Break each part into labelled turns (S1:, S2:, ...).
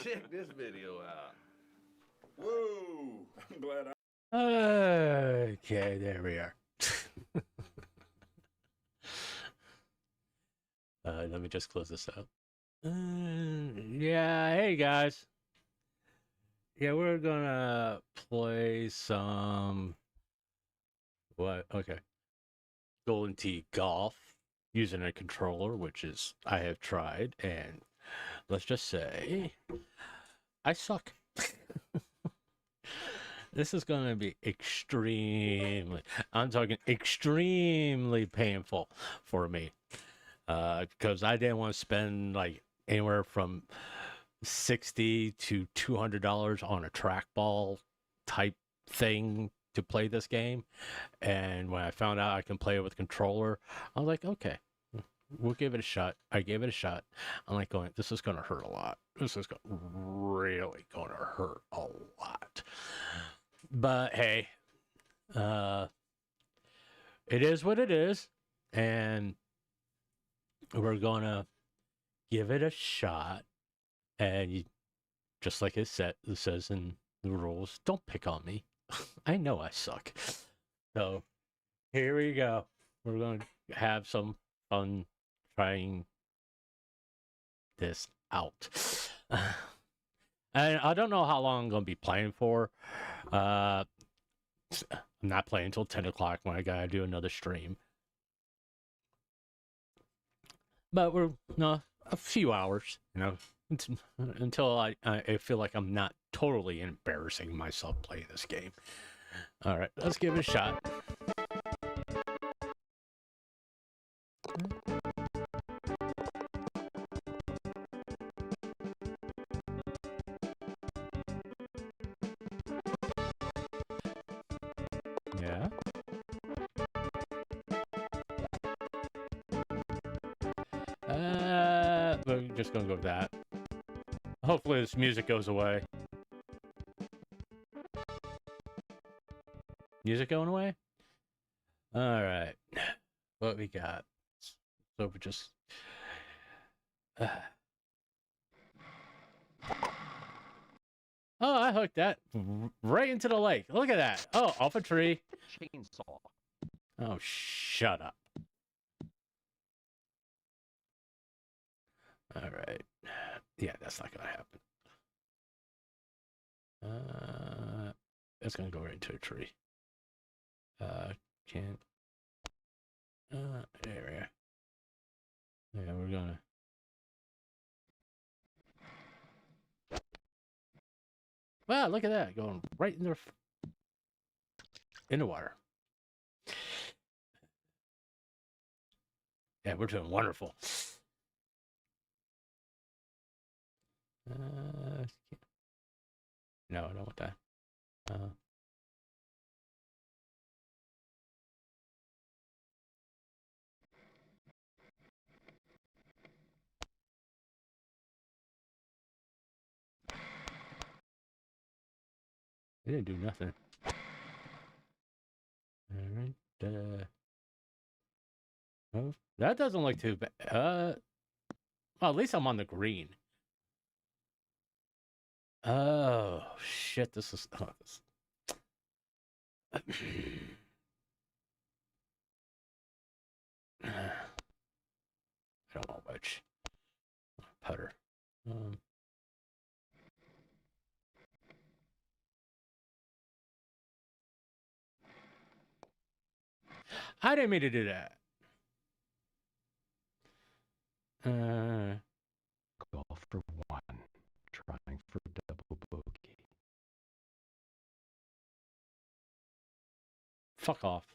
S1: Check this video out.
S2: Whoa! I'm glad
S3: Okay, there we are. Let me just close this out. Yeah, hey guys. Yeah, we're gonna play some. What? Okay. Golden Tee Golf using a controller, which is I have tried, and let's just say I suck. This is going to be I'm talking extremely painful for me. Because I didn't want to spend like anywhere from $60 to $200 on a trackball type thing to play this game. And when I found out I can play it with a controller, I was like, okay, we'll give it a shot. I gave it a shot. I'm like going, this is going to hurt a lot. This is really going to hurt a lot. But hey, it is what it is. And we're going to give it a shot. And just like it says in the rules, don't pick on me. I know I suck. So here we go. We're going to have some fun trying this out. And I don't know how long I'm going to be playing for. I'm not playing until 10 o'clock when I got to do another stream. But we're a few hours, until I feel like I'm not totally embarrassing myself playing this game. All right, let's give it a shot. Yeah. We're just gonna go with that. Hopefully this music goes away. Music going away? All right. What we got? So we just. Oh, I hooked that right into the lake. Look at that. Oh, off a tree.
S1: Chainsaw.
S3: Oh, shut up. All right. Yeah, that's not gonna happen. It's gonna go right into a tree. Can't. There we are. Yeah, we're gonna. Wow, look at that, going right in the water. Yeah, we're doing wonderful. No, I don't want that. It didn't do nothing. All right. Oh, that doesn't look too bad. Well, at least I'm on the green. Oh shit! This is. Oh, this... I don't know which putter. I didn't mean to do that.
S4: Golf for one, trying for double bogey.
S3: Fuck off.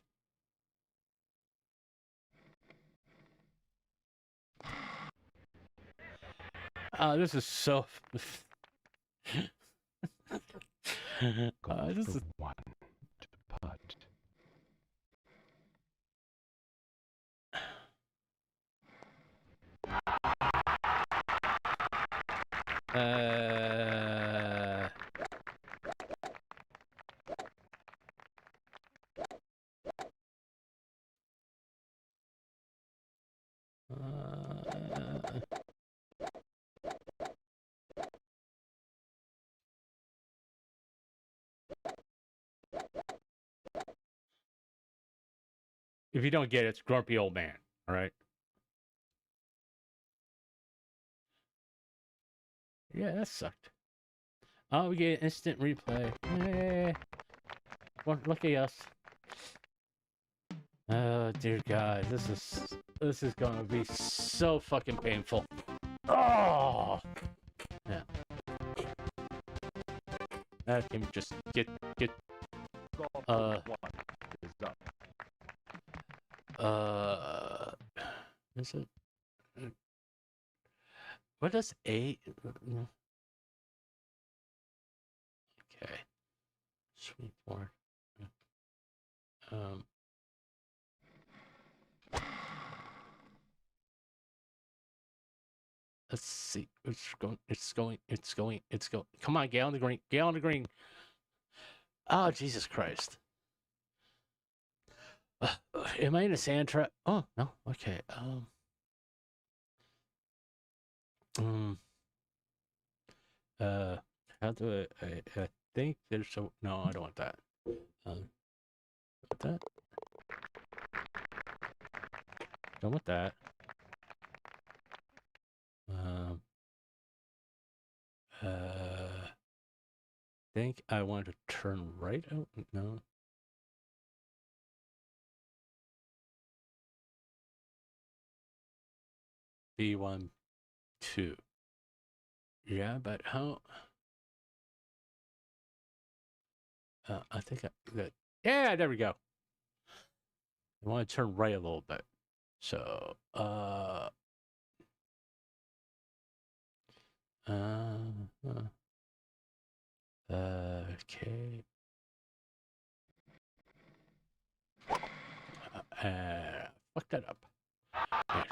S3: This is so.
S4: Golf
S3: This
S4: for
S3: is...
S4: one to putt.
S3: If you don't get it, it's grumpy old man. All right. Yeah, that sucked. Oh, we get instant replay. Hey, look at us. Oh dear God, this is gonna be so fucking painful. Oh, yeah. I can just get. Is it? What does A? Okay. Sweet board. Let's see. It's going. Come on, get on the green. Get on the green. Oh, Jesus Christ. Am I in a sand trap? Oh, no. Okay. How do I think there's so, no, I don't want that. That. Don't want that. Think I want to turn right out? No. B1, 2. Yeah, but how? I think that. Yeah, there we go. I want to turn right a little bit. So, okay. Fuck that up. Yeah.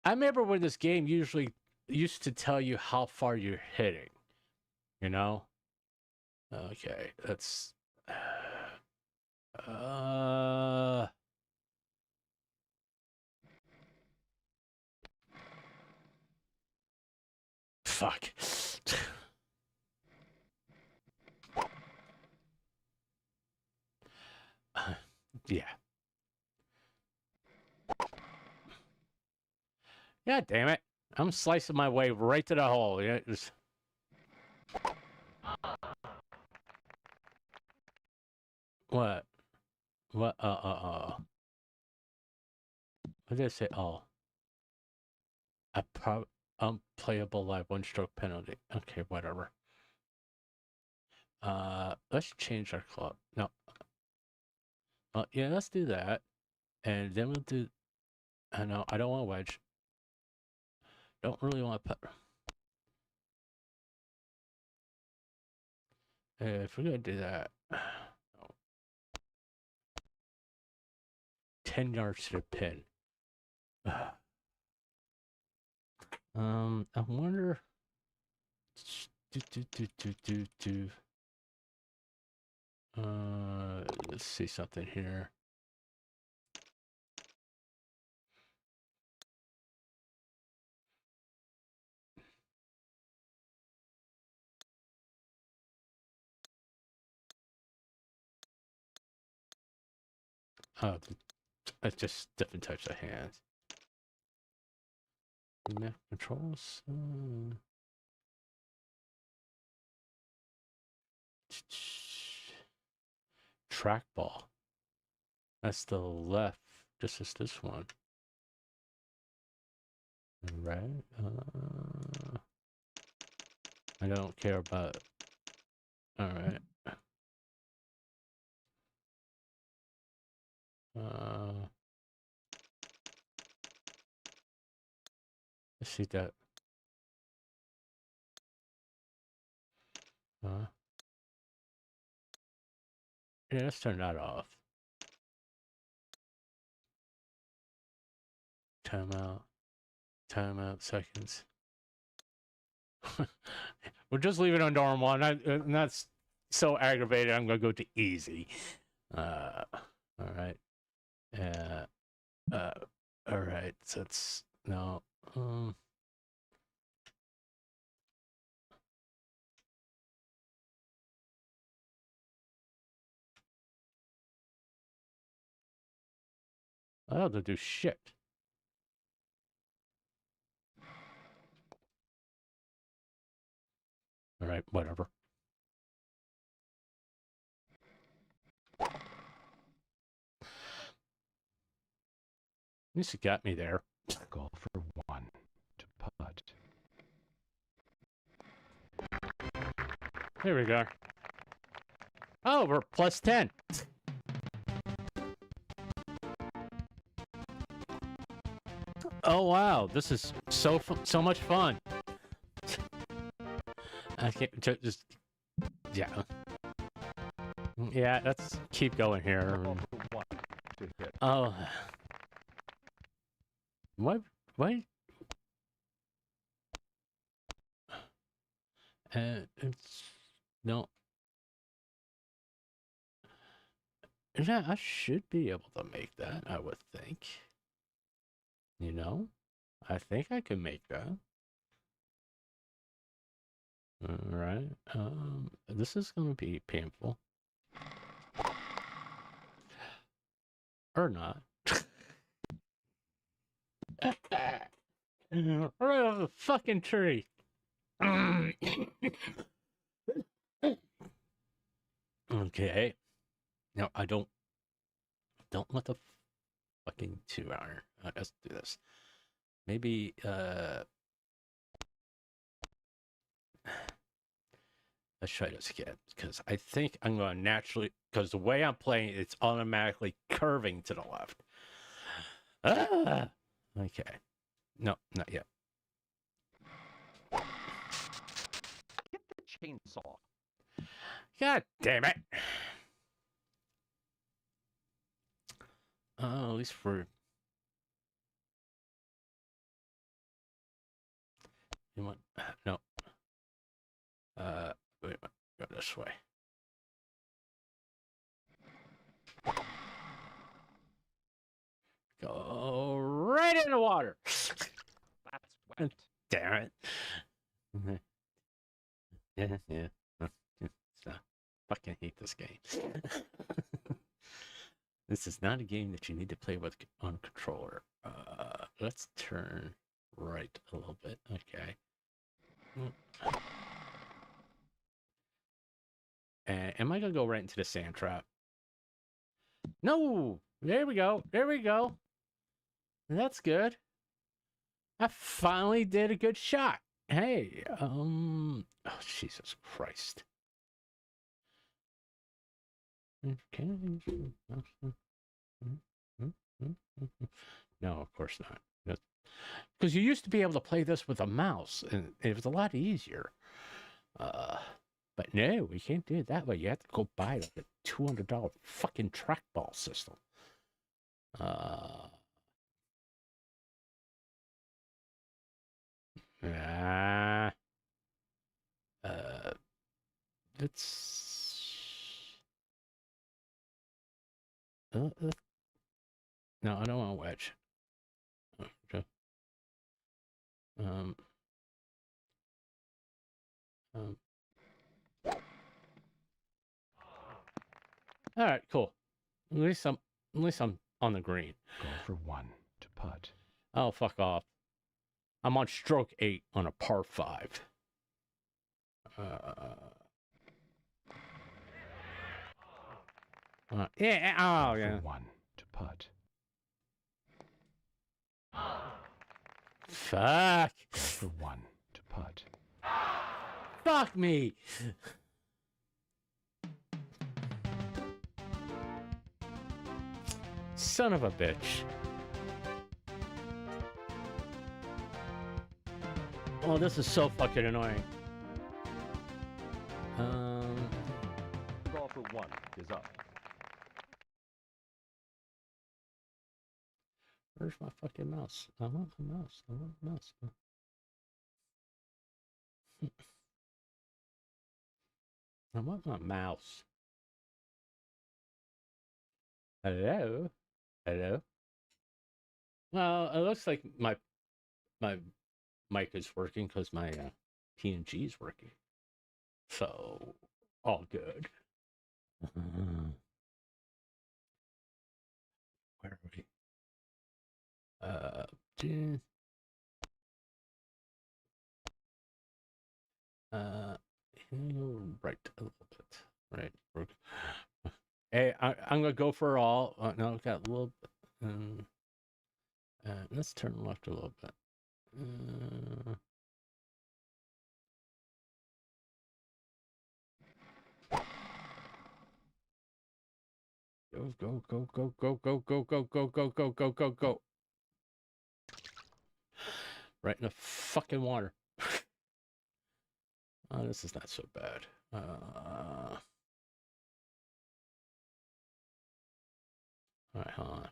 S3: I remember when this game usually used to tell you how far you're hitting. You know? Okay, that's. Fuck. Yeah. Yeah, damn it. I'm slicing my way right to the hole. Yeah, What? What? What did I say? Oh. Unplayable live 1-stroke penalty. Okay, whatever. Let's change our club. No. Yeah, let's do that. And then we'll do. I know, I don't want a wedge. Don't really want to put. If we're gonna do that, 10 yards to the pin. I wonder. Let's see something here. Oh, it's just different types of hands. Map controls. Trackball. That's the left. This is this one. Right? I don't care about. Alright. Let's see that. Yeah, let's turn that off. Timeout. Timeout seconds. We'll just leave it on normal. I'm not so aggravated. I'm gonna go to easy. All right. All right. So it's no. I don't have to do shit. All right, whatever. At least it got me there.
S4: Golf for 1 to putt.
S3: Here we go. Oh, we're plus 10. Oh wow, this is so much fun. I can't just yeah. Let's keep going here.
S4: Golf for 1 to hit.
S3: Oh, what? It's no. Yeah, I should be able to make that. I would think. You know, I think I can make that. All right. This is going to be painful. Or not. Right off the fucking tree. Okay. No, I don't want the fucking 2-iron. Let's do this. Maybe let's try this again, because I think I'm going to naturally, because the way I'm playing, it's automatically curving to the left. Ah! Okay. No, not yet.
S1: Get the chainsaw.
S3: God damn it. At least for... You want... No. Wait a minute. Go this way. Go right in the water.
S1: That's wet.
S3: Damn it. Yeah. So, fucking hate this game. This is not a game that you need to play with on a controller. Let's turn right a little bit. Okay. Am I gonna go right into the sand trap? No! There we go. There we go. That's good. I finally did a good shot. Hey, oh, Jesus Christ. Okay. No, of course not. Because you used to be able to play this with a mouse, and it was a lot easier. But no, we can't do it that way. You have to go buy like a $200 fucking trackball system. It's no, I don't want a wedge. Okay. All right, cool. At least I'm on the green.
S4: Golf for 1 to putt.
S3: Oh, fuck off. I'm on stroke 8 on a par 5. Yeah. Oh,
S4: Golf
S3: yeah.
S4: for 1 to putt.
S3: Fuck.
S4: Golf for 1 to putt.
S3: Fuck me. Son of a bitch. Oh, this is so fucking annoying.
S1: Ball for 1 is up.
S3: Where's my fucking mouse? I want the mouse. I want the mouse. I want my mouse. Hello? Hello? Well, it looks like my mic is working because my TNG is working. So, all good. Where are we? Gee. Right a little bit. Right. Hey, I'm gonna go for all. No, got a little bit. Let's turn left a little bit. Go, go, go, go, go, go, go, go, go, go, go, go, go. Right in the fucking water. Oh, this is not so bad. All right, hold on.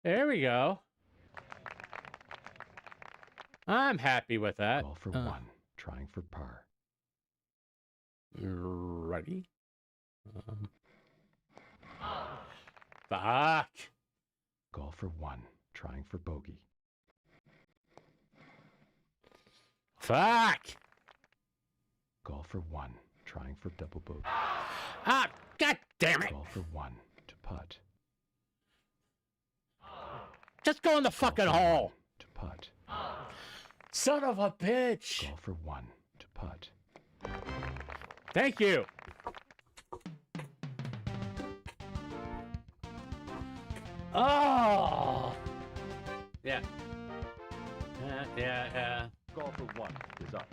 S3: There we go. I'm happy with that.
S4: Call for one, trying for par.
S3: Ready? Fuck.
S4: Call for one, trying for bogey.
S3: Fuck.
S4: Call for one, trying for double bogey.
S3: Ah, god damn it.
S4: Call for one to putt.
S3: Just go in the
S4: Call
S3: fucking
S4: for
S3: hole.
S4: one to putt.
S3: Son of a bitch.
S4: Call for one to putt.
S3: Thank you. Oh. Yeah. Yeah.
S1: Call for one is up.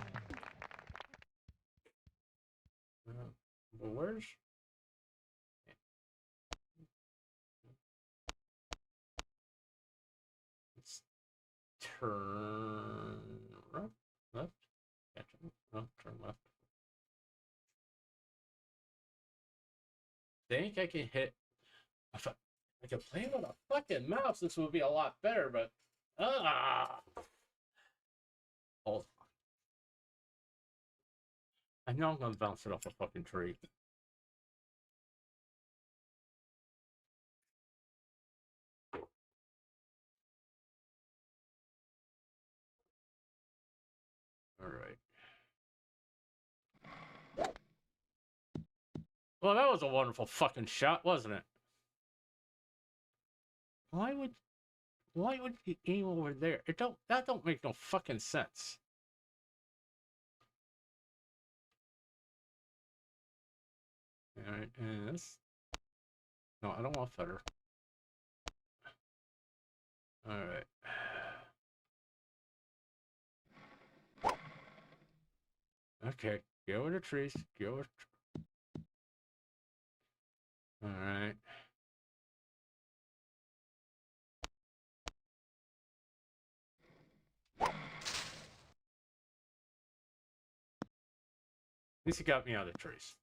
S3: Well, where's... Let's turn left. Gotcha. No, turn left. Think I can hit... If I could play with a fucking mouse, this would be a lot better, but... Hold on. I know I'm gonna bounce it off a fucking tree. Alright. Well, that was a wonderful fucking shot, wasn't it? Why would you aim over there? That don't make no fucking sense. Alright, and this. No, I don't want Fetter. Alright. Okay, go over the trees. Go over. Alright. At least he got me out of the trees.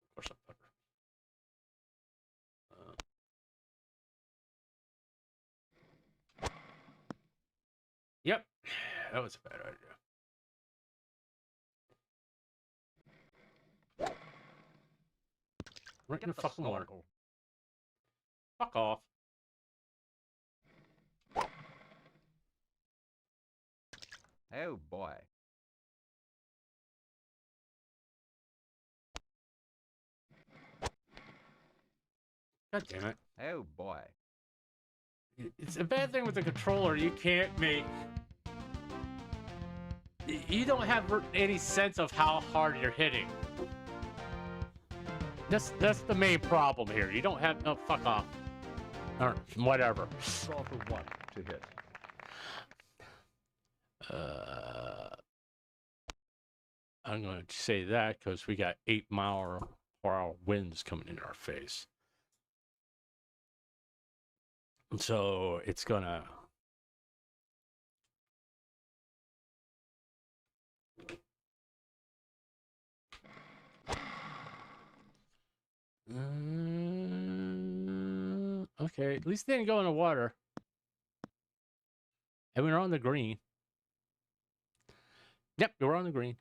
S3: Of course I'm better. Yep, that was a bad idea. Right in the fucking water. Fuck off.
S5: Oh boy.
S3: God damn it.
S5: Oh boy.
S3: It's a bad thing with the controller. You can't make... You don't have any sense of how hard you're hitting. That's the main problem here. You don't have... No, fuck off. Or whatever.
S1: Call for one to hit.
S3: I'm going to say that because we got 8-mile-per-hour winds coming in our face. So it's gonna... Okay, at least they didn't go in the water. And we were on the green. Yep, we were on the green.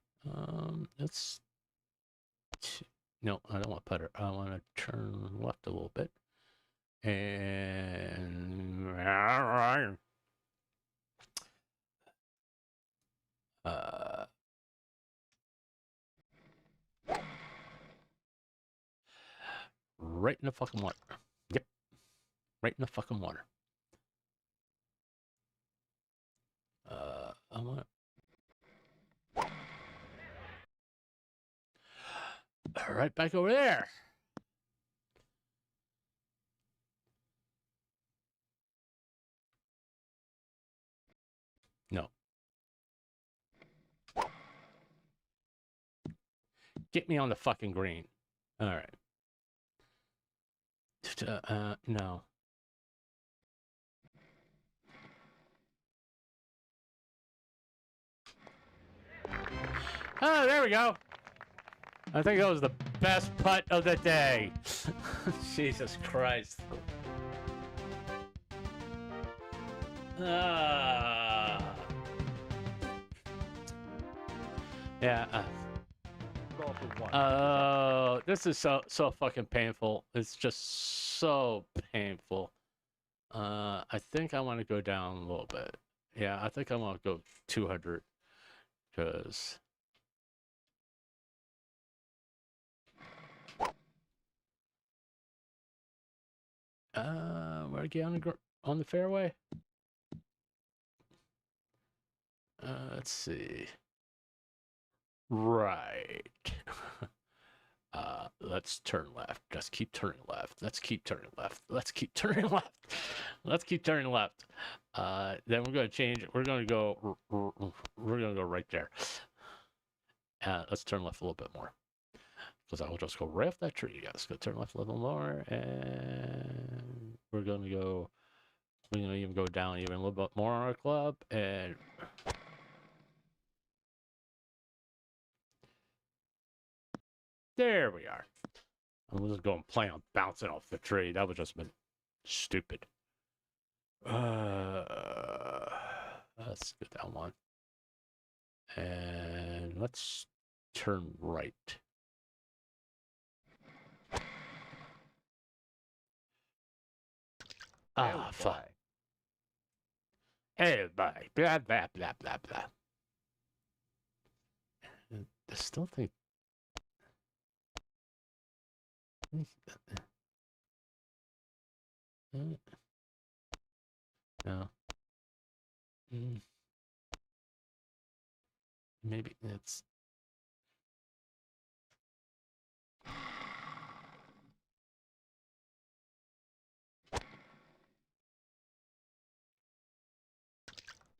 S3: Let's... No, I don't want putter. I want to turn left a little bit. And... right in the fucking water. Yep. Right in the fucking water. I want right back over there. No. Get me on the fucking green. All right. No. Oh, there we go. I think that was the best putt of the day. Jesus Christ. Yeah.
S1: Golf for one.
S3: Oh, this is so fucking painful. It's just so painful. I think I want to go down a little bit. Yeah, I think I want to go 200 because where to get on the fairway? Let's see. Right. Let's turn left. Let's keep turning left. Let's keep turning left. Let's keep turning left. Let's keep turning left. Then we're gonna change it. We're gonna go right there. Let's turn left a little bit more. Because I will just go right off that tree. Yeah, let's go turn left a little more, and we're gonna even go down even a little bit more on our club, and there we are. I'm just going to play on bouncing off the tree. That would just been stupid. Let's go down one. And let's turn right. Ah, fuck. Hey, bye. Blah, blah, blah, blah, blah. I still think. No. Maybe it's.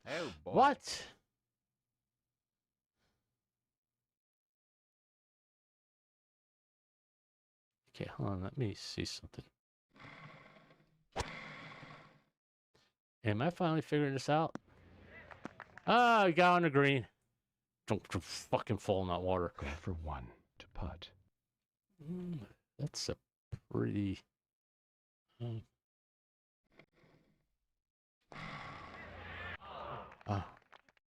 S5: Oh boy.
S3: What? Okay, hold on. Let me see something. Am I finally figuring this out? Ah, I got on the green. Don't fucking fall in that water.
S4: Go for one to putt.
S3: That's a pretty.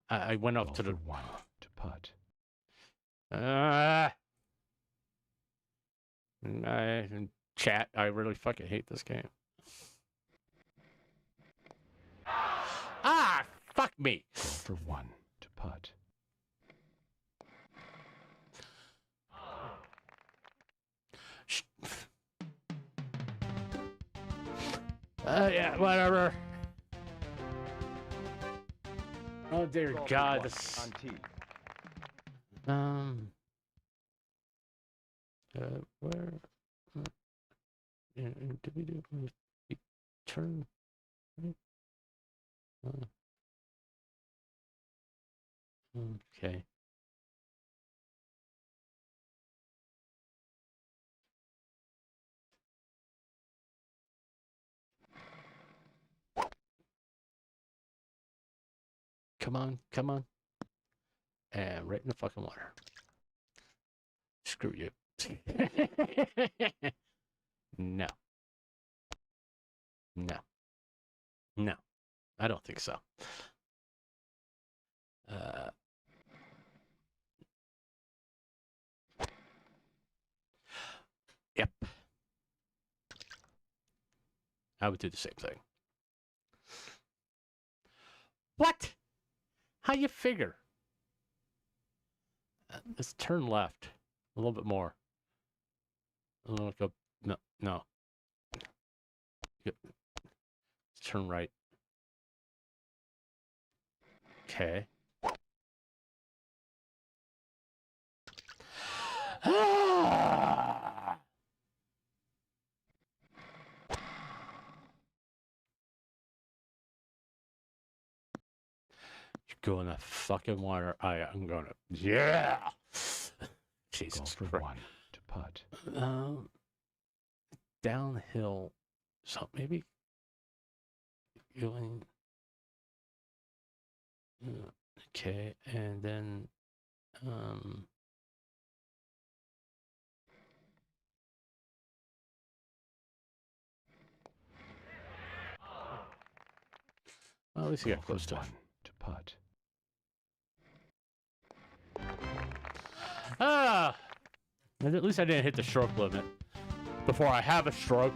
S3: I went up
S4: Go
S3: to the.
S4: for one to putt.
S3: Chat, I really fucking hate this game. Ah, fuck me.
S4: Go for one to putt.
S3: Yeah, whatever. Oh dear
S1: Golf for
S3: God,
S1: one
S3: this.
S1: on tee.
S3: Where? Did we do? We turn. Right? Okay. Come on, come on. And right in the fucking water. Screw you. No. No. No. I don't think so. Yep. I would do the same thing. What? How you figure? Let's turn left a little bit more. Go, no, No. Yep. Turn right. Okay. Ah! You go in the fucking water. I'm gonna. Yeah. Jesus
S4: Golf for
S3: Christ.
S4: 1 to putt.
S3: Downhill. So maybe going. Okay, and then well, at least you got
S4: Golf
S3: close
S4: for
S3: to
S4: 1 to putt.
S3: Ah! And at least I didn't hit the stroke limit before I have a stroke.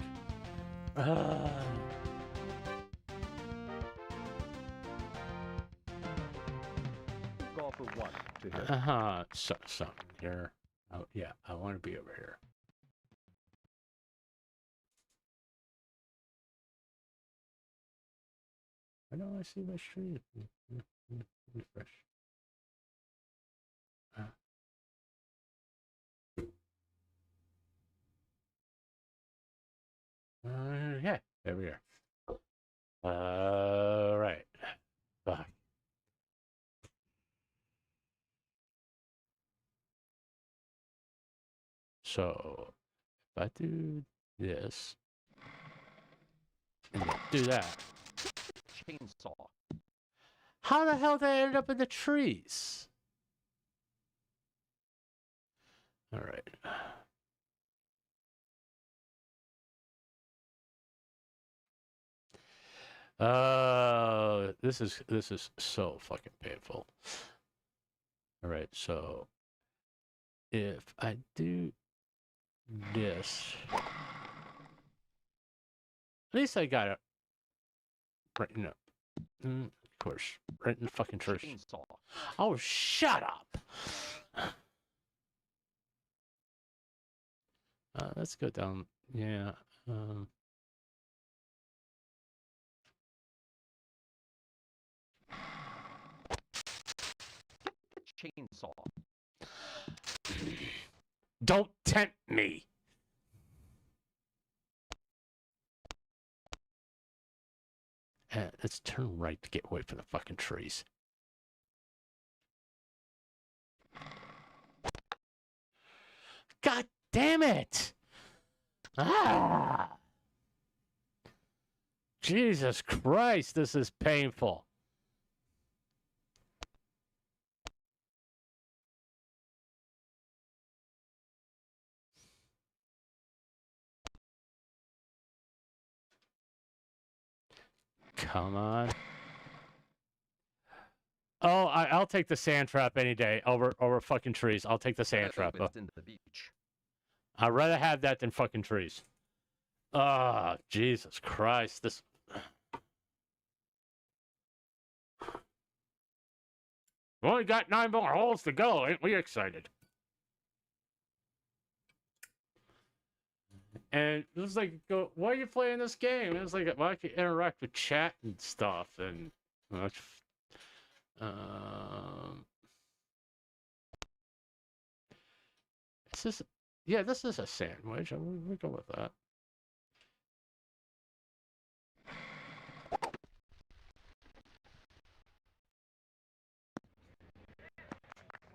S1: Golf for 1 to hit.
S3: Something here. Oh, yeah, I want to be over here. I know I see my stream. Refresh. Yeah, there we are. All right. Fuck. So, if I do this, and do that,
S5: Chainsaw.
S3: how the hell did I end up in the trees? All right. This is so fucking painful. All right, so if I do this, at least I got it right in the, of course, right in the fucking church.
S5: Chainsaw.
S3: Oh, shut up! Let's go down. Yeah.
S5: Chainsaw.
S3: Don't tempt me. Let's turn right to get away from the fucking trees. God damn it! Ah! Jesus Christ, this is painful. Come on. Oh, I'll take the sand trap any day over fucking trees. I'll take the sand trap.
S5: In the beach.
S3: I'd rather have that than fucking trees. Ah, Jesus Christ. This. We only got 9 more holes to go. Ain't we excited? And it was like, go, why are you playing this game? It was like, well, I could interact with chat and stuff. And, this is, yeah, this is a sandwich. We go with that.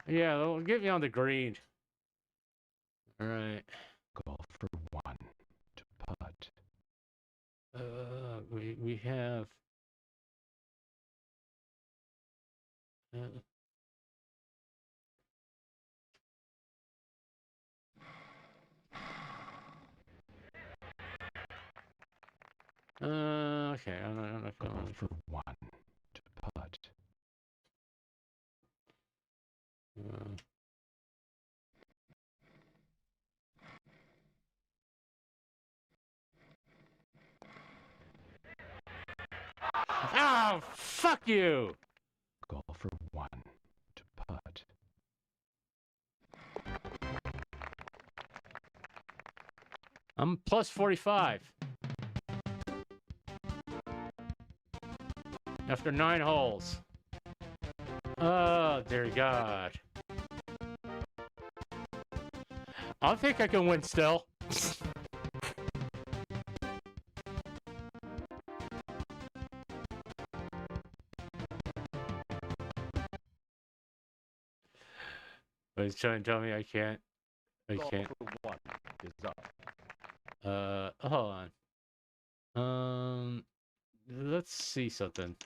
S3: Yeah, they'll get me on the green. All right.
S4: Golf for 1 to putt.
S3: We have. Okay. I'm not
S4: Golf
S3: going.
S4: for 1 to putt.
S3: Oh, fuck you!
S4: Golf for 1 to putt.
S3: I'm plus 45. After 9 holes. Oh, dear God. I think I can win still. But he's trying to tell me I can't. I
S1: Golf
S3: can't.
S1: for 1 is up.
S3: Hold on. Let's see something.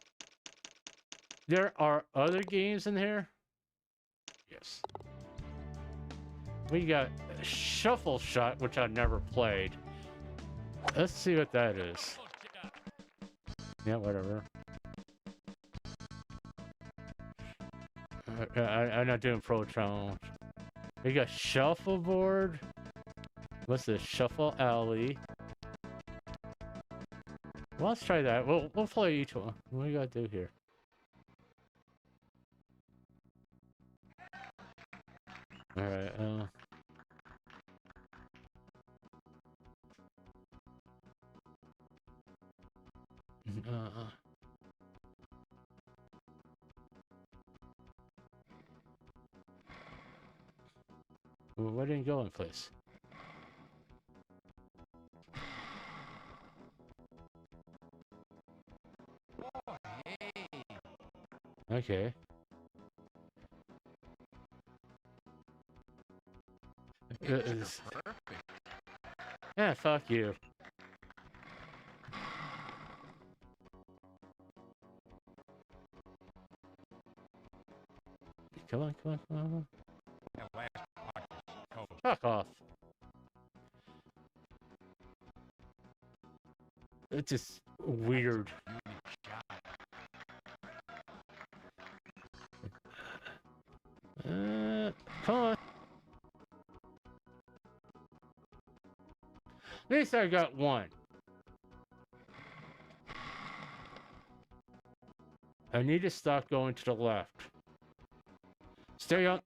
S3: There are other games in here? Yes. We got Shuffle Shot, which I never played. Let's see what that is. Yeah, whatever. I'm not doing Pro Challenge. We got Shuffleboard. What's this? Shuffle Alley. Well, let's try that. We'll play each one. What do we gotta do here? Alright, well, why didn't you go in place? Okay. Yeah, fuck you. Come on, come on, come on. Fuck off. It's just weird. Come on. At least I got one. I need to stop going to the left. Stay on.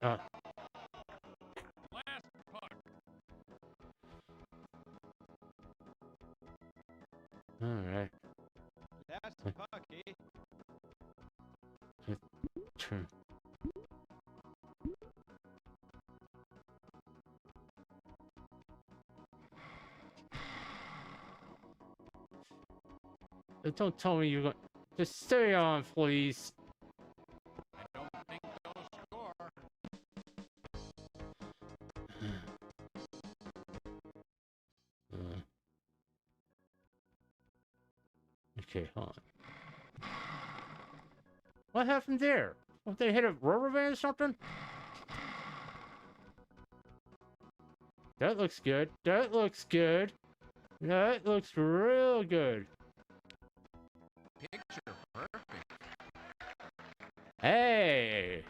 S3: Alright.
S6: That's the pucky.
S3: Turn. Don't tell me you're going. Just stay on, please.
S6: I don't think they'll score.
S3: Okay, hold on. What happened there? What, they hit a rubber band or something? That looks good. That looks good. That looks real good.
S6: Picture perfect.
S3: Hey!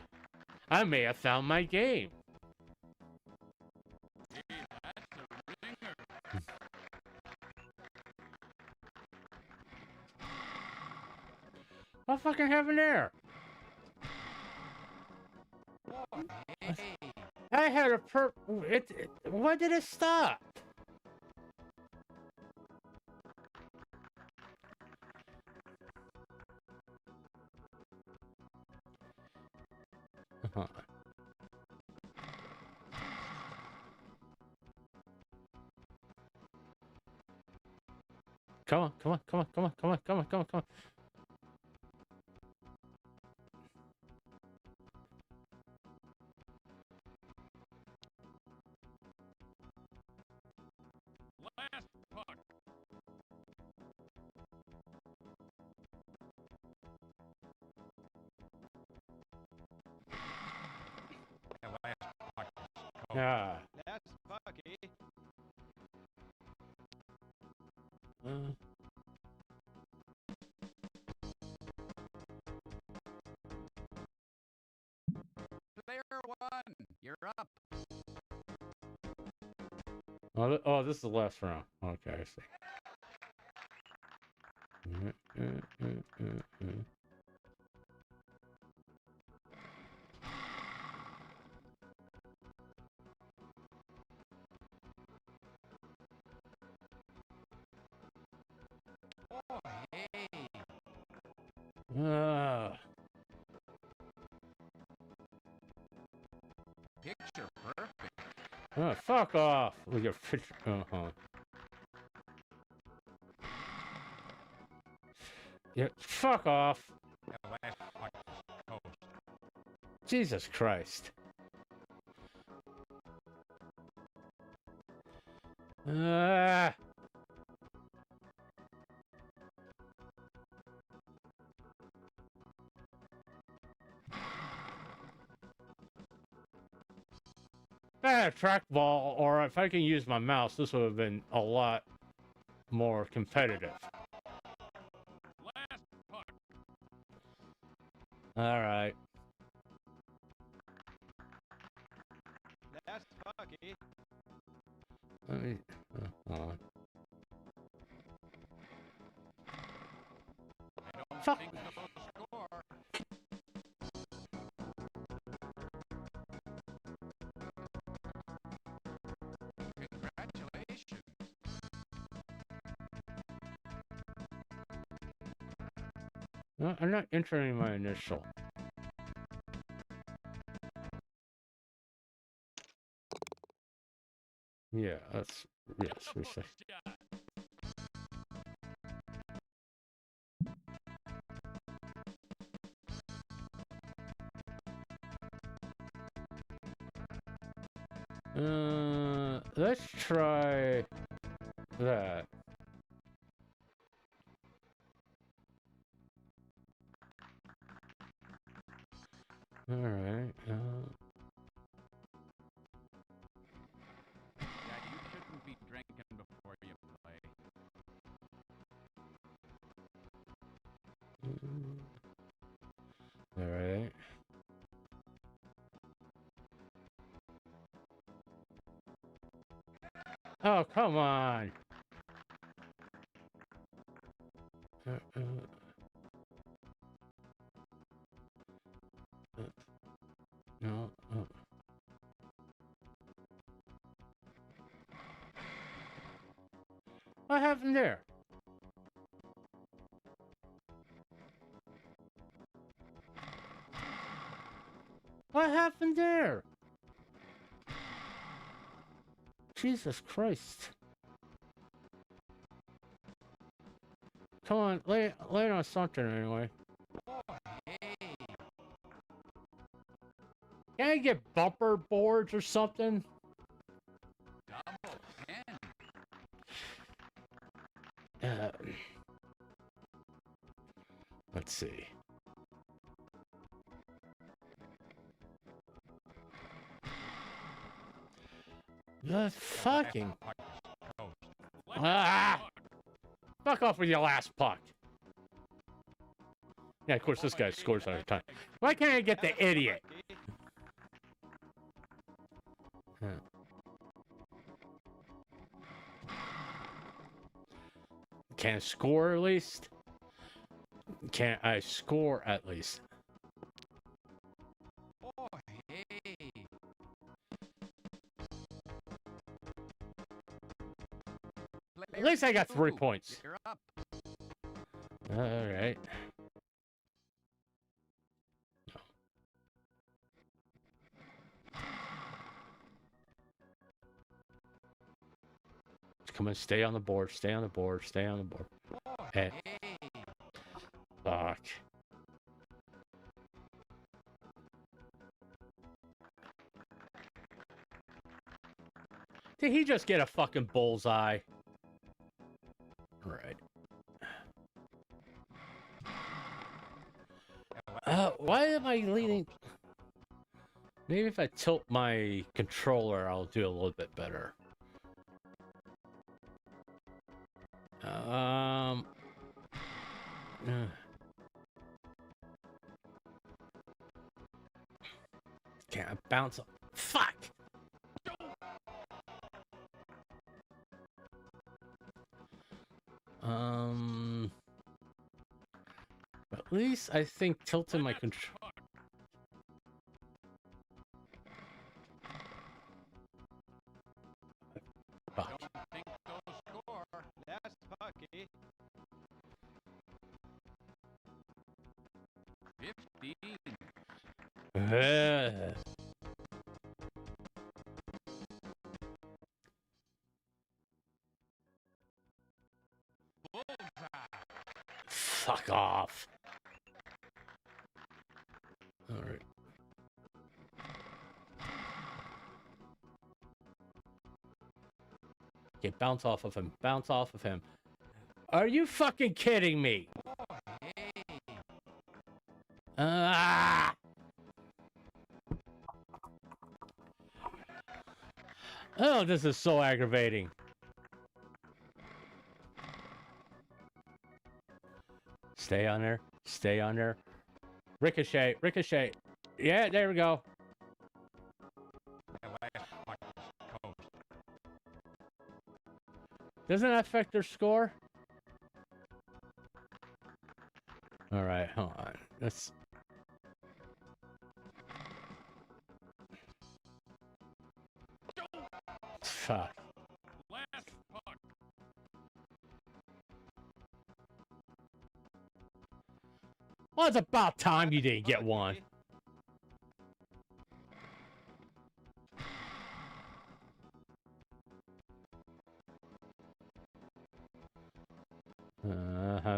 S3: I may have found my game.
S6: Hey, that's a ringer.
S3: What fucking happened there?
S6: Oh, hey.
S3: I had a why did it stop? Come on, come on, come on, come on, come on, come on, come on, come on.
S6: Last puck. The last puck.
S3: Yeah.
S6: That's pucky. Player one, you're up.
S3: Oh, this is the last round. Okay, I see.
S6: Picture perfect.
S3: Fuck off with your picture. Yeah, fuck off.
S6: The last puck is toast.
S3: Jesus Christ. If I had a trackball, or if I can use my mouse, this would have been a lot more competitive.
S6: Last puck.
S3: All right.
S6: Last puck, eh?
S3: Let me. Hold on.
S6: I don't
S3: Fuck.
S6: think they'll score. Congratulations.
S3: No, I'm not entering my initial. Yeah, that's yes. We say.
S6: Shot.
S3: Let's try that. All right.
S6: Yeah, you shouldn't be drinking before you play.
S3: All right. Oh, come on. No. What happened there? What happened there? Jesus Christ. Come on, lay it on something anyway.
S6: Oh, hey.
S3: Can I get bumper boards or something?
S6: Double 10.
S3: Let's see. The fucking
S6: Puck is toast.
S3: ah! Fuck off with your last puck. Yeah, of course this guy scores all the time. Why can't I get the idiot? Yeah. Can I score at least? Can I score at least?
S6: Oh, hey.
S3: At least I got 3
S6: Two.
S3: points.
S6: You're up.
S3: All right. Come on, stay on the board. Stay on the board. Stay on the board.
S6: Oh,
S3: Hey.
S6: hey.
S3: Fuck. Did he just get a fucking bullseye? Right. Why am I leaning? Maybe if I tilt my controller, I'll do a little bit better. Can't I bounce up? Fuck! At least I think tilting my control. Fuck.
S6: Don't think they'll score. Last puck, eh? 15.
S3: Ugh.
S6: Bullseye.
S3: Fuck off. All right. Okay, bounce off of him. Bounce off of him. Are you fucking kidding me?
S6: Oh, hey.
S3: Ah! Oh, this is so aggravating. Stay on there. Stay on there. Ricochet. Ricochet. Yeah, there we go.
S6: That last puck was toast.
S3: Doesn't that affect their score? All right, hold on. Let's. Fuck.
S6: Last puck.
S3: Well, it's about time you didn't get one.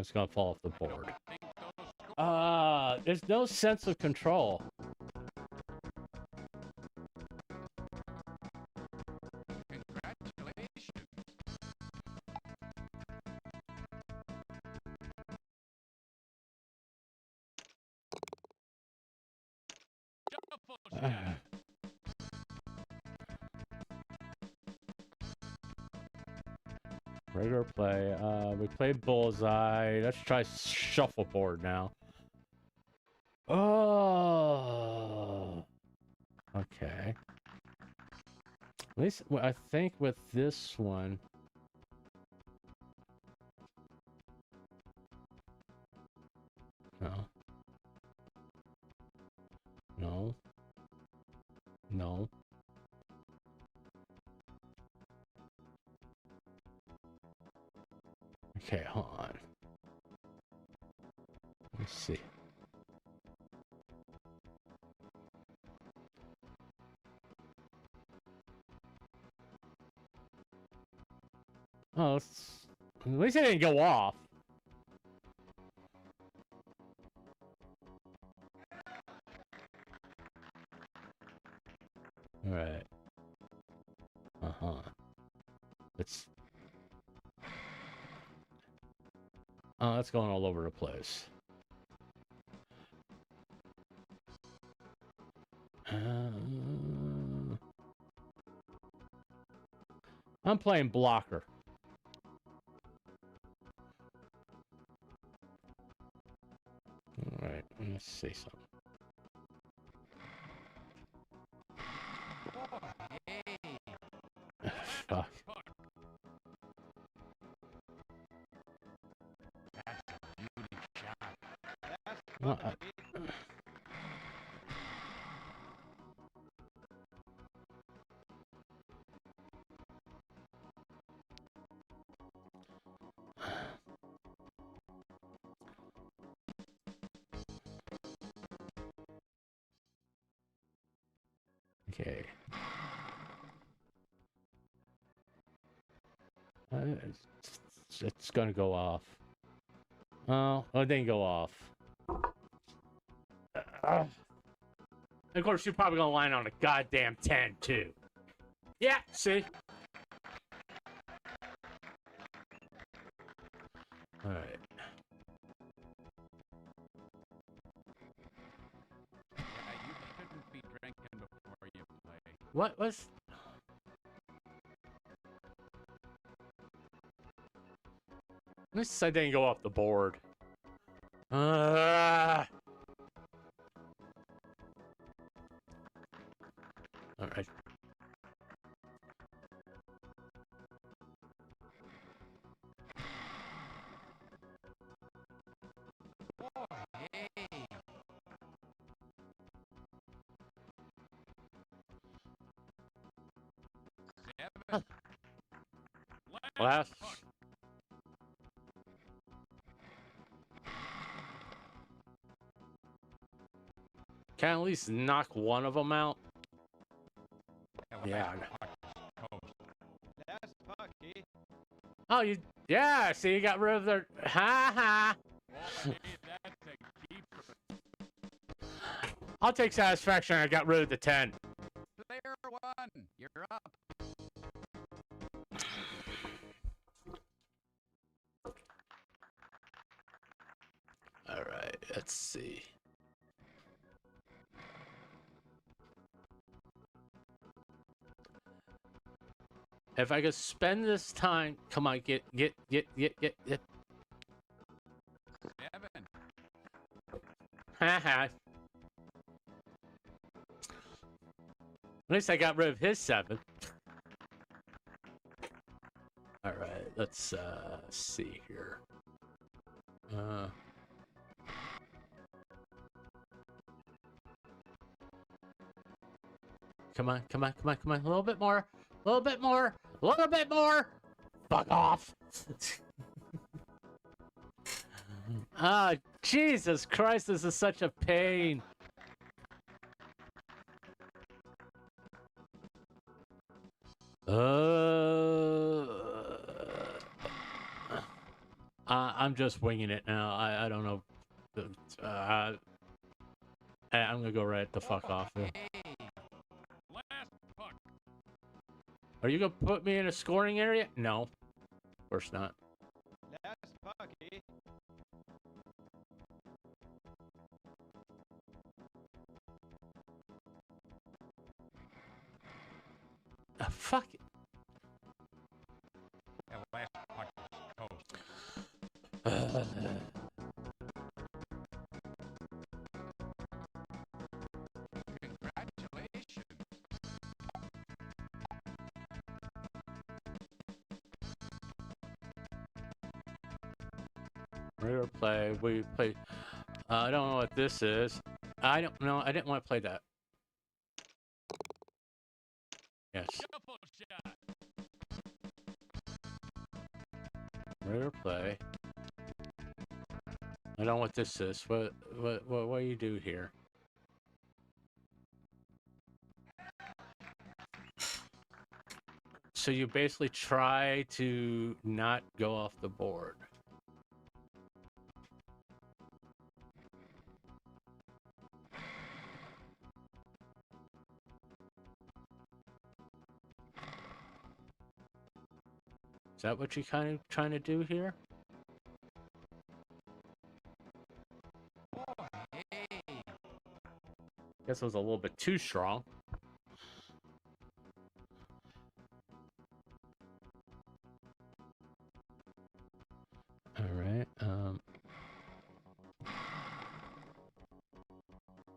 S3: It's gonna fall off the board.
S6: Think those scores.
S3: There's no sense of control.
S6: Congratulations. Double shot.
S3: Regular play. We played Bullseye. Let's try Shuffleboard now. Oh. Okay. At least I think with this one. No. No. No. Okay, hold on. Let's see. Oh, at least it didn't go off. All right. Uh-huh. It's. Oh, that's going all over the place. I'm playing blocker. All right, let's see something.
S6: Oh, hey.
S3: Fuck.
S6: Puck. That's a beauty shot.
S3: Well, okay. It's gonna go off. Oh, it didn't go off. Of course, you're probably gonna line on a goddamn 10 too. Yeah, see. All right.
S6: Yeah, you shouldn't be drinking before you play.
S3: What was? At least I didn't go off the board. All right.
S6: Oh, hey. Seven.
S3: Last.
S6: puck.
S3: Can I at least knock one of them out? Yeah.
S6: Last pucky.
S3: Oh, you. Yeah, see, you got rid of their. Ha ha.
S6: Boy, that's a keeper.
S3: I'll take satisfaction. I got rid of the 10.
S6: Player 1, you're up.
S3: All right, let's see. If I could spend this time, come on, get.
S6: Devin.
S3: Haha. At least I got rid of his 7. All right, let's see here. Come on. A little bit more. A little bit more. A little bit more. Fuck off. Ah, Jesus Christ, this is such a pain. I'm just winging it now. I don't know. I'm gonna go right the fuck off here.
S6: Hey. Last puck.
S3: Are you gonna put me in a scoring area? No, of course not.
S6: Last pucky.
S3: Fuck it.
S6: And last puck toast. Congratulations.
S3: Rare play. We play. I don't know what this is. I don't know. I didn't want to play that. Yes.
S6: Shuffle shot.
S3: Rare play. I don't know what this is. What do you do here? So you basically try to not go off the board. Is that what you're kind of trying to do here?
S6: Oh, hey.
S3: Guess it was a little bit too strong. All right.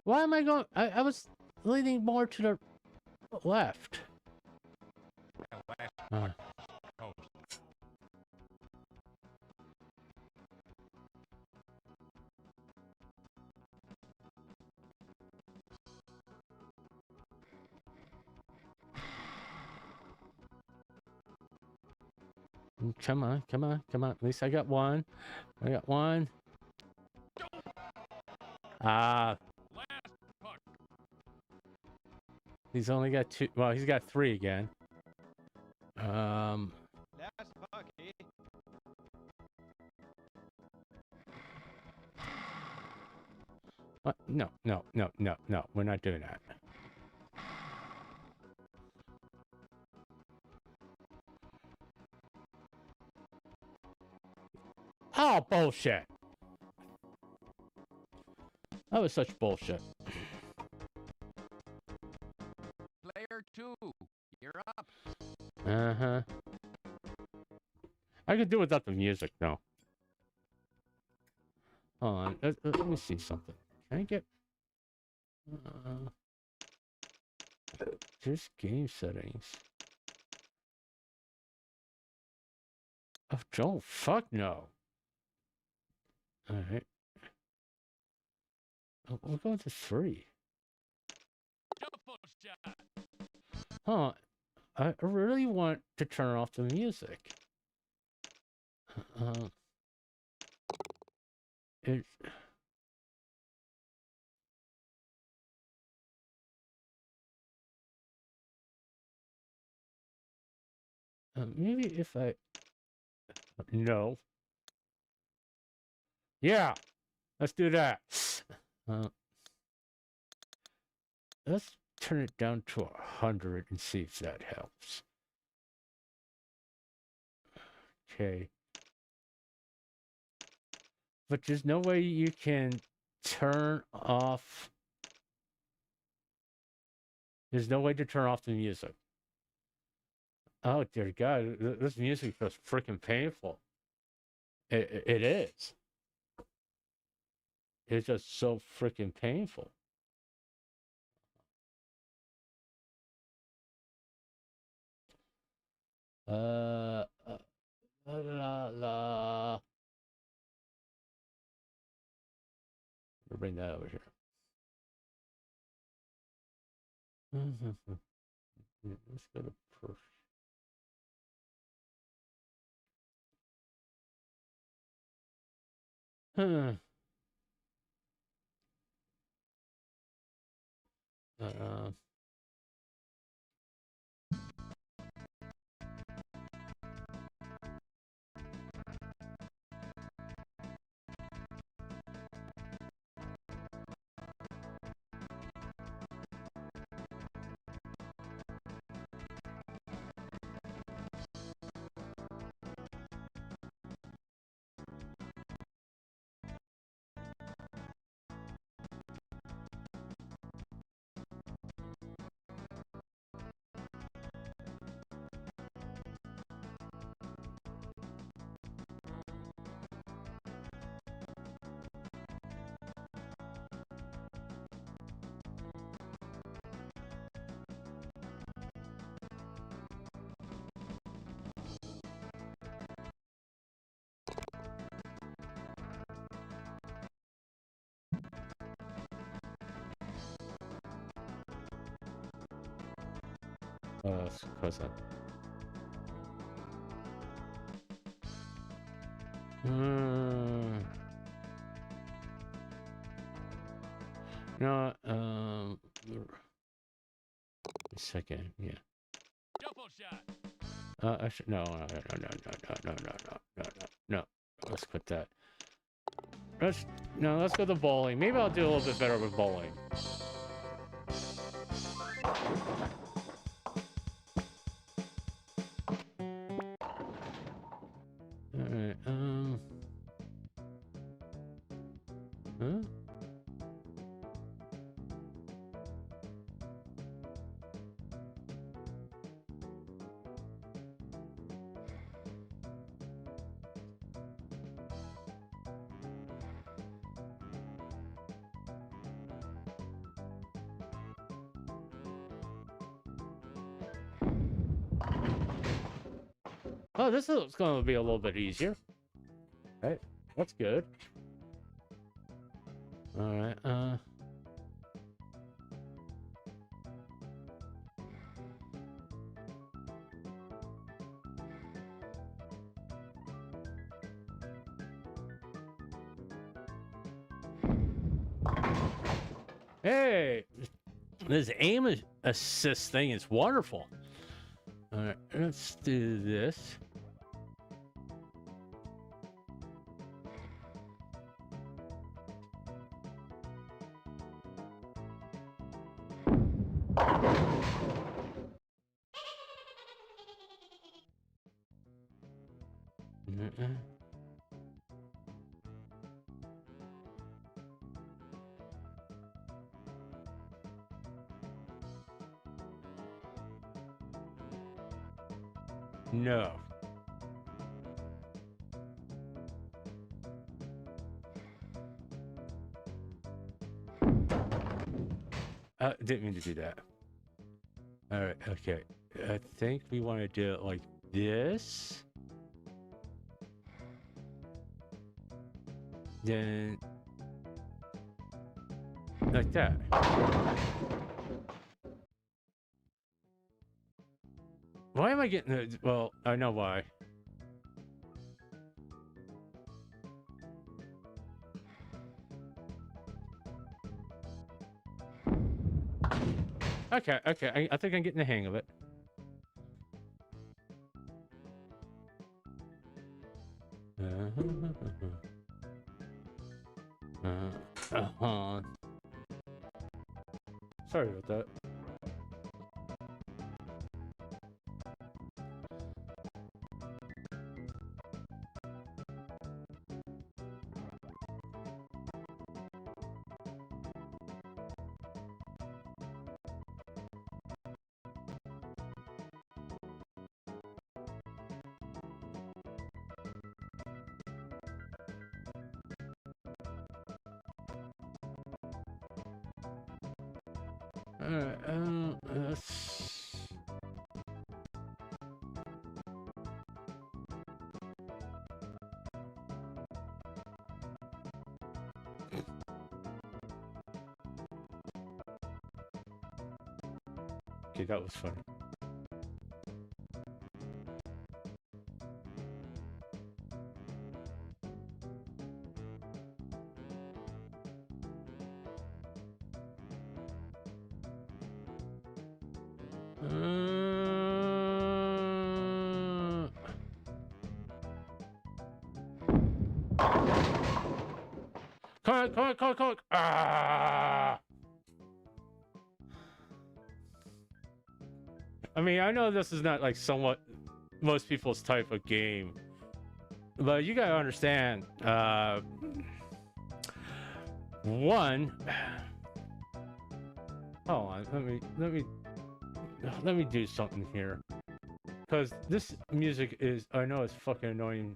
S3: Why am I going? I was leaning more to the left.
S6: And last
S3: Uh,
S6: puck toast.
S3: Come on. At least I got one. Ah,
S6: Last puck.
S3: he's only got 2. Well, he's got 3 again.
S6: Last pucky.
S3: What? No. We're not doing that. Oh, bullshit. That was such bullshit.
S6: Player 2, you're up.
S3: Uh-huh. I could do without the music, though. Hold on. Let me see something. Can I get... just game settings. Oh, Joe, fuck no. Alright. We're going to 3.
S6: Shuffle shot.
S3: Huh. I really want to turn off the music. It... Maybe if I... No. Yeah! Let's do that. Let's turn it down to 100 and see if that helps. Okay. But there's no way you can turn off... There's no way to turn off the music. Oh, dear God. This music feels freaking painful. It is. It's just so freaking painful. La la. We'll bring that over here. Let's go to push. Huh. Let's close that. No, a second, yeah.
S6: Double shot.
S3: Actually, no. Let's quit that. Let's go to bowling. Maybe I'll do a little bit better with bowling. Alright, huh? Oh, this is going to be a little bit easier. Right, that's good. All right, Hey, this aim assist thing is wonderful. All right, let's do this. No. Didn't mean to do that. All right, okay. I think we want to do it like this. Then like that. Why am I getting the... Well, I know why. Okay, I think I'm getting the hang of it. Sorry about that. Let's... Okay, that was funny. Come on. Ah! I mean, I know this is not like somewhat most people's type of game, but you gotta understand, one, hold on, let me do something here, because this music is, I know it's fucking annoying.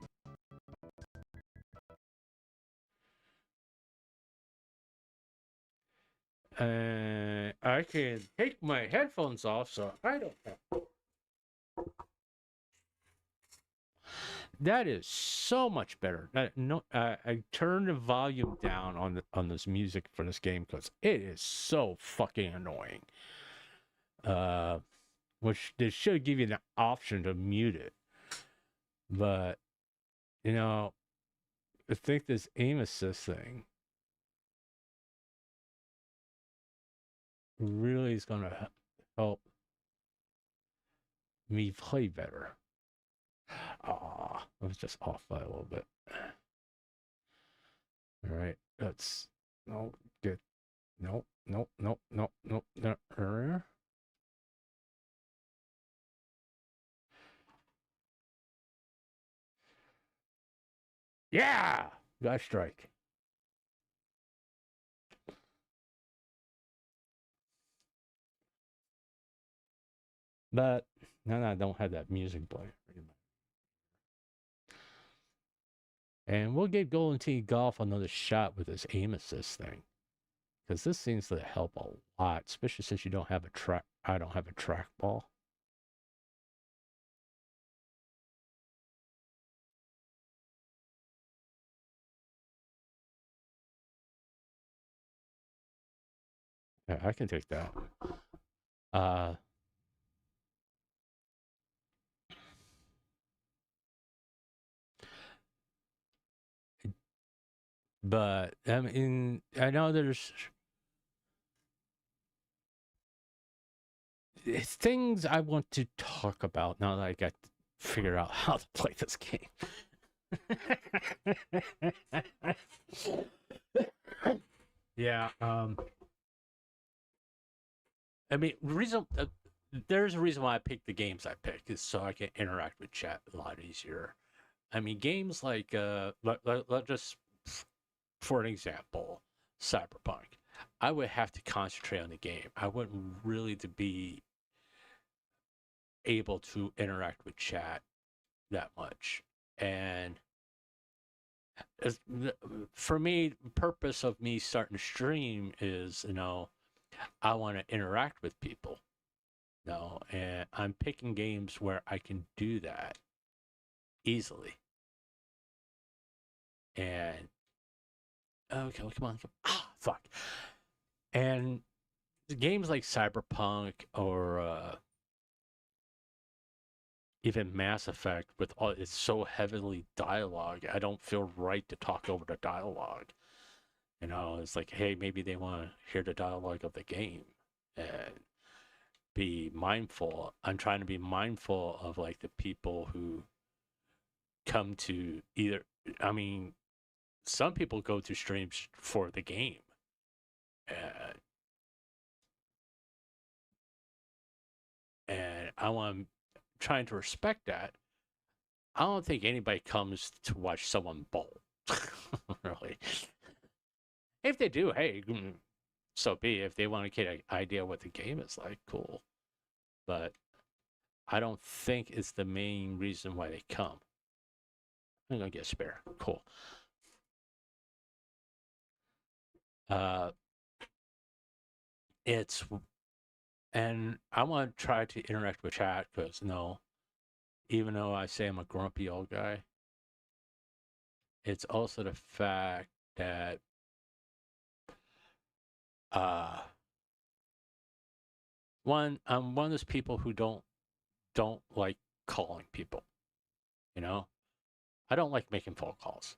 S3: I can take my headphones off, so I don't have. That is so much better. I turned the volume down on this music for this game because it is so fucking annoying. Which they should give you the option to mute it, but you know, I think this aim assist thing really is gonna help me play better. I was just off by a little bit. All right, that's no good. No. Yeah, got a strike. But now I don't have that music player. And we'll give Golden Tee Golf another shot with this aim assist thing, because this seems to help a lot, especially since you don't have a track. I don't have a trackball. Yeah, I can take that. But I mean, I know there's things I want to talk about now that I got to figure out how to play this game. Yeah. I mean, there's a reason why I picked the games I picked is so I can interact with chat a lot easier. I mean, games like let just for an example, Cyberpunk. I would have to concentrate on the game. I wouldn't really to be able to interact with chat that much. And for me, the purpose of me starting to stream is, you know, I want to interact with people. You know, and I'm picking games where I can do that easily. And okay, come on. Ah, fuck. And games like Cyberpunk or even Mass Effect, with all it's so heavily dialogue, I don't feel right to talk over the dialogue. You know, it's like, hey, maybe they want to hear the dialogue of the game and be mindful. I'm trying to be mindful of like the people who come to either I mean, some people go to streams for the game. Uh, and I'm trying to respect that. I don't think anybody comes to watch someone bowl. Really. If they do, hey, so be it. If they want to get an idea what the game is like, cool. But I don't think it's the main reason why they come. I'm gonna get a spare. Cool. It's and I want to try to interact with chat because even though I say I'm a grumpy old guy, it's also the fact that I'm one of those people who don't like calling people. I don't like making phone calls.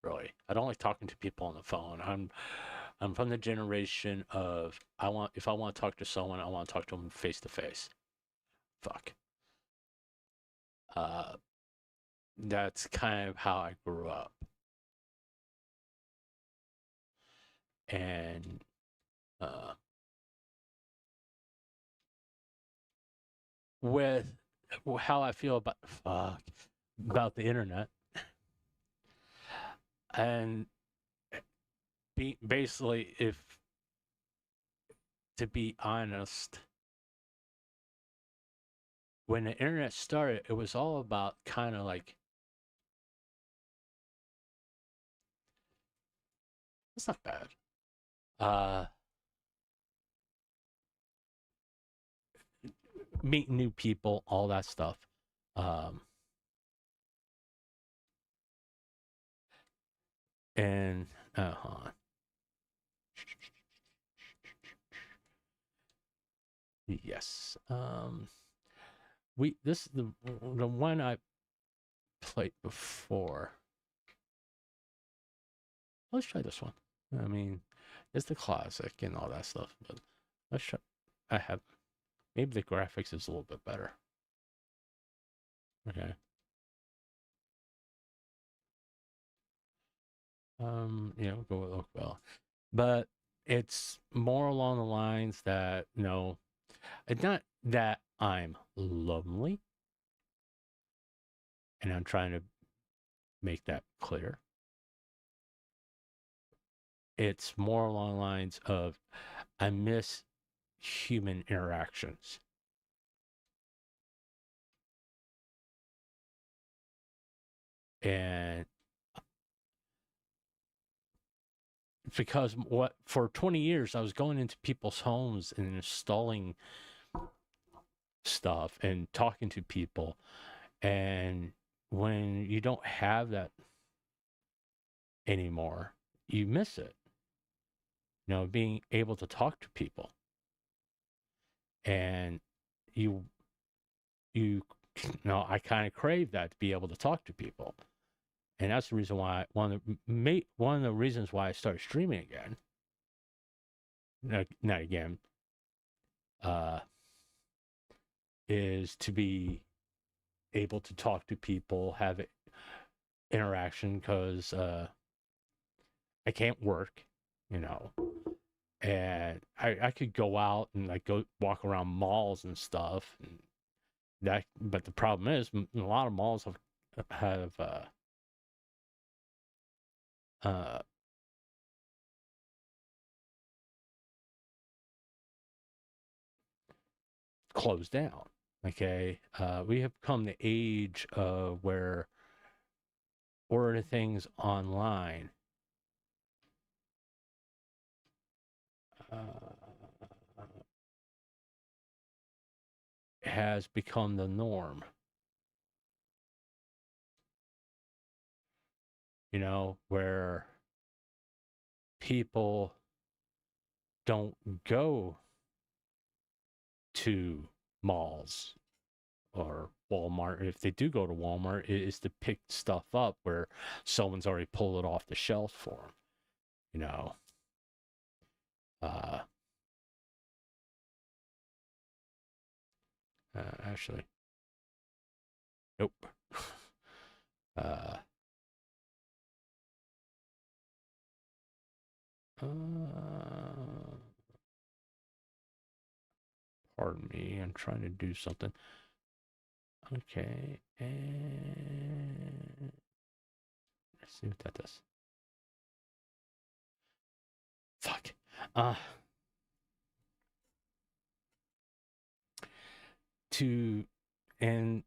S3: Really, I don't like talking to people on the phone. I'm from the generation of if I want to talk to someone, I want to talk to them face to face. Fuck. That's kind of how I grew up. And with how I feel about the internet, and basically, to be honest, when the internet started, it was all about kind of like, it's not bad. Meet new people, all that stuff. And hold on. Yes. This is the one I played before. Let's try this one. I mean, it's the classic and all that stuff, but let's try. Maybe the graphics is a little bit better. Okay. Go with Oakville. But it's more along the lines that, it's not that I'm lonely. And I'm trying to make that clear. It's more along the lines of I miss human interactions. And because for 20 years I was going into people's homes and installing stuff and talking to people, and when you don't have that anymore, you miss it. Being able to talk to people, and I kind of crave that, to be able to talk to people. And that's the reason why one of the reasons why I started streaming again. Not again. Is to be able to talk to people, have interaction, because I can't work, and I could go out and go walk around malls and stuff, but the problem is a lot of malls have closed down. Okay, we have come the age of where ordering things online has become the norm. Where people don't go to malls or Walmart. If they do go to Walmart, it is to pick stuff up where someone's already pulled it off the shelf for them. Actually, nope. Pardon me, I'm trying to do something. Okay, and let's see what that does. Fuck. And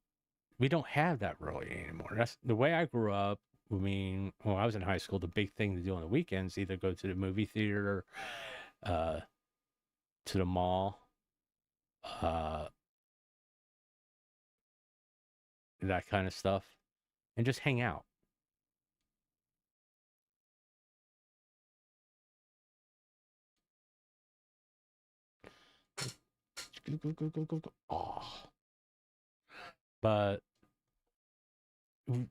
S3: we don't have that really anymore. That's the way I grew up. I mean, when I was in high school, the big thing to do on the weekends, either go to the movie theater, to the mall, that kind of stuff, and just hang out. Go. Oh. But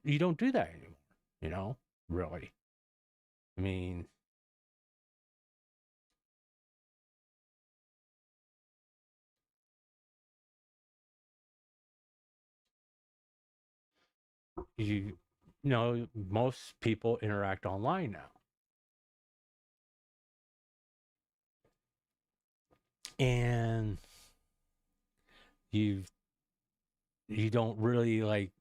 S3: you don't do that anymore, really. I mean, most people interact online now. And you don't really like,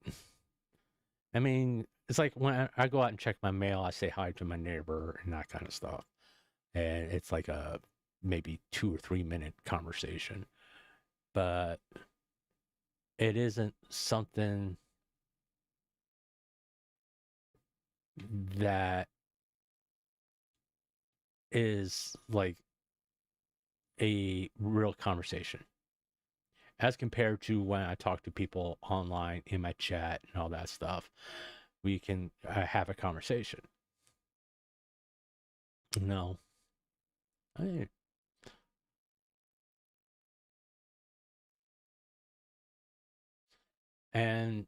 S3: I mean, it's like when I go out and check my mail, I say hi to my neighbor and that kind of stuff. And it's like a maybe 2 or 3 minute conversation. But it isn't something that is like a real conversation as compared to when I talk to people online in my chat and all that stuff. We can have a conversation. No. And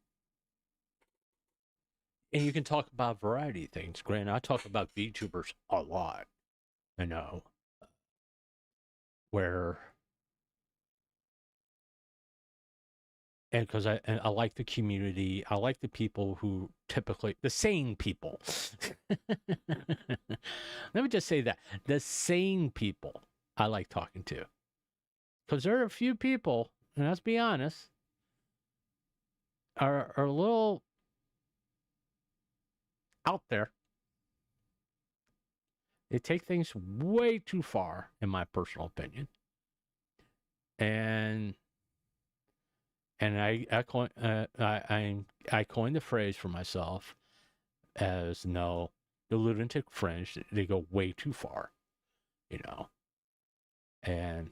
S3: you can talk about a variety of things. Granted, I talk about VTubers a lot, where, and because I like the community, I like the people who typically, the sane people. Let me just say that, the sane people I like talking to. Because there are a few people, and let's be honest, are a little out there. They take things way too far, in my personal opinion. And I coined the phrase for myself as the lunatic fringe. They go way too far, And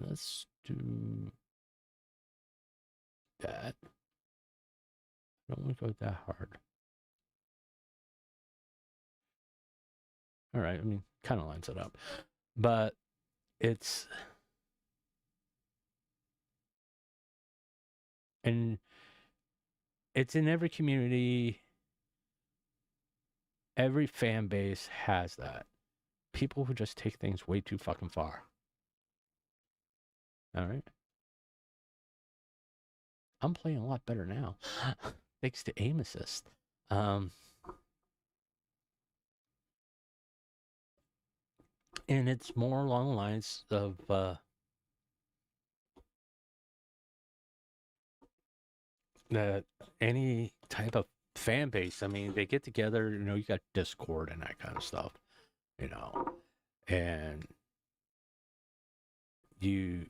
S3: let's do that. I don't want to go that hard. All right, I mean, kind of lines it up, but it's in every community. Every fan base has that. People who just take things way too fucking far. All right. I'm playing a lot better now, thanks to aim assist. And it's more along the lines of any type of fan base. I mean, they get together, you got Discord and that kind of stuff, and you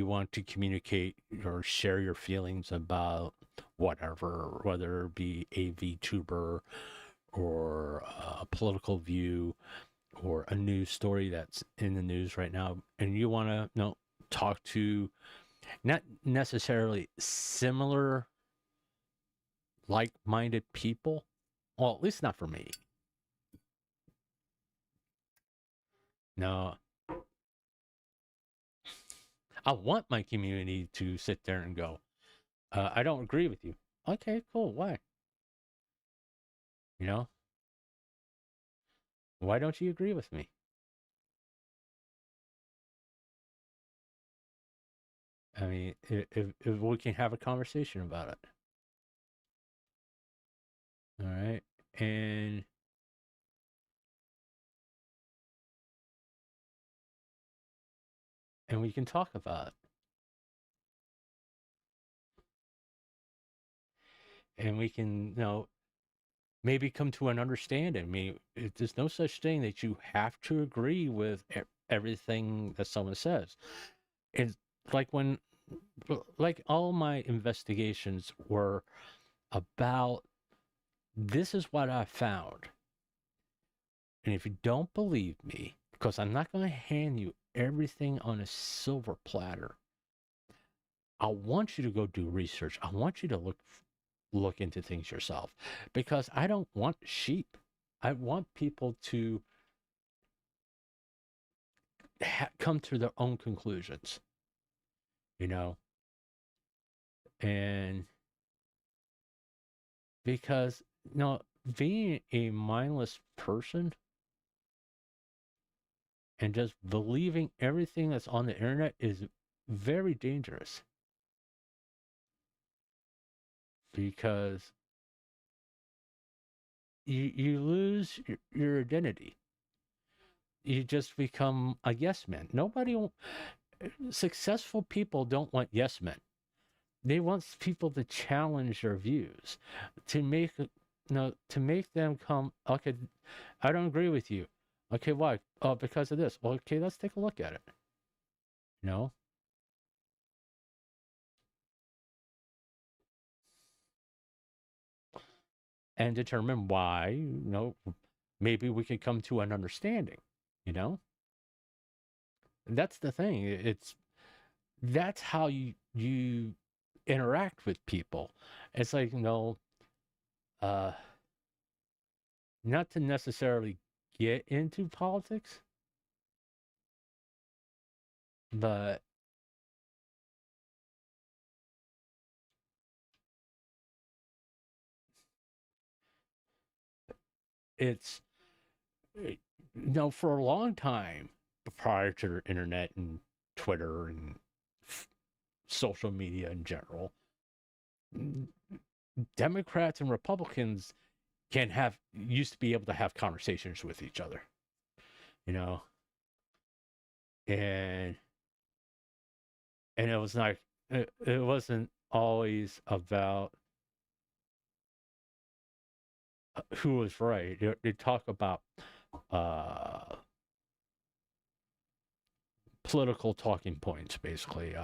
S3: want to communicate or share your feelings about whatever, whether it be a VTuber or a political view or a news story that's in the news right now, and you want to talk to not necessarily similar like-minded people. Well, at least not for me. No. I want my community to sit there and go, I don't agree with you. Okay, cool. Why? Why don't you agree with me? I mean, if we can have a conversation about it. All right. and we can talk about it. And we can, maybe come to an understanding. I mean, there's no such thing that you have to agree with everything that someone says. It's like all my investigations were about, this is what I found. And if you don't believe me, because I'm not going to hand you everything on a silver platter, I want you to go do research. I want you to look into things yourself, because I don't want sheep. I want people to come to their own conclusions, and because, being a mindless person and just believing everything that's on the internet is very dangerous, because you lose your identity. You just become a yes man. Successful people don't want yes men. They want people to challenge their views, to make them come, okay, I don't agree with you. Okay, why? Oh, because of this. Well, okay, let's take a look at it. And determine why, maybe we could come to an understanding, That's the thing. That's how you interact with people. It's like, not to necessarily get into politics, but it's, for a long time prior to the internet and Twitter and social media in general, Democrats and Republicans used to be able to have conversations with each other, and it was like, it wasn't always about who was right. They talk about political talking points, basically,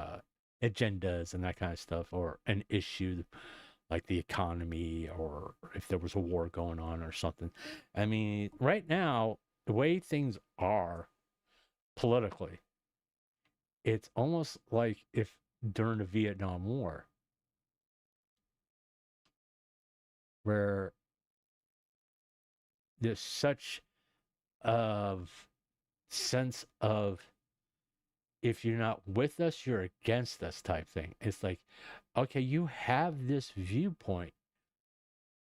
S3: agendas and that kind of stuff, or an issue like the economy, or if there was a war going on or something. I mean, right now, the way things are politically, it's almost like if during the Vietnam War, where there's such of sense of, if you're not with us, you're against us type thing. It's like, okay, you have this viewpoint,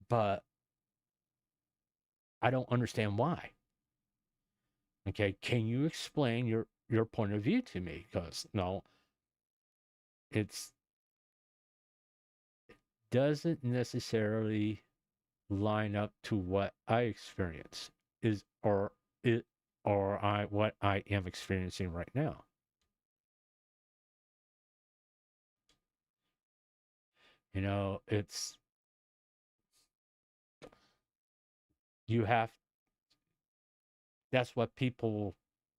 S3: but I don't understand why. Okay, can you explain your point of view to me? Because it doesn't necessarily line up to what I experience what I am experiencing right now. It's, that's what people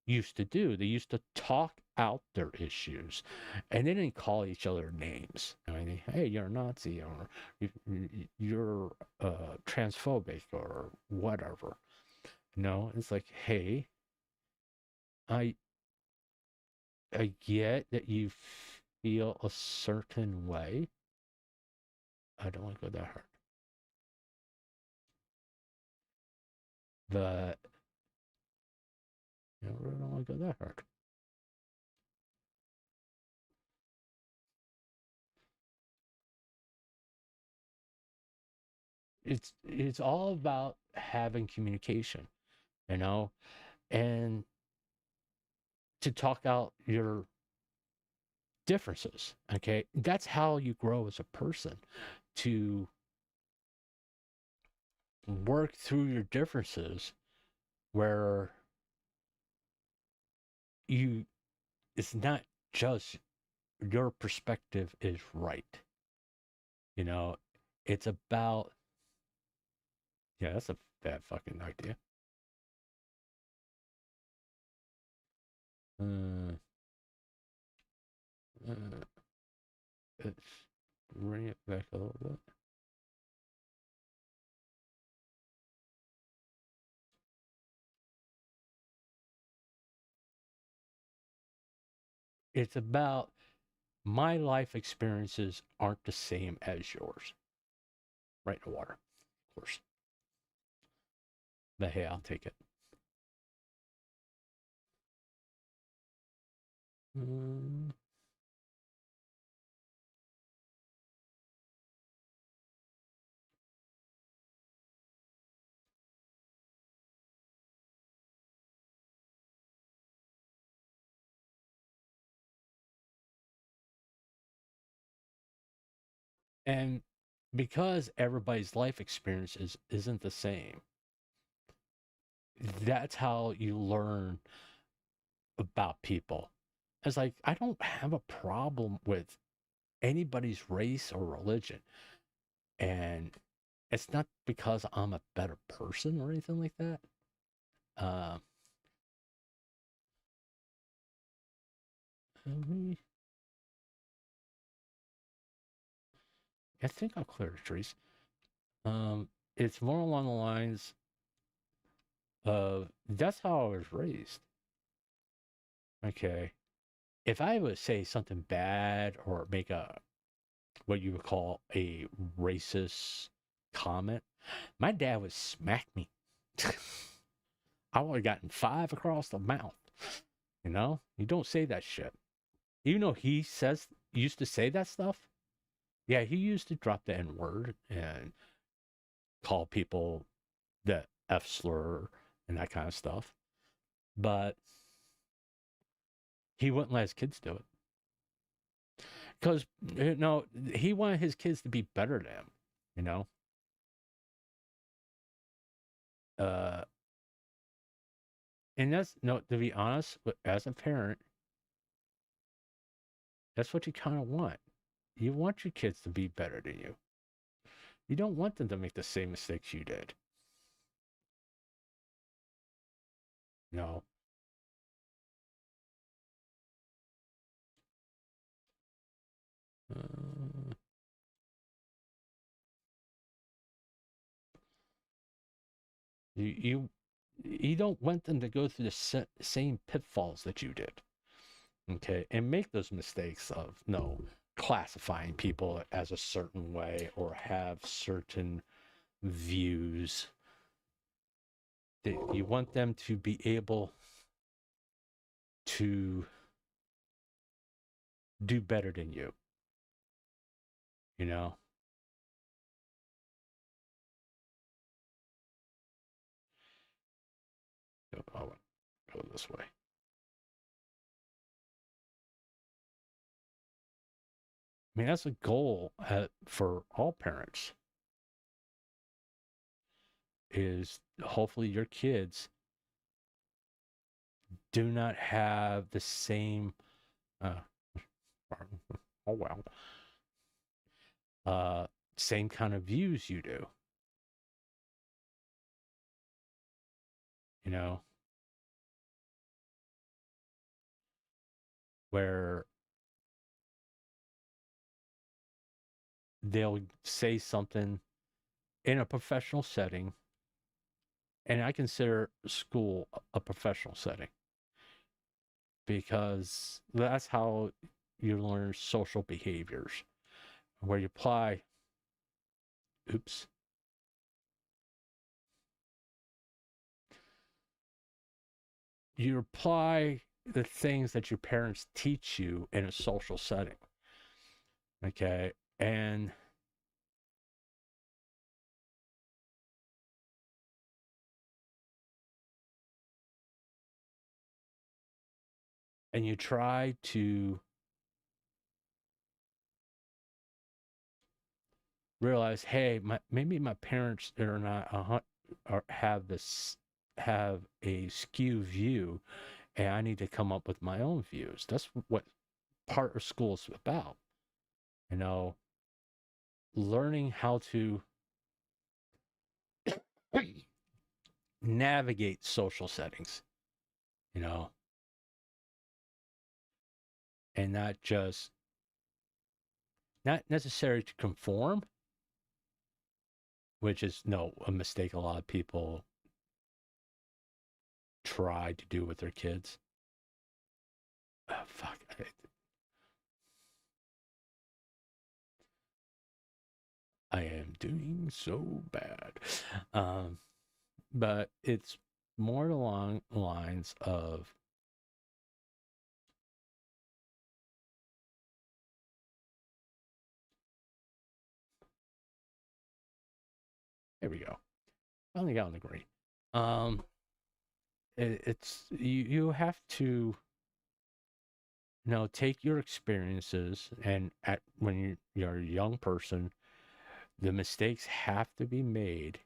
S3: used to do. They used to talk out their issues, and they didn't call each other names. I mean, hey, you're a Nazi, or you're transphobic, or whatever. It's like, hey, I get that you feel a certain way. I don't want to go that hard. But I really don't want to go that hard. It's all about having communication, and to talk out your differences. Okay, that's how you grow as a person. To work through your differences where you it's not just your perspective is right. You know, it's about yeah, that's a bad fucking idea. Uh, let's bring it back a little bit. It's about my life experiences aren't the same as yours. Right in the water, of course. But hey, I'll take it. Mm. And because everybody's life experiences isn't the same, that's how you learn about people. It's like, I don't have a problem with anybody's race or religion. And it's not because I'm a better person or anything like that. Uh, I think I'll clear the trees. It's more along the lines of that's how I was raised. Okay. If I would say something bad or make a what you would call a racist comment, my dad would smack me. I would have gotten 5 across the mouth. You know, you don't say that shit. Even though he used to say that stuff. Yeah, he used to drop the N word and call people the F slur and that kind of stuff. But he wouldn't let his kids do it. Because, he wanted his kids to be better than him, you know? And that's, no, to be honest, as a parent, that's what you kind of want. You want your kids to be better than you. You don't want them to make the same mistakes you did. No. You don't want them to go through the same pitfalls that you did. Okay, and make those mistakes of classifying people as a certain way or have certain views. You want them to be able to do better than you. You know? I'll go this way. I mean, that's a goal for all parents. Is hopefully your kids do not have the same same kind of views you do. You know, where they'll say something in a professional setting, and I consider school a professional setting because that's how you learn social behaviors, where you apply. Oops. You apply the things that your parents teach you in a social setting. Okay. And you try to realize, hey, maybe my parents are not or have a skew view, and I need to come up with my own views. That's what part of school is about. You know, learning how to navigate social settings, you know, and not necessary to conform, which is a mistake a lot of people try to do with their kids. Fuck. I am doing so bad. But it's more along the lines of there we go. Finally got on the green. It's you have to take your experiences, and when you're a young person, the mistakes have to be made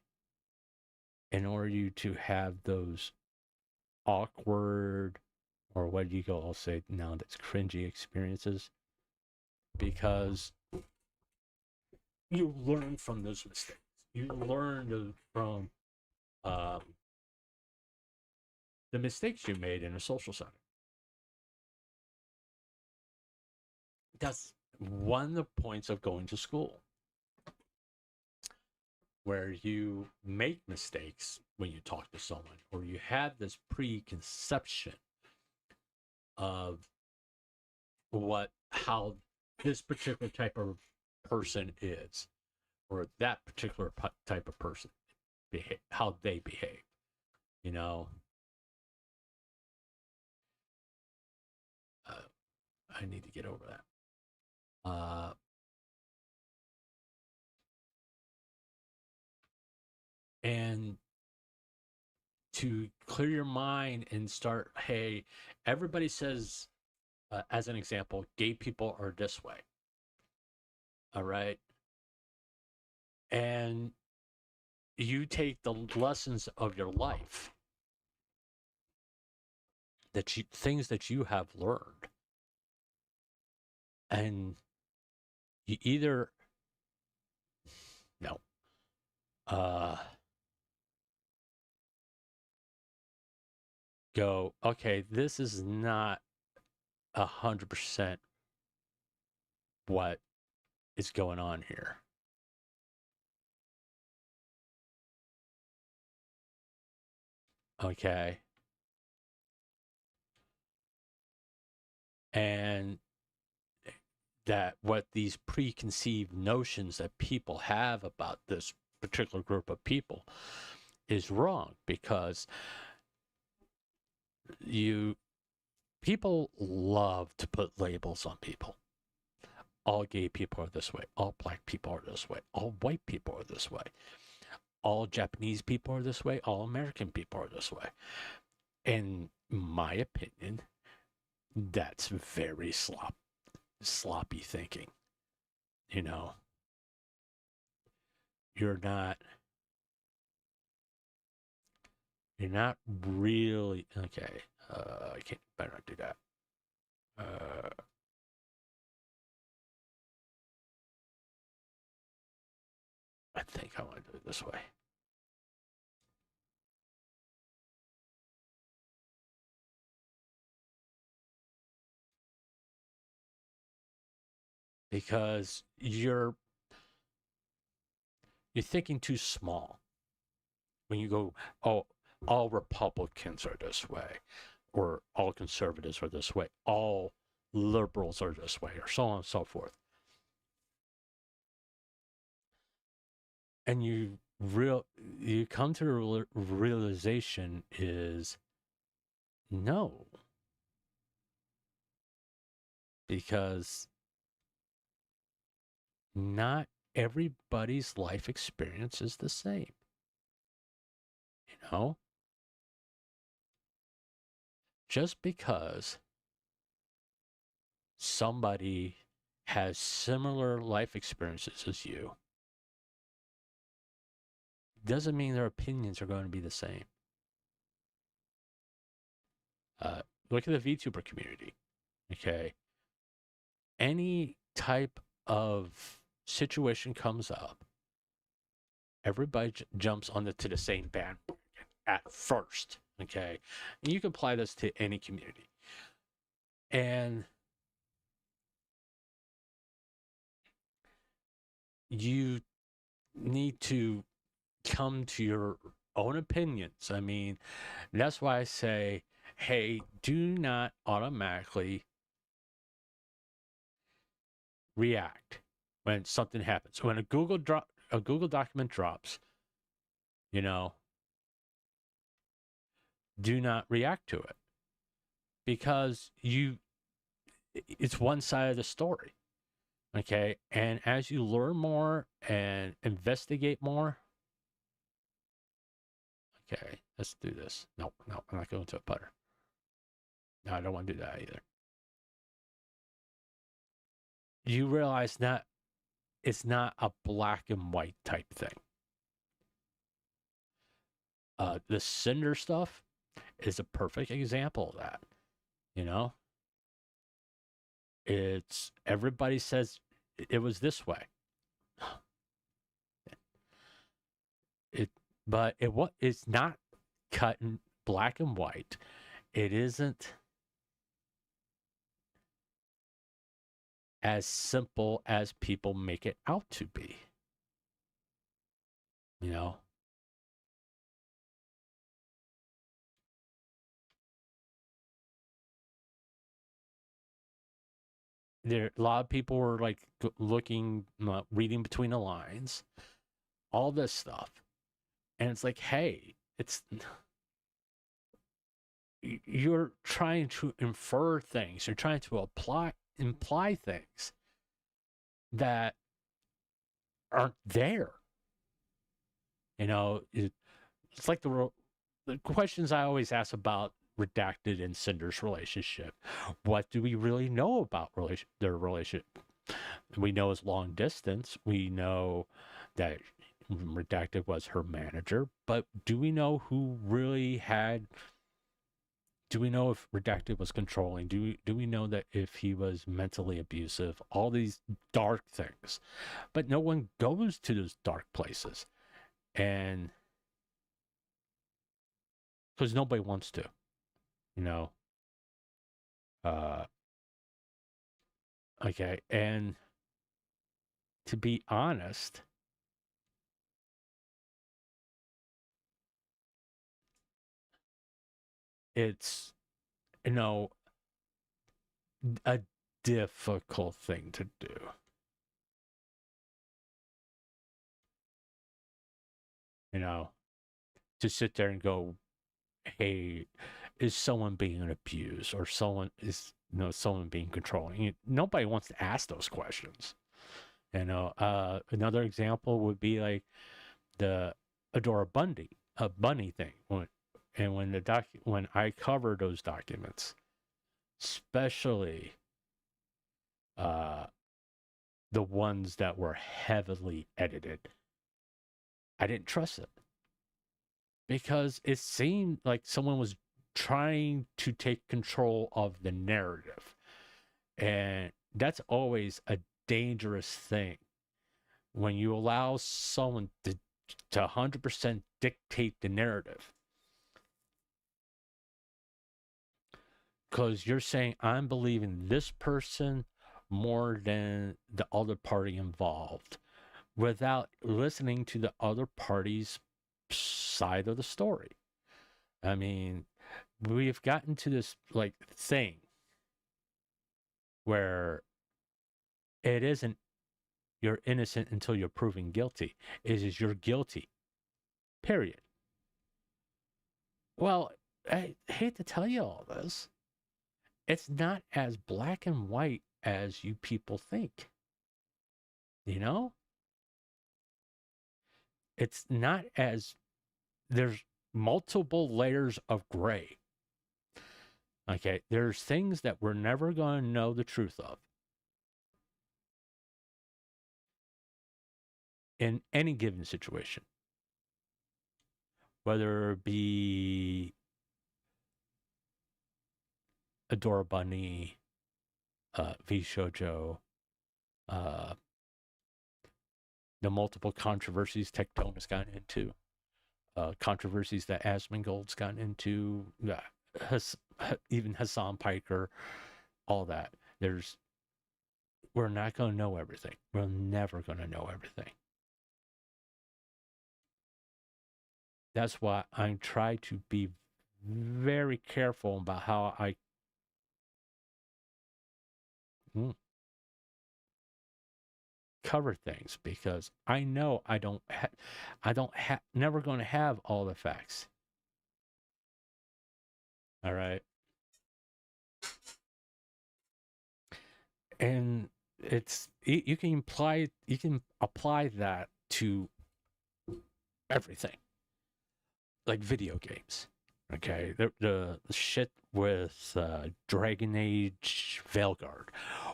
S3: in order you to have those awkward, or what do you go? I'll say now that's cringy experiences, because you learn from those mistakes. You learn from the mistakes you made in a social setting. That's one of the points of going to school, where you make mistakes when you talk to someone, or you have this preconception of how this particular type of person is, or that particular type of person how they behave. I need to get over that. And to clear your mind and start, hey, everybody says, as an example, gay people are this way. All right. And you take the lessons of your life, things that you have learned, and you either go, okay, this is not 100% what is going on here. Okay. And that what these preconceived notions that people have about this particular group of people is wrong, because people love to put labels on people. All gay people are this way. All black people are this way. All white people are this way. All Japanese people are this way. All American people are this way. In my opinion, that's very sloppy thinking. You're not really okay. I can't better not do that. I think I want to do it this way. Because you're thinking too small when you go, oh, all Republicans are this way, or all conservatives are this way, all liberals are this way, or so on and so forth. And you come to the realization is no, because not everybody's life experience is the same. Just because somebody has similar life experiences as you doesn't mean their opinions are going to be the same. Look at the VTuber community. Okay. Any type of situation comes up, everybody jumps to the same bandwagon at first. Okay. And you can apply this to any community. And you need to come to your own opinions. I mean, that's why I say, hey, do not automatically react when something happens. When a Google document drops, you know, do not react to it, because it's one side of the story. Okay. And as you learn more and investigate more, okay, let's do this. No, I'm not going to a putter. No, I don't want to do that either. You realize that it's not a black and white type thing. The Cinder stuff is a perfect example of that. You know, it's everybody says it was this way. But it's not cut in black and white. It isn't as simple as people make it out to be. You know? A lot of people were like looking, reading between the lines, all this stuff. And it's like, hey, you're trying to infer things. You're trying to imply things that aren't there. You know, it's like the questions I always ask about Redacted and Cinder's relationship. What do we really know about their relationship? We know it's long distance. We know that Redacted was her manager, but do we know who really had? Do we know if Redacted was controlling? Do we know that if he was mentally abusive? All these dark things, but no one goes to those dark places, and because nobody wants to, you know. Okay, and to be honest, it's, you know, a difficult thing to do. You know, to sit there and go, hey, is someone being abused, or someone being controlling? Nobody wants to ask those questions. You know, another example would be like the Adora Bunny thing. When I cover those documents, especially the ones that were heavily edited, I didn't trust it, because it seemed like someone was trying to take control of the narrative. And that's always a dangerous thing, when you allow someone to 100% dictate the narrative. Because you're saying, I'm believing this person more than the other party involved, without listening to the other party's side of the story. I mean, we've gotten to this like thing where it isn't you're innocent until you're proven guilty. It is you're guilty. Period. Well, I hate to tell you all this. It's not as black and white as you people think. You know? It's not as, there's multiple layers of gray. Okay, there's things that we're never going to know the truth of in any given situation. whether it be Adora Bunny, V Shoujo, the multiple controversies Tectone has gotten into, controversies that Asmongold's gotten into, even Hassan Piker, all that. We're not going to know everything. We're never going to know everything. That's why I try to be very careful about how I cover things, because I know never going to have all the facts. All right. And you can apply that to everything, like video games. Okay, the shit with Dragon Age Veilguard,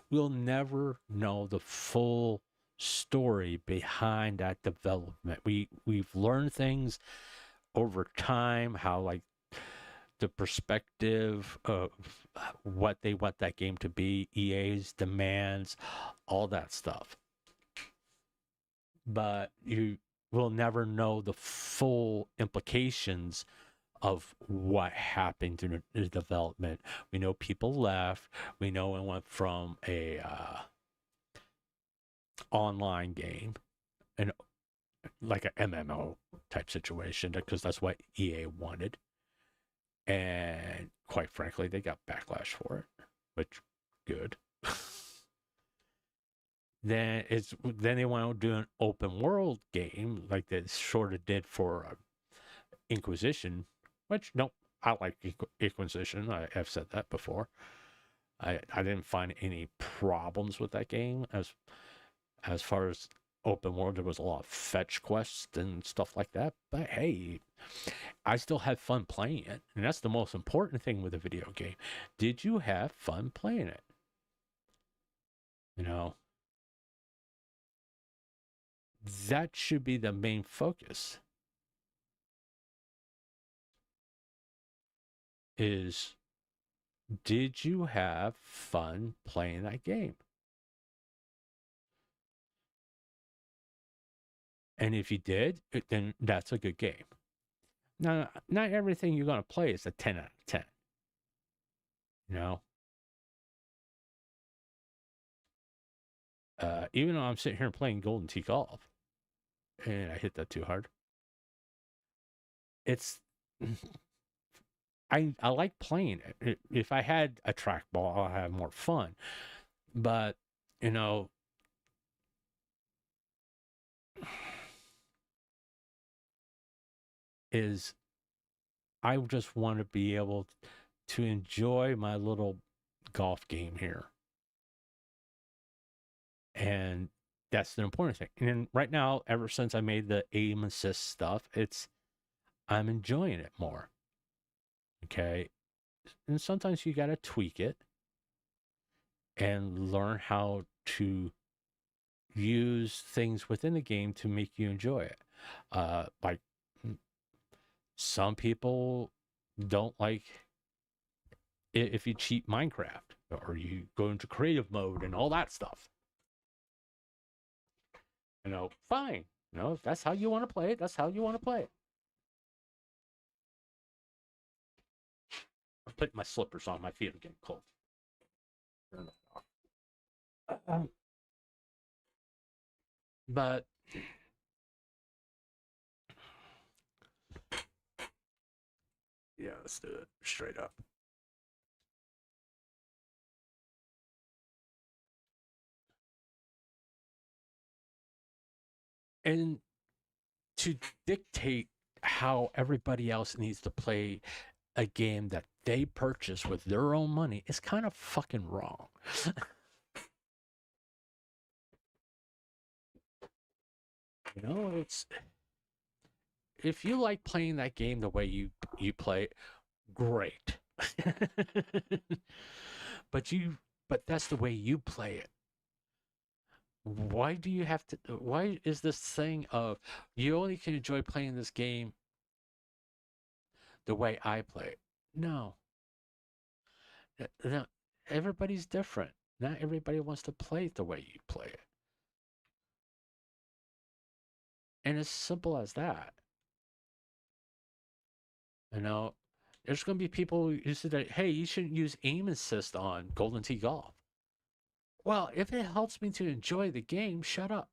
S3: we'll never know the full story behind that development. We've learned things over time, how like the perspective of what they want that game to be, EA's demands, all that stuff. But you will never know the full implications of what happened through the development. We know people left. We know it went from a online game and like an MMO type situation, because that's what EA wanted. And quite frankly, they got backlash for it, which good. Then they want to do an open world game like they sort of did for Inquisition, which no, I like Inquisition. I have said that before. I didn't find any problems with that game as far as open world. There was a lot of fetch quests and stuff like that, but hey, I still had fun playing it, and that's the most important thing with a video game. Did you have fun playing it? You know, that should be the main focus. Is, did you have fun playing that game? And if you did, then that's a good game. Now, not everything you're going to play is a 10 out of 10. You know? Even though I'm sitting here playing Golden Tee Golf, and I hit that too hard. It's... I like playing it. If I had a trackball, I'll have more fun. But, you know... is I just want to be able to enjoy my little golf game here. And that's the important thing. And right now, ever since I made the aim assist stuff, I'm enjoying it more. Okay. And sometimes you got to tweak it and learn how to use things within the game to make you enjoy it. Like, some people don't like if you cheat Minecraft or you go into creative mode and all that stuff. You know, fine. You know, if that's how you want to play it, that's how you want to play it. I'm putting my slippers on. My feet are getting cold. But yeah, let's do it straight up. And to dictate how everybody else needs to play a game that they purchase with their own money is kind of fucking wrong. You know, it's... if you like playing that game the way you play it, great. But that's the way you play it. Why do you have to... why is this thing of you only can enjoy playing this game the way I play it. No. No, everybody's different. Not everybody wants to play it the way you play it. And it's simple as that. You know, there's going to be people who say that, hey, you shouldn't use aim assist on Golden Tee Golf. Well, if it helps me to enjoy the game, shut up.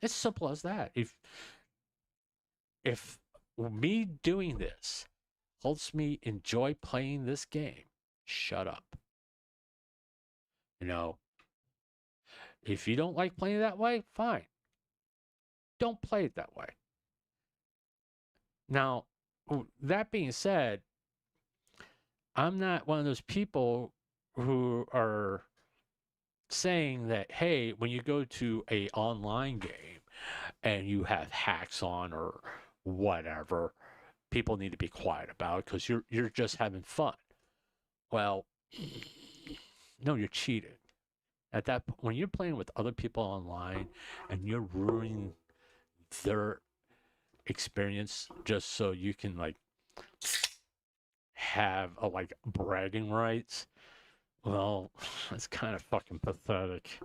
S3: It's simple as that. If me doing this helps me enjoy playing this game, shut up. You know, if you don't like playing that way, fine. Don't play it that way. Now, that being said, I'm not one of those people who are saying that, hey, when you go to a online game and you have hacks on or whatever, people need to be quiet about it because you're just having fun. Well, no, you're cheating. At that point, when you're playing with other people online and you're ruining their experience just so you can like have a like bragging rights, well, it's kind of fucking pathetic.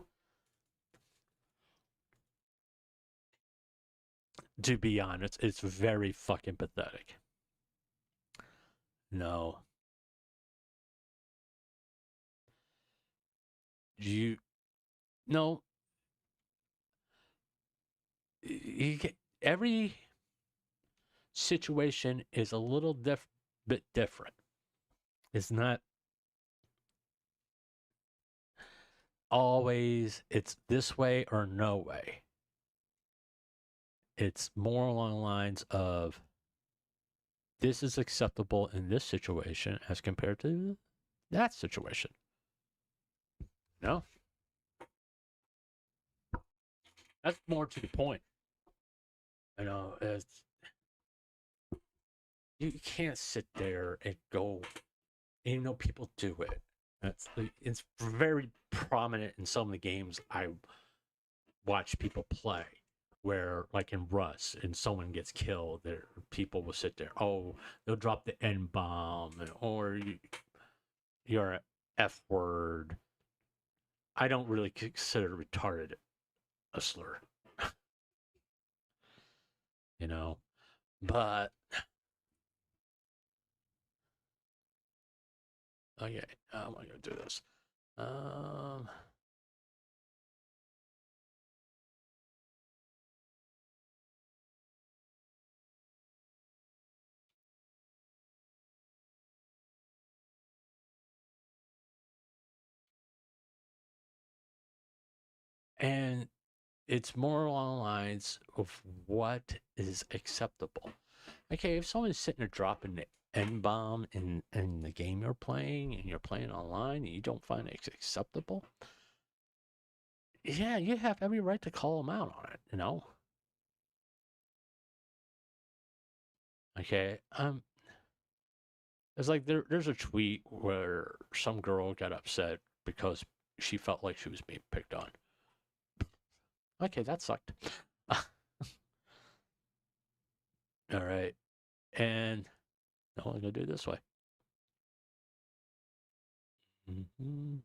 S3: To be honest, it's very fucking pathetic. No. No. Every situation is a little bit different. It's not always it's this way or no way. It's more along the lines of this is acceptable in this situation as compared to that situation. No? That's more to the point. You know, you can't sit there and go, and you know, people do it. It's very prominent in some of the games I watch people play, where like in Rust, and someone gets killed, there people will sit there. Oh, they'll drop the N bomb, or you're a F word. I don't really consider retarded a slur, you know, but okay, I'm gonna do this. And it's more along the lines of what is acceptable. Okay, if someone's sitting there dropping the N bomb in the game you're playing and you're playing online and you don't find it acceptable, yeah, you have every right to call them out on it, you know? Okay, it's like there's a tweet where some girl got upset because she felt like she was being picked on. Okay, that sucked. All right. And no, I'm going to do it this way. Mm-hmm.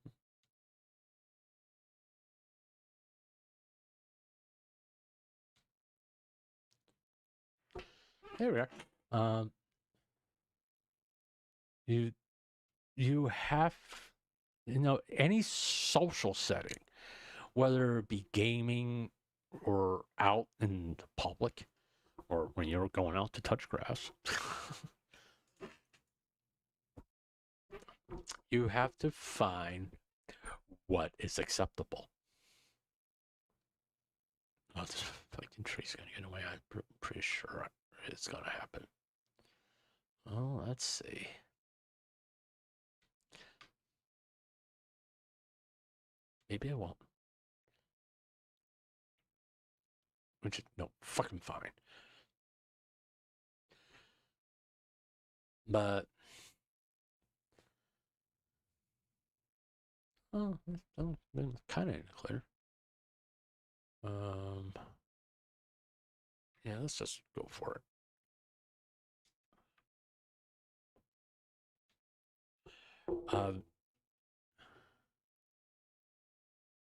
S3: There we are. You have, you know, any social setting, whether it be gaming or out in the public, or when you're going out to touch grass, you have to find what is acceptable. Oh, this fucking tree's gonna get away. I'm pretty sure it's gonna happen. Oh, let's see. Maybe I won't. Which is no fucking fine. But oh, kind of clear. Yeah, let's just go for it.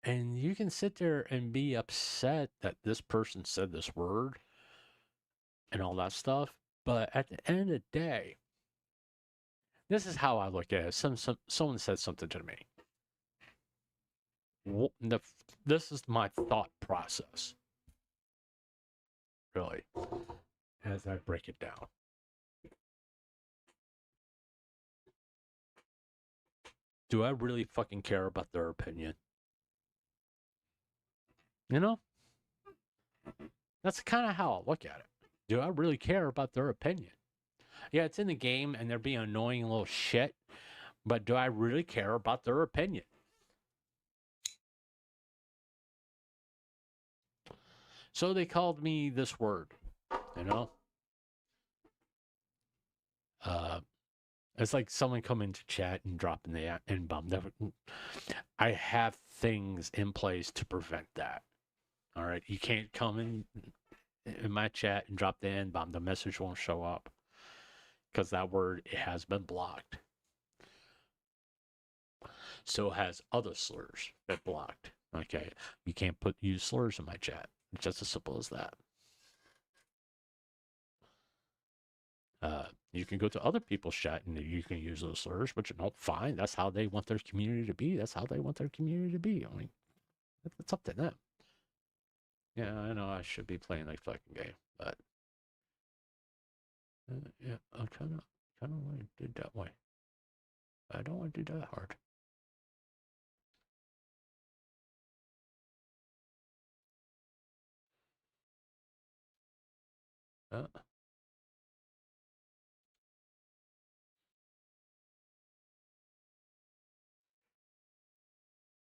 S3: And you can sit there and be upset that this person said this word and all that stuff, but at the end of the day, this is how I look at it. Someone said something to me. This is my thought process, really, as I break it down. Do I really fucking care about their opinion? You know? That's kind of how I look at it. Do I really care about their opinion? Yeah, it's in the game and they're being annoying little shit, but do I really care about their opinion? So they called me this word, you know? It's like someone coming to chat and dropping the N-bomb. I have things in place to prevent that. All right, you can't come in my chat and drop the N-bomb. The message won't show up because that word, it has been blocked. So has other slurs been blocked. Okay, you can't use slurs in my chat. It's just as simple as that. You can go to other people's chat and you can use those slurs, but you know, fine. That's how they want their community to be. That's how they want their community to be. I mean, it's up to them. Yeah, I know I should be playing like fucking game, but yeah, I'm trying to want to do it that way. I don't want to do that hard.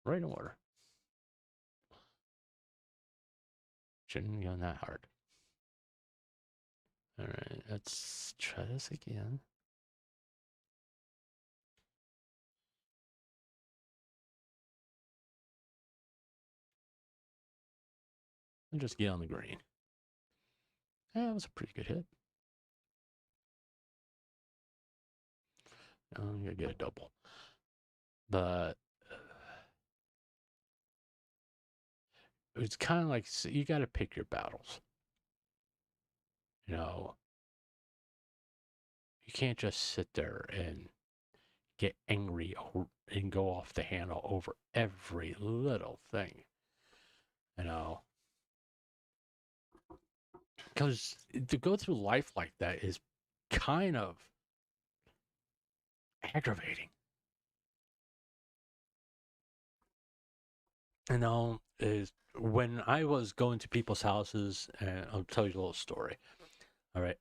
S3: Right in order. Shouldn't be on that hard. All right, let's try this again. And just get on the green. Yeah, that was a pretty good hit. I'm gonna get a double. But it's kind of like, you got to pick your battles. You know, you can't just sit there and get angry and go off the handle over every little thing. You know, because to go through life like that is kind of aggravating. You know, is when I was going to people's houses, and I'll tell you a little story. All right.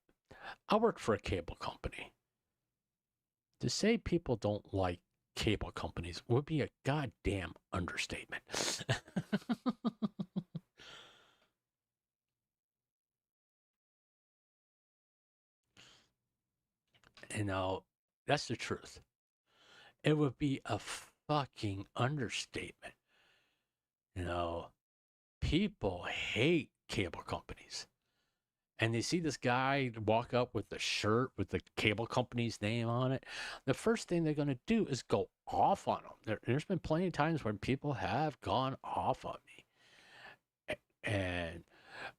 S3: I worked for a cable company. To say people don't like cable companies would be a goddamn understatement. You know, that's the truth. It would be a fucking understatement. You know, people hate cable companies. And they see this guy walk up with the shirt with the cable company's name on it. The first thing they're going to do is go off on them. There's been plenty of times when people have gone off on me. And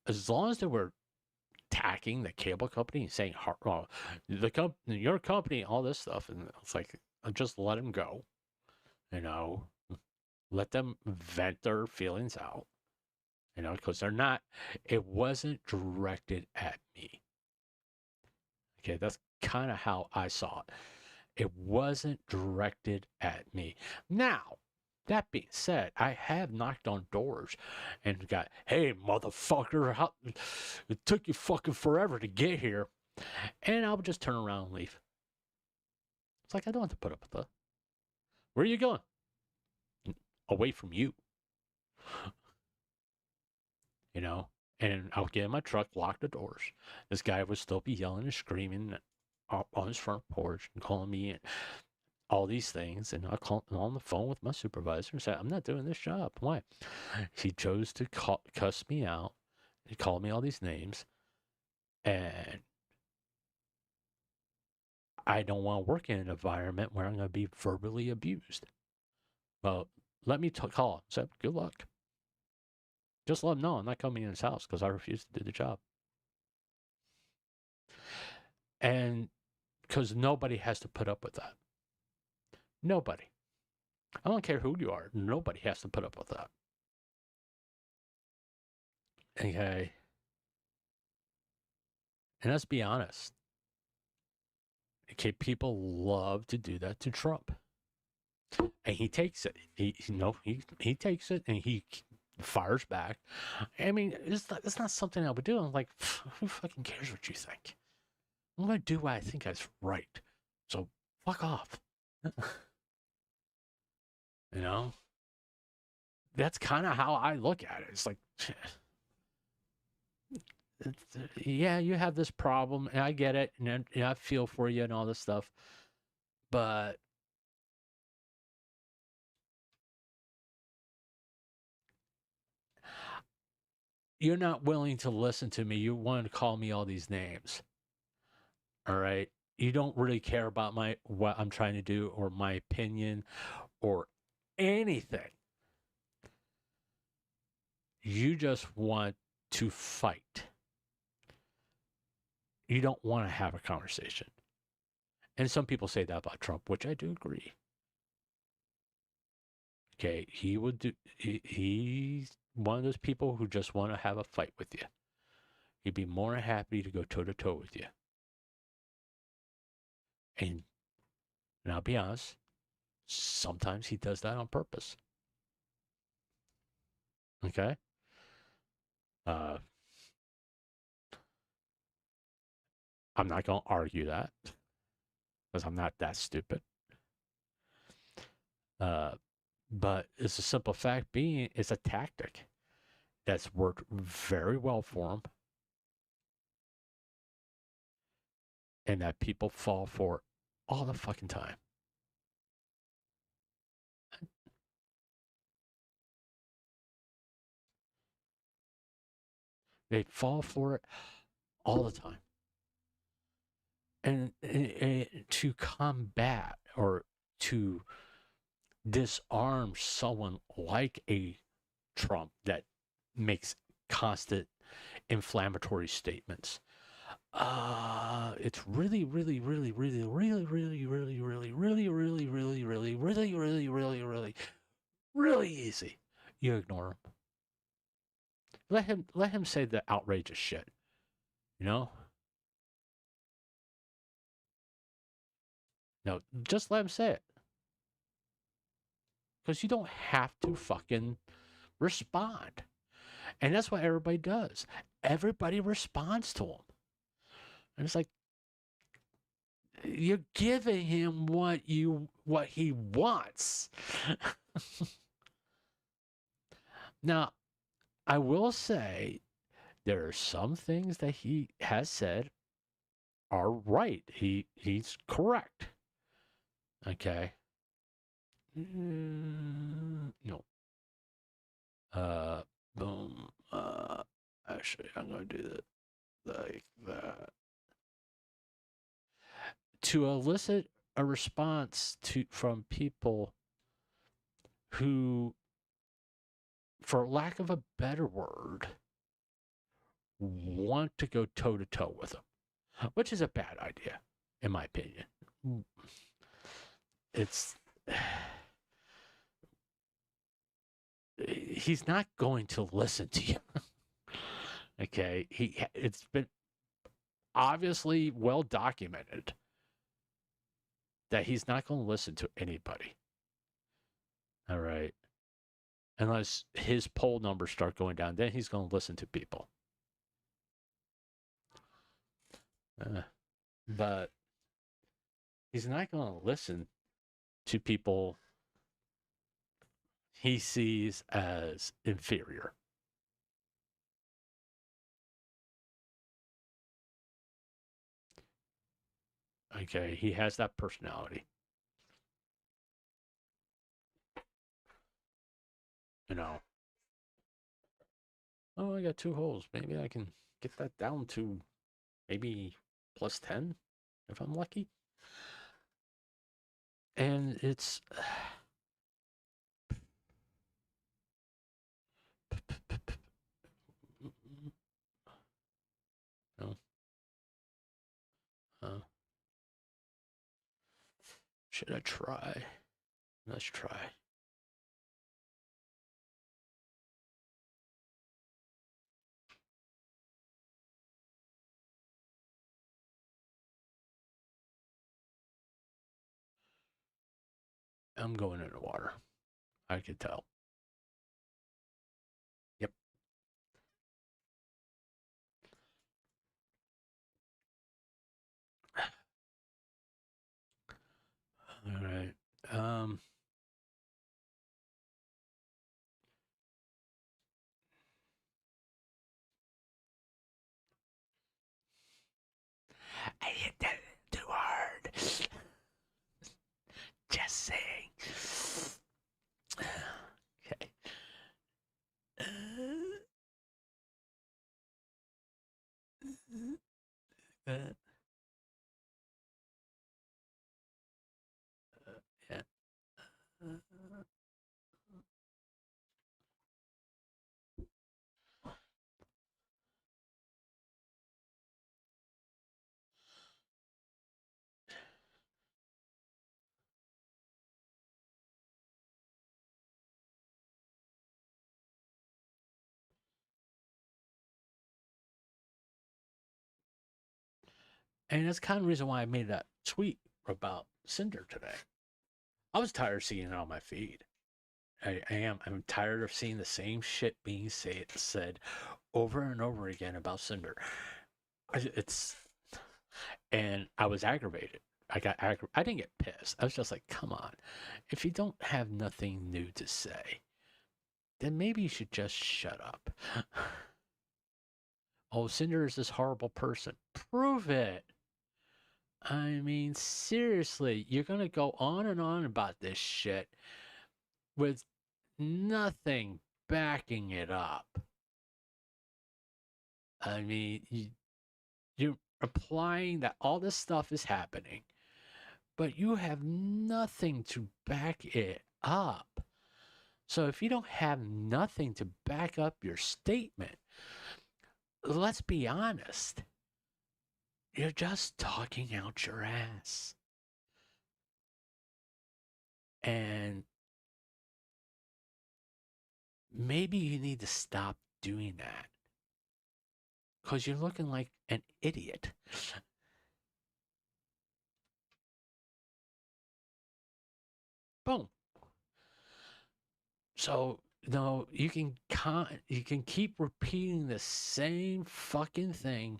S3: as long as they were attacking the cable company and saying, your company, all this stuff, and it's like, just let them go. You know, let them vent their feelings out. You know, because it wasn't directed at me. Okay, that's kind of how I saw it. It wasn't directed at me. Now, that being said, I have knocked on doors and got, hey, motherfucker, it took you fucking forever to get here. And I would just turn around and leave. It's like, I don't have to put up with that. Where are you going? Away from you. You know, and I'll get in my truck, lock the doors. This guy would still be yelling and screaming on his front porch and calling me and all these things. And I'll call on the phone with my supervisor and say, I'm not doing this job. Why? He chose to cuss me out. He called me all these names. And I don't want to work in an environment where I'm going to be verbally abused. Well, let me call him. Say, good luck. Just let him know I'm not coming in his house because I refuse to do the job. And because nobody has to put up with that. Nobody. I don't care who you are. Nobody has to put up with that. Okay. And let's be honest. Okay, people love to do that to Trump. And he takes it. He takes it and he fires back. I mean, it's not something I would do. I'm like, who fucking cares what you think? I'm going to do what I think is right. So fuck off. You know? That's kind of how I look at it. It's like, yeah, you have this problem, and I get it, and I feel for you and all this stuff, but you're not willing to listen to me. You want to call me all these names. All right? You don't really care about what I'm trying to do or my opinion or anything. You just want to fight. You don't want to have a conversation. And some people say that about Trump, which I do agree. Okay, he would do. He's one of those people who just want to have a fight with you. He'd be more than happy to go toe to toe with you. And I'll be honest, sometimes he does that on purpose. Okay? I'm not going to argue that because I'm not that stupid. But it's a simple fact being it's a tactic that's worked very well for him and that people fall for all the fucking time. They fall for it all the time. And to combat or to disarm someone like a Trump that makes constant inflammatory statements, it's really, really, really, really, really, really, really, really, really, really, really, really, really, really, really, really, really easy. You ignore him. Let him say the outrageous shit. You know? No, just let him say it. Because you don't have to fucking respond. And that's what everybody does. Everybody responds to him. And it's like, you're giving him what he wants. Now, I will say there are some things that he has said are right. He's correct. Okay. No. Boom. Actually, I'm going to do it like that. To elicit a response from people who, for lack of a better word, want to go toe to toe with him, which is a bad idea, in my opinion. He's not going to listen to you. Okay, it's been obviously well documented that he's not going to listen to anybody. All right. Unless his poll numbers start going down, then he's going to listen to people. But he's not going to listen to people he sees as inferior. Okay, he has that personality. You know. Oh, I got 2 holes. Maybe I can get that down to maybe plus 10 if I'm lucky. And it's no. Should I try? Let's try. I'm going in the water. I could tell. Yep. All right. I hit that too hard. Just saying. Okay. Yeah. And that's kind of the reason why I made that tweet about Cinder today. I was tired of seeing it on my feed. I'm tired of seeing the same shit being said over and over again about Cinder. And I was aggravated. I didn't get pissed. I was just like, come on. If you don't have nothing new to say, then maybe you should just shut up. Oh, Cinder is this horrible person. Prove it. I mean, seriously, you're going to go on and on about this shit with nothing backing it up. I mean, you're implying that all this stuff is happening, but you have nothing to back it up. So if you don't have nothing to back up your statement, let's be honest. You're just talking out your ass. And maybe you need to stop doing that. Because you're looking like an idiot. Boom. So, no, you can keep repeating the same fucking thing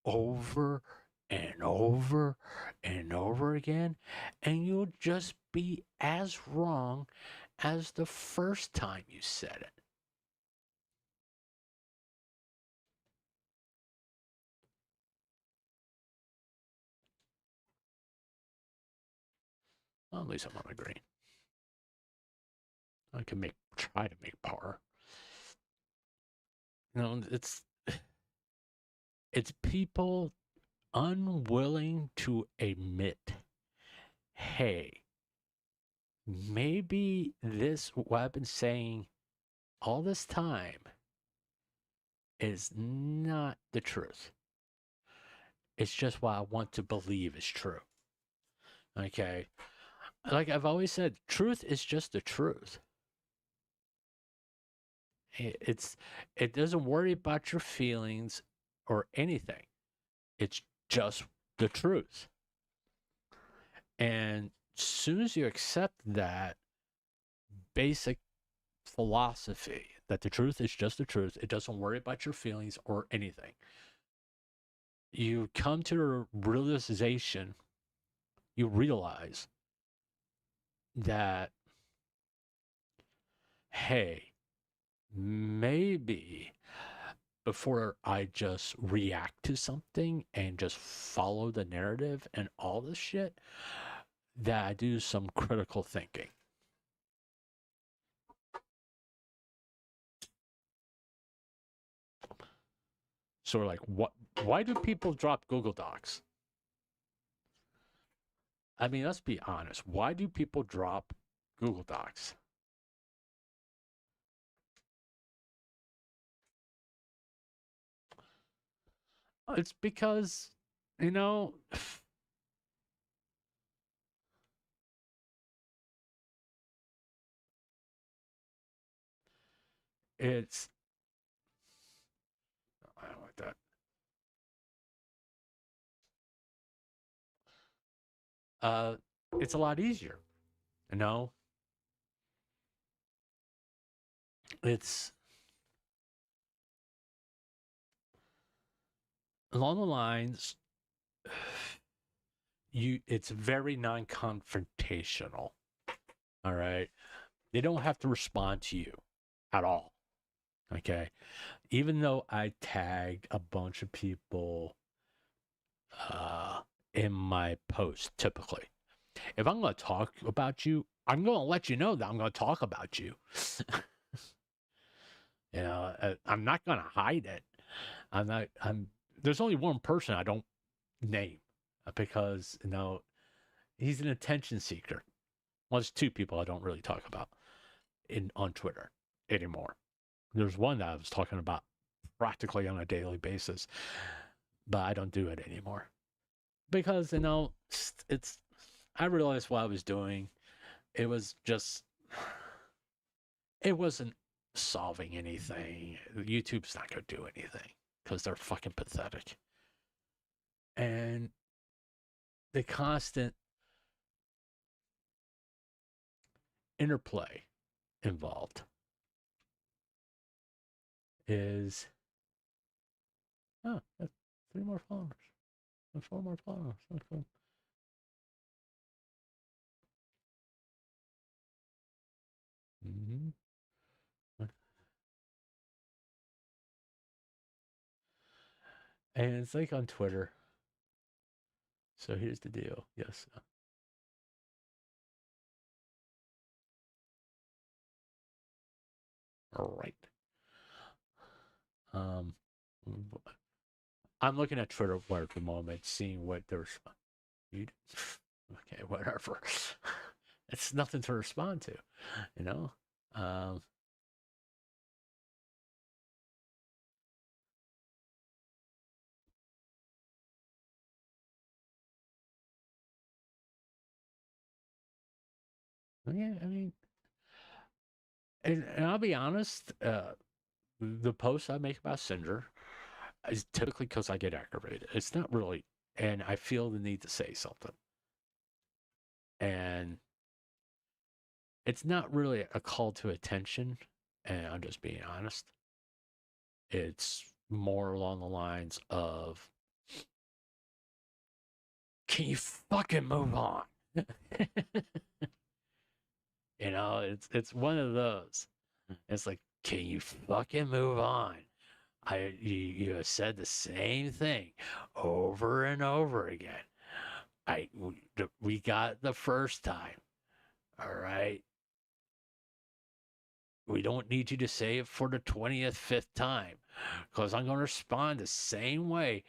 S3: over and over and over again, and you'll just be as wrong as the first time you said it. Well, at least I'm on the green. I can try to make par. No, it's people unwilling to admit, hey, maybe this, what I've been saying all this time, is not the truth. It's just what I want to believe is true. Okay? Like I've always said, truth is just the truth. It doesn't worry about your feelings or anything. It's just the truth. And as soon as you accept that basic philosophy, that the truth is just the truth, it doesn't worry about your feelings or anything, you come to a realization, you realize that, hey, maybe before I just react to something and just follow the narrative and all this shit, that I do some critical thinking. sort of like, what? Why do people drop Google Docs? I mean, let's be honest. Why do people drop Google Docs? It's because, you know, it's, I don't like that. It's a lot easier, you know. It's along the lines. It's very non-confrontational. All right, they don't have to respond to you at all. Okay, even though I tagged a bunch of people in my post, typically, if I'm going to talk about you, I'm going to let you know that I'm going to talk about you. You know, I'm not going to hide it. There's only one person I don't name because, you know, he's an attention seeker. Well, there's two people I don't really talk about on Twitter anymore. There's one that I was talking about practically on a daily basis, but I don't do it anymore because, you know, I realized what I was doing. It was just, it wasn't solving anything. YouTube's not going to do anything because they're fucking pathetic. And the constant interplay involved is, oh, that's 3 more followers and 4 more followers. Okay. Mm-hmm. And it's like on Twitter. So here's the deal. Yes. All right. I'm looking at Twitter at the moment, seeing what they're. Okay, whatever. It's nothing to respond to, you know. Yeah, I mean, and I'll be honest. The posts I make about Cinder is typically because I get aggravated. It's not really, and I feel the need to say something. And it's not really a call to attention, and I'm just being honest. It's more along the lines of, can you fucking move on? You know, it's one of those. It's like, can you fucking move on? You have said the same thing over and over again. We got the first time. All right. We don't need you to say it for the 25th time because I'm going to respond the same way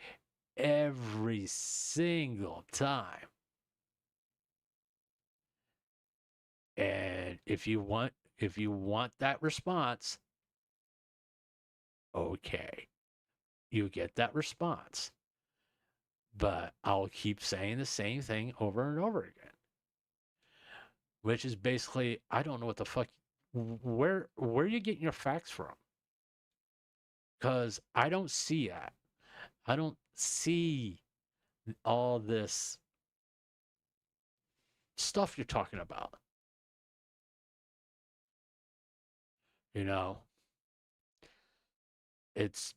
S3: every single time. And if you want that response, okay, you get that response. But I'll keep saying the same thing over and over again. Which is basically, I don't know what the fuck, where are you getting your facts from? Because I don't see that. I don't see all this stuff you're talking about. You know, it's,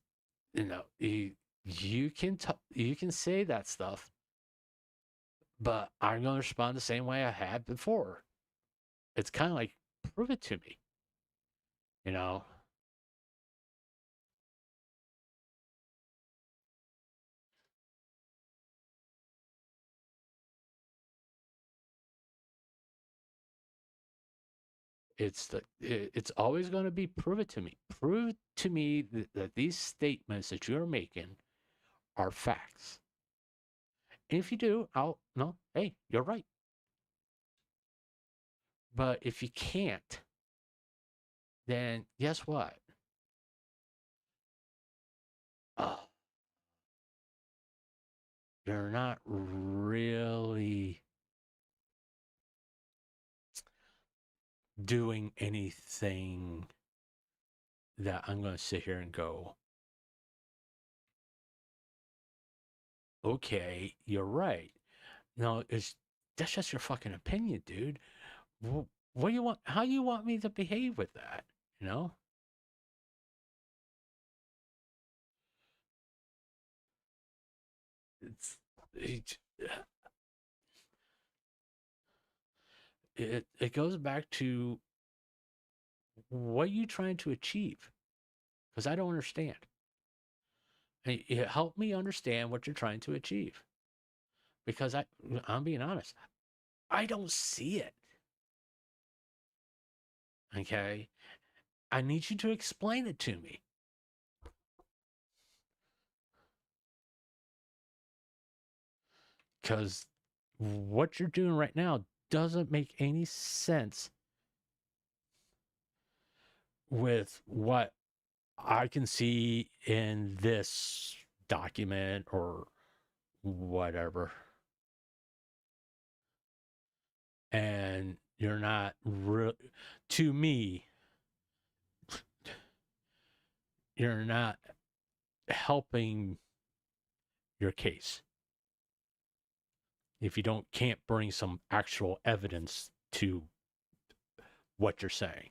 S3: you know, you can say that stuff, but I'm going to respond the same way I had before. It's kind of like, prove it to me. You know? it's always going to be prove it to me. Prove to me that these statements that you're making are facts. And if you do, I'll no, hey, you're right. But if you can't, then guess what? You're not really doing anything that I'm going to sit here and go, okay, you're right. No, that's just your fucking opinion, dude. What do you want? How do you want me to behave with that? You know? It goes back to what are you trying to achieve? Because I don't understand. Help me understand what you're trying to achieve. Because I'm being honest, I don't see it. Okay? I need you to explain it to me. Because what you're doing right now doesn't make any sense with what I can see in this document or whatever. And you're not to me, you're not helping your case if you can't bring some actual evidence to what you're saying.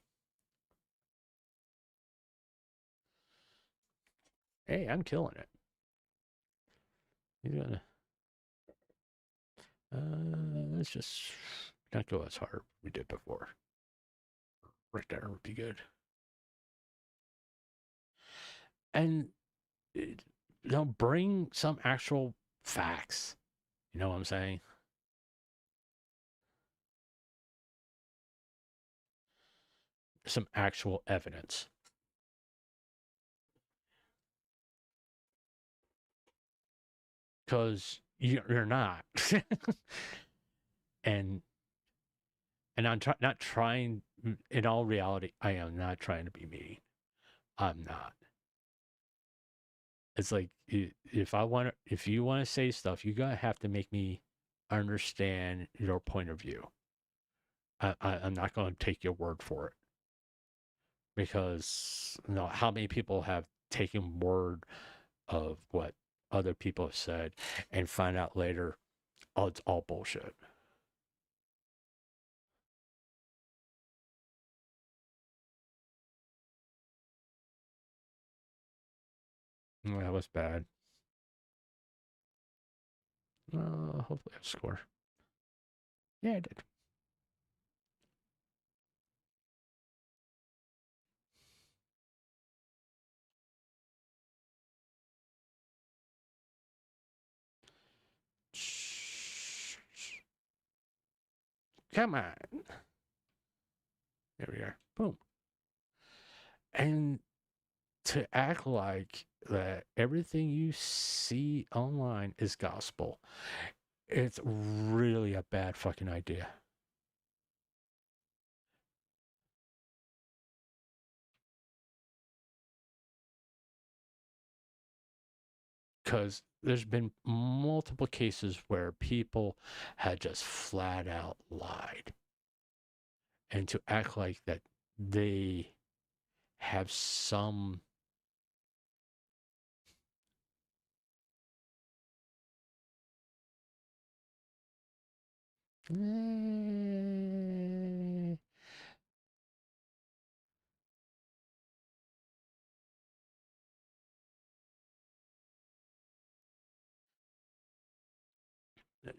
S3: Hey, I'm killing it. He's gonna let's just not go as hard as we did before. Right there would be good. And bring some actual facts. You know what I'm saying? Some actual evidence. Because you're not. and I'm not trying, in all reality, I am not trying to be mean. I'm not. It's like, if you want to say stuff, you gotta have to make me understand your point of view. I'm not going to take your word for it. Because, how many people have taken word of what other people have said and find out later, oh, it's all bullshit. Oh, that was bad. Hopefully I score. Yeah, I did. Come on. There we are. Boom. And to act like that everything you see online is gospel, it's really a bad fucking idea. Because there's been multiple cases where people had just flat out lied. And to act like that they have some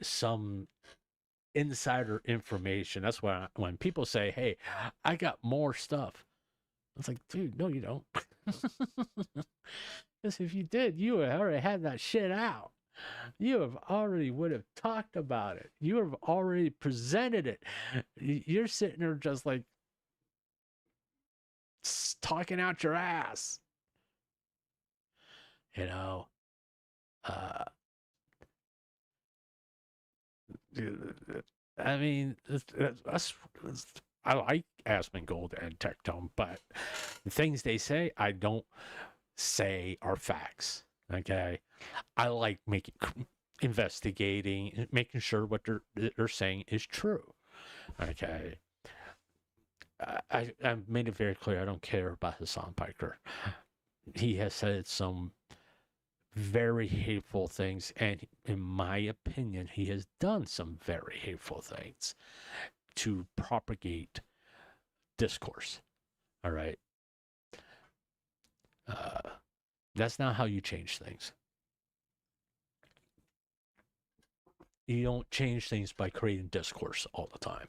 S3: some insider information. That's why when people say, hey, I got more stuff, it's like, dude, no, you don't. Because if you did, you would already had that shit out. You have already would have talked about it. You have already presented it. You're sitting there just like, talking out your ass. You know, uh, I mean, I like Asmongold and Tectone, but the things they say, I don't say are facts. Okay, I like investigating, making sure what they're saying is true. Okay, I made it very clear I don't care about Hassan Piker. He has said some very hateful things, and in my opinion, he has done some very hateful things to propagate discourse. All right. That's not how you change things. You don't change things by creating discourse all the time.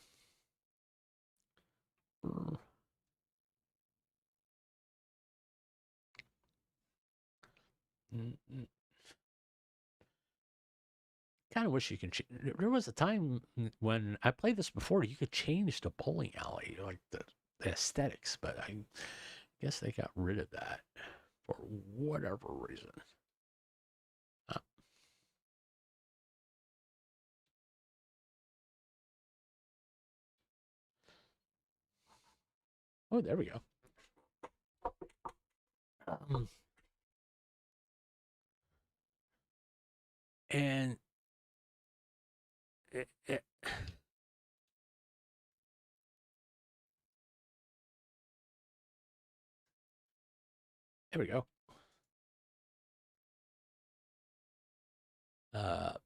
S3: Kind of wish you could. There was a time when I played this before. You could change the bowling alley, like the aesthetics, but I guess they got rid of that for whatever reason. Oh, there we go. And there we go. I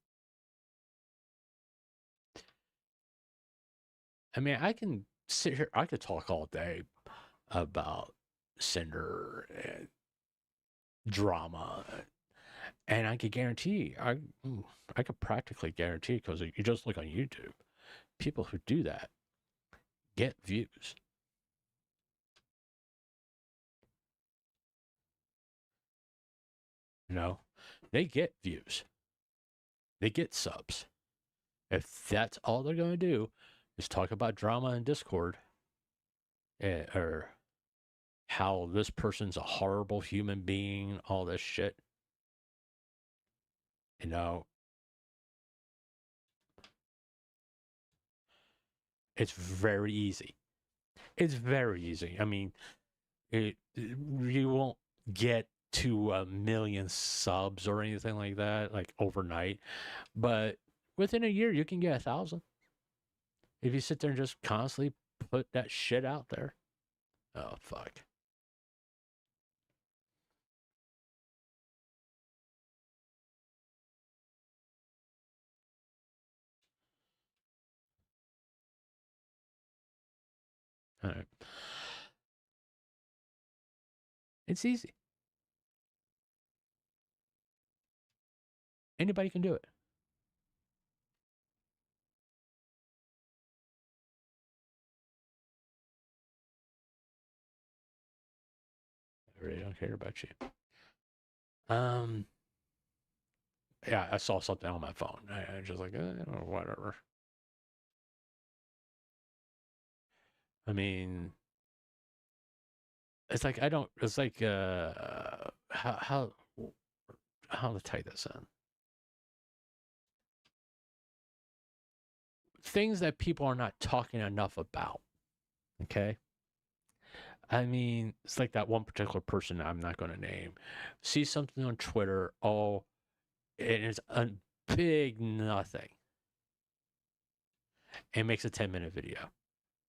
S3: mean, I can sit here. I could talk all day about Cinder and drama, and I could guarantee, I could practically guarantee, because you just look on YouTube, people who do that get views. You know, they get views. They get subs. If that's all they're going to do is talk about drama and Discord, or how this person's a horrible human being, all this shit, you know, it's very easy. It's very easy. I mean, you won't get to 1 million subs or anything like that, like overnight, but within a year you can get 1,000 if you sit there and just constantly put that shit out there. Oh fuck. All right. It's easy. Anybody can do it. I really don't care about you. Yeah, I saw something on my phone. I just like, whatever. I mean, it's like, I don't, it's like, how to tie this in? Things that people are not talking enough about. Okay. I mean, it's like that one particular person I'm not going to name. See something on Twitter. Oh, it is a big nothing. And makes a 10-minute video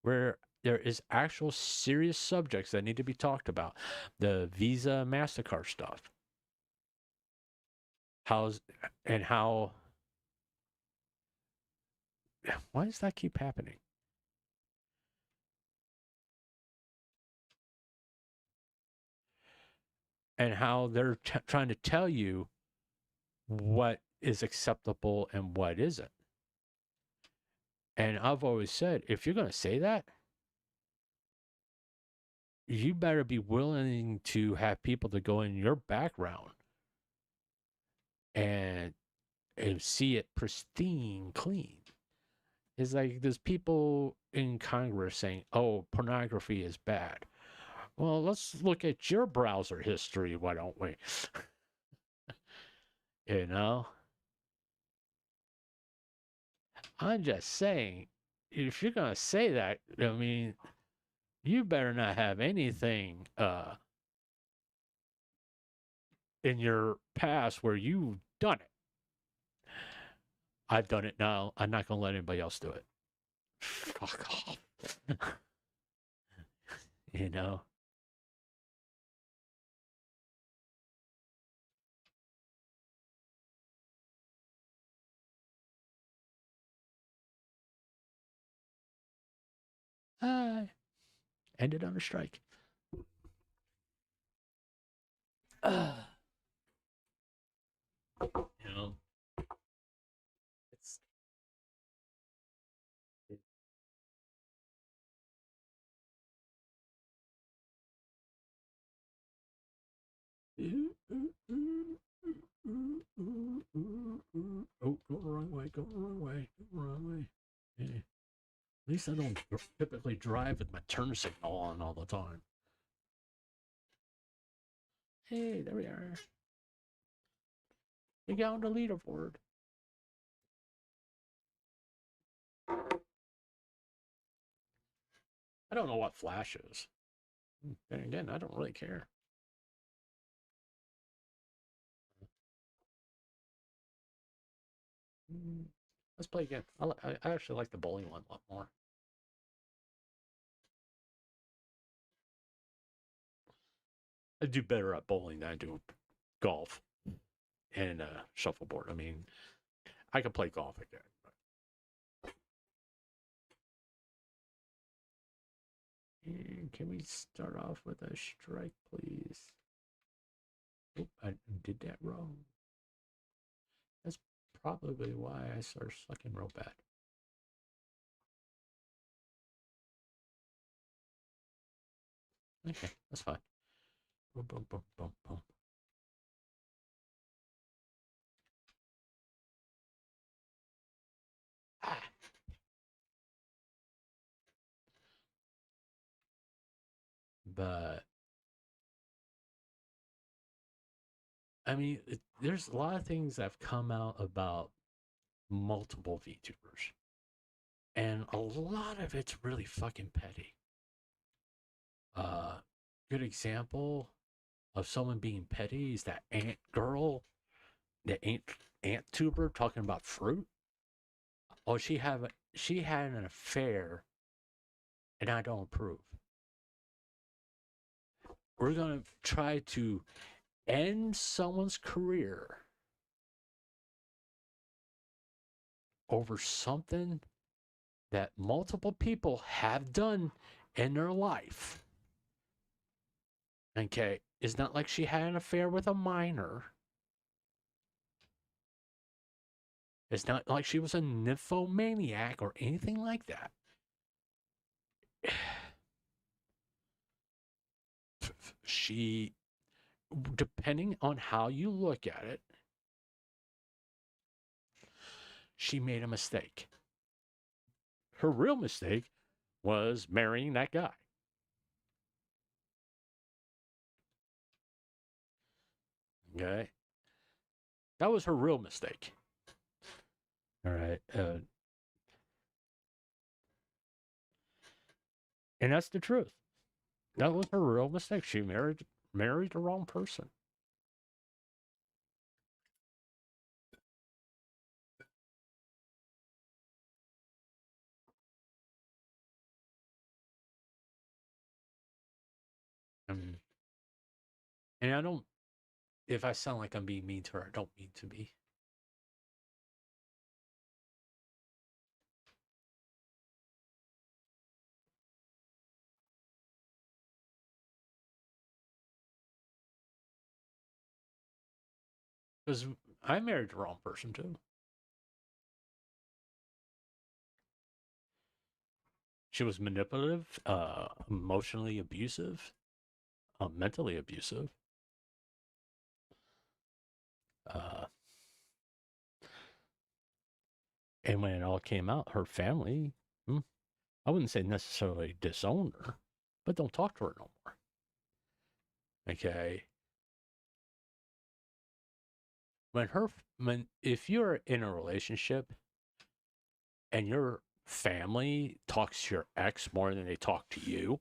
S3: where there is actual serious subjects that need to be talked about. The Visa, MasterCard stuff. How why does that keep happening? And how they're trying to tell you what is acceptable and what isn't. And I've always said, if you're going to say that, you better be willing to have people to go in your background and see it pristine, clean. It's like there's people in Congress saying, oh, pornography is bad. Well, let's look at your browser history, why don't we? You know? I'm just saying, if you're going to say that, I mean, you better not have anything in your past where you've done it. I've done it now. I'm not going to let anybody else do it. Fuck off. You know? Ended on a strike. You know, it's oh, go the wrong way, go the wrong way, go the wrong way. Yeah. At least I don't typically drive with my turn signal on all the time. Hey, there we are. We got on the leaderboard. I don't know what Flash is. And again, I don't really care. Let's play again. I actually like the bowling one a lot more. I do better at bowling than I do golf and shuffleboard. I mean, I could play golf again. And can we start off with a strike, please? Oh, I did that wrong. That's probably why I started sucking real bad. Okay, that's fine. Boom, boom, boom, boom, boom. Ah. But I mean, there's a lot of things that have come out about multiple VTubers, and a lot of it's really fucking petty. Good example of someone being petty is that ant girl, the ant tuber talking about fruit. Oh, she had an affair, and I don't approve. We're gonna try to end someone's career over something that multiple people have done in their life. Okay, it's not like she had an affair with a minor. It's not like she was a nymphomaniac or anything like that. She, depending on how you look at it, she made a mistake. Her real mistake was marrying that guy. Okay? That was her real mistake. All right. And that's the truth. That was her real mistake. She married the wrong person. And I don't, if I sound like I'm being mean to her, I don't mean to be. Because I married the wrong person too. She was manipulative, emotionally abusive, mentally abusive. And when it all came out, her family, I wouldn't say necessarily disowned her, but don't talk to her no more. Okay. If you're in a relationship and your family talks to your ex more than they talk to you,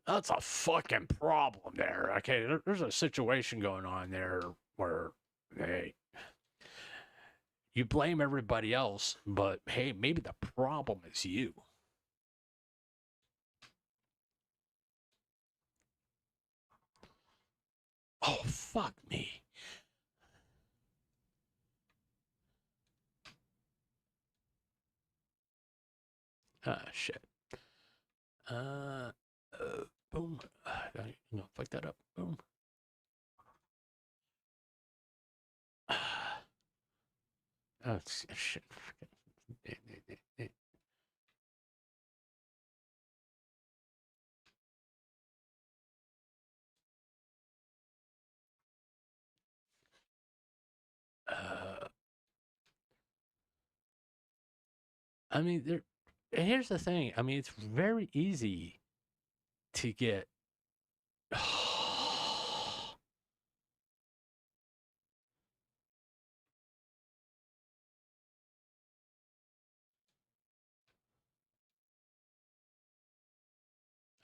S3: that's a fucking problem there. Okay, there's a situation going on there where, hey, you blame everybody else, but hey, maybe the problem is you. Oh, fuck me. Ah, shit. Boom. I'm gonna fuck that up. Boom. Oh, shit. I mean, here's the thing. I mean, it's very easy to get.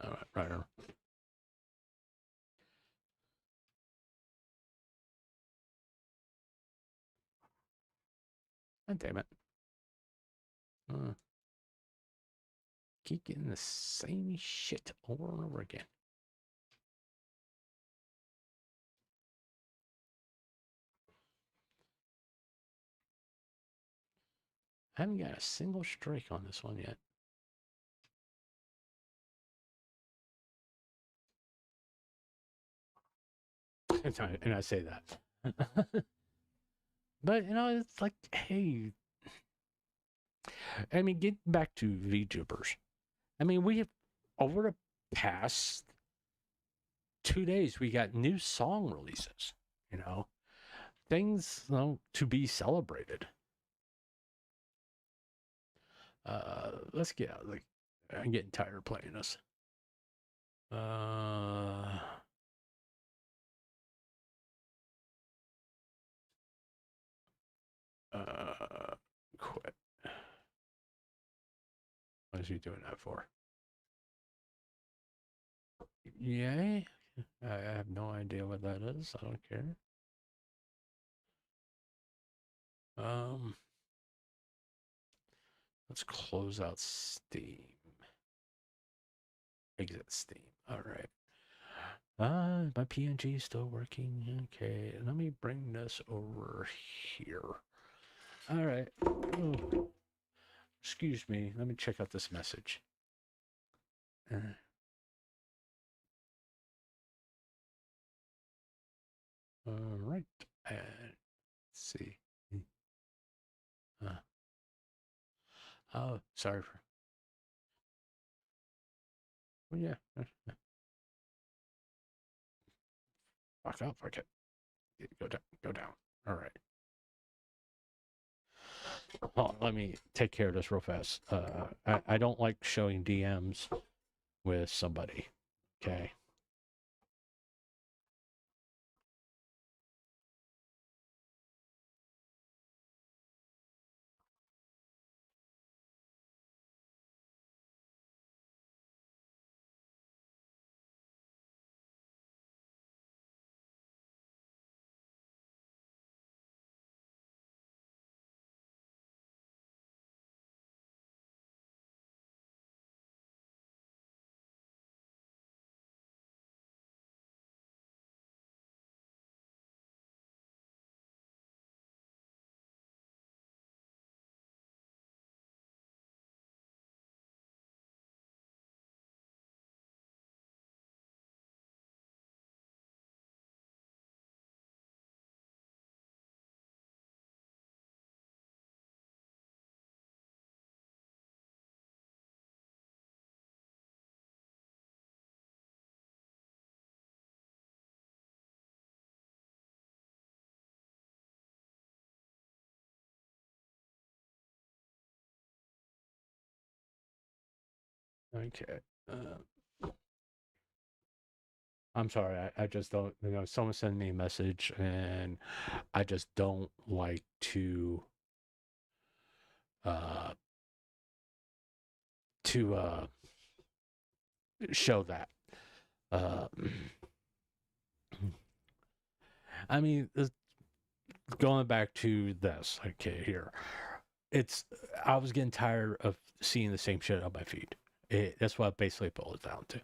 S3: All right, right. God damn it. Keep getting the same shit over and over again. I haven't got a single strike on this one yet. And I say that. But, you know, it's like, hey, I mean, get back to VTubers. I mean, we have, over the past 2 days, we got new song releases, you know, things, you know, to be celebrated. Let's get out. Like, I'm getting tired of playing this. Quit. What is he doing that for? Yay? I have no idea what that is. I don't care. Let's close out Steam. Exit Steam. All right. My PNG is still working. Okay, let me bring this over here. All right. Oh. Excuse me. Let me check out this message. All right. Let's see. Oh, sorry for. Oh, yeah. Fuck up. Okay. Go down. Go down. All right. Well, let me take care of this real fast. I don't like showing DMs with somebody. Okay. Okay. I'm sorry. I just don't, someone sent me a message and I just don't like to, uh, to, show that. Uh, I mean, going back to this, okay, here. I was getting tired of seeing the same shit on my feed. That's what it basically boils down to.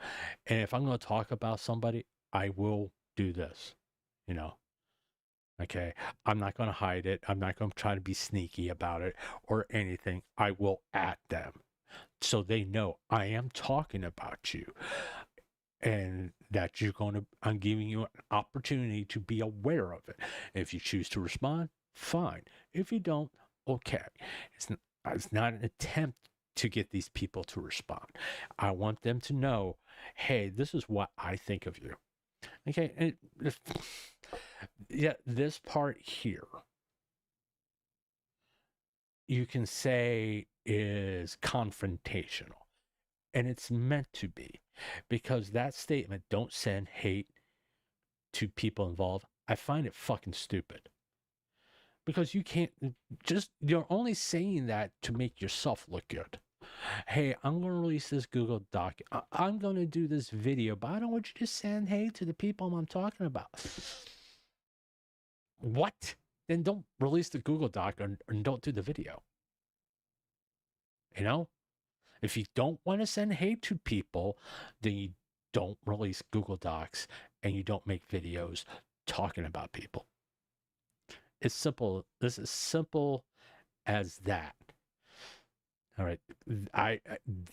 S3: And if I'm going to talk about somebody, I will do this, you know. Okay. I'm not going to hide it. I'm not going to try to be sneaky about it or anything. I will at them so they know I am talking about you and that I'm giving you an opportunity to be aware of it. If you choose to respond, fine. If you don't, okay. It's not an attempt to get these people to respond. I want them to know, hey, this is what I think of you. Okay. And yeah, this part here, you can say is confrontational. And it's meant to be, because that statement, don't send hate to people involved, I find it fucking stupid. Because you can't you're only saying that to make yourself look good. Hey, I'm going to release this Google Doc. I'm going to do this video, but I don't want you to send hate to the people I'm talking about. What? Then don't release the Google Doc and don't do the video. You know? If you don't want to send hate to people, then you don't release Google Docs and you don't make videos talking about people. It's simple. This is simple as that. All right.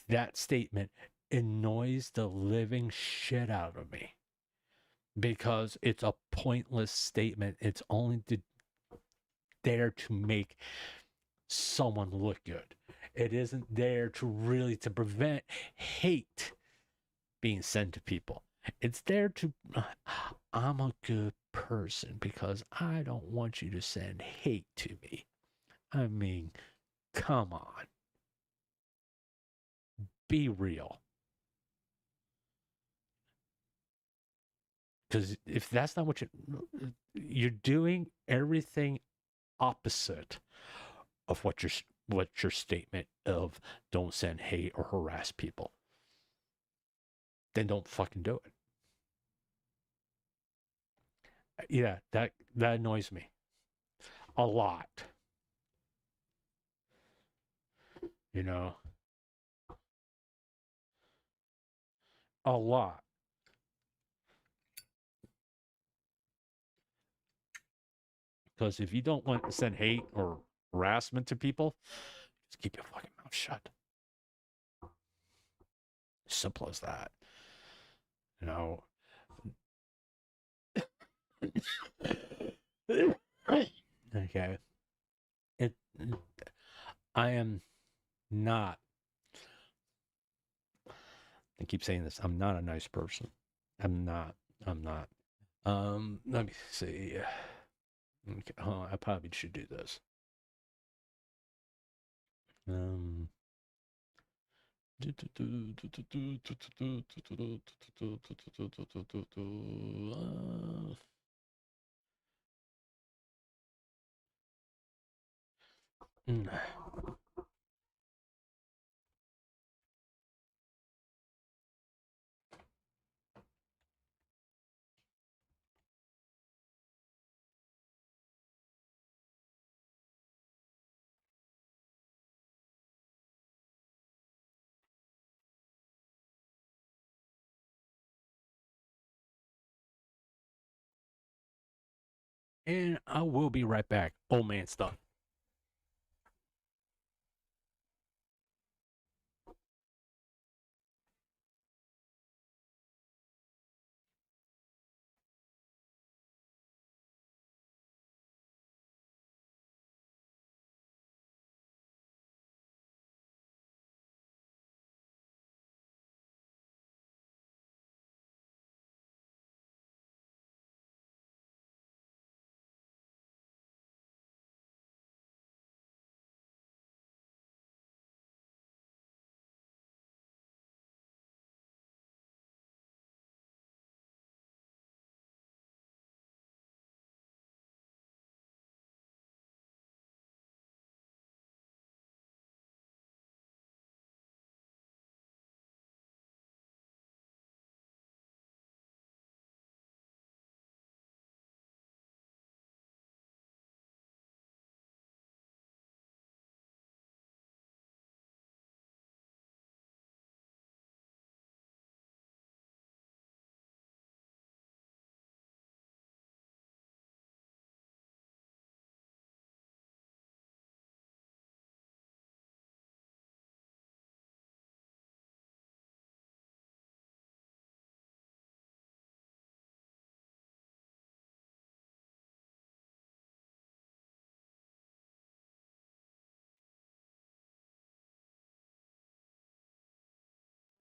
S3: That statement annoys the living shit out of me because it's a pointless statement. It's only there to make someone look good. It isn't there to prevent hate being sent to people. It's there to, I'm a good person because I don't want you to send hate to me. I mean, come on. Be real. Because if that's not what you're doing everything opposite of what your statement of don't send hate or harass people, then don't fucking do it. Yeah, that annoys me a lot. You know, a lot. Because if you don't want to send hate or harassment to people, just keep your fucking mouth shut. Simple as that. You know. Okay. I am not. I keep saying this. I'm not a nice person. I'm not. Let me see. Okay. Oh, I probably should do this. And I will be right back. Old man stuff.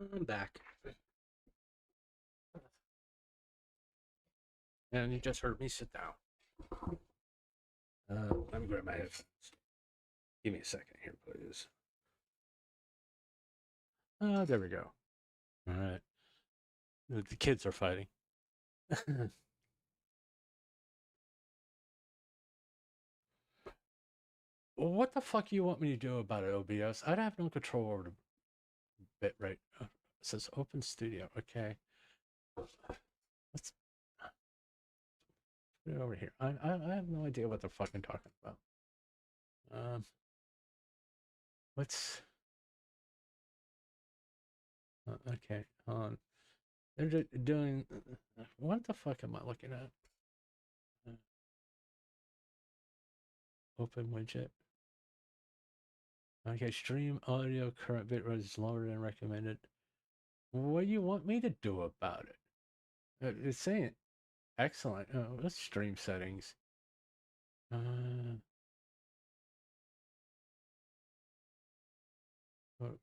S3: I'm back. And you just heard me sit down. Let me grab my headphones. Give me a second here, please. There we go. All right. The kids are fighting. What the fuck you want me to do about it, OBS? I have no control over the bit rate. It says open studio. Okay. Let's put it over here. I have no idea what they're fucking talking about. Let's. Okay. Hold on. They're doing. What the fuck am I looking at? Open widget. Okay, stream audio current bitrate is lower than recommended. What do you want me to do about it? It's saying excellent. Let's stream settings. What?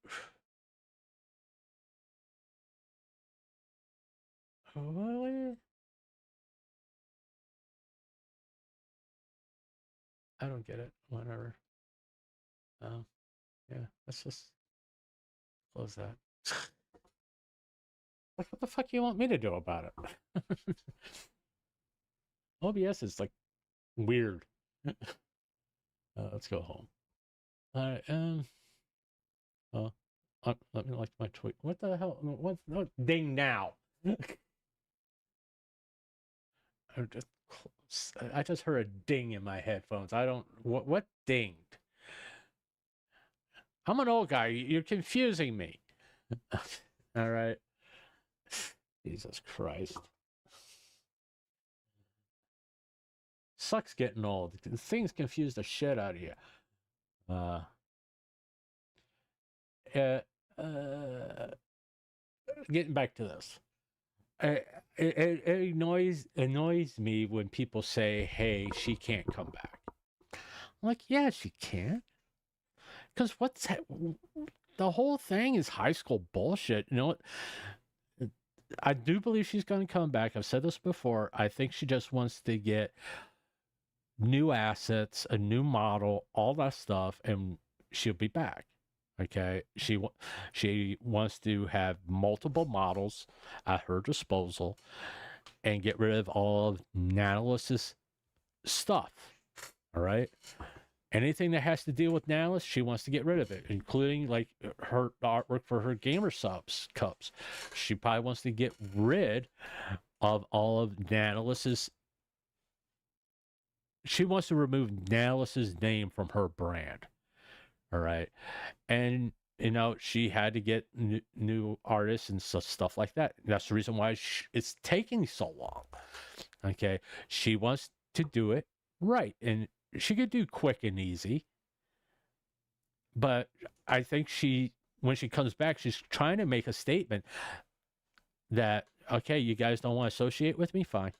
S3: I don't get it. Whatever. Yeah, let's just close that. Like, what the fuck you want me to do about it? OBS is like weird. Let's go home. All right. Let me like my tweet. What the hell? What? No, ding now. I just heard a ding in my headphones. I don't. What dinged? I'm an old guy. You're confusing me. All right. Jesus Christ. Sucks getting old. Things confuse the shit out of you. Getting back to this. It annoys me when people say, hey, she can't come back. I'm like, yeah, she can. Because the whole thing is high school bullshit. You know what? I do believe she's going to come back. I've said this before. I think she just wants to get new assets, a new model, all that stuff, and she'll be back. Okay, she wants to have multiple models at her disposal and get rid of all of Nautilus's stuff. All right, anything that has to deal with Nautilus, she wants to get rid of it, including like her artwork for her Gamer Subs cups. She probably wants to get rid of all of Nautilus's. She wants to remove Nautilus's name from her brand. All right. And, you know, she had to get new artists and stuff like that. That's the reason why it's taking so long. Okay. She wants to do it right. And she could do quick and easy. But I think when she comes back, she's trying to make a statement that, okay, you guys don't want to associate with me? Fine.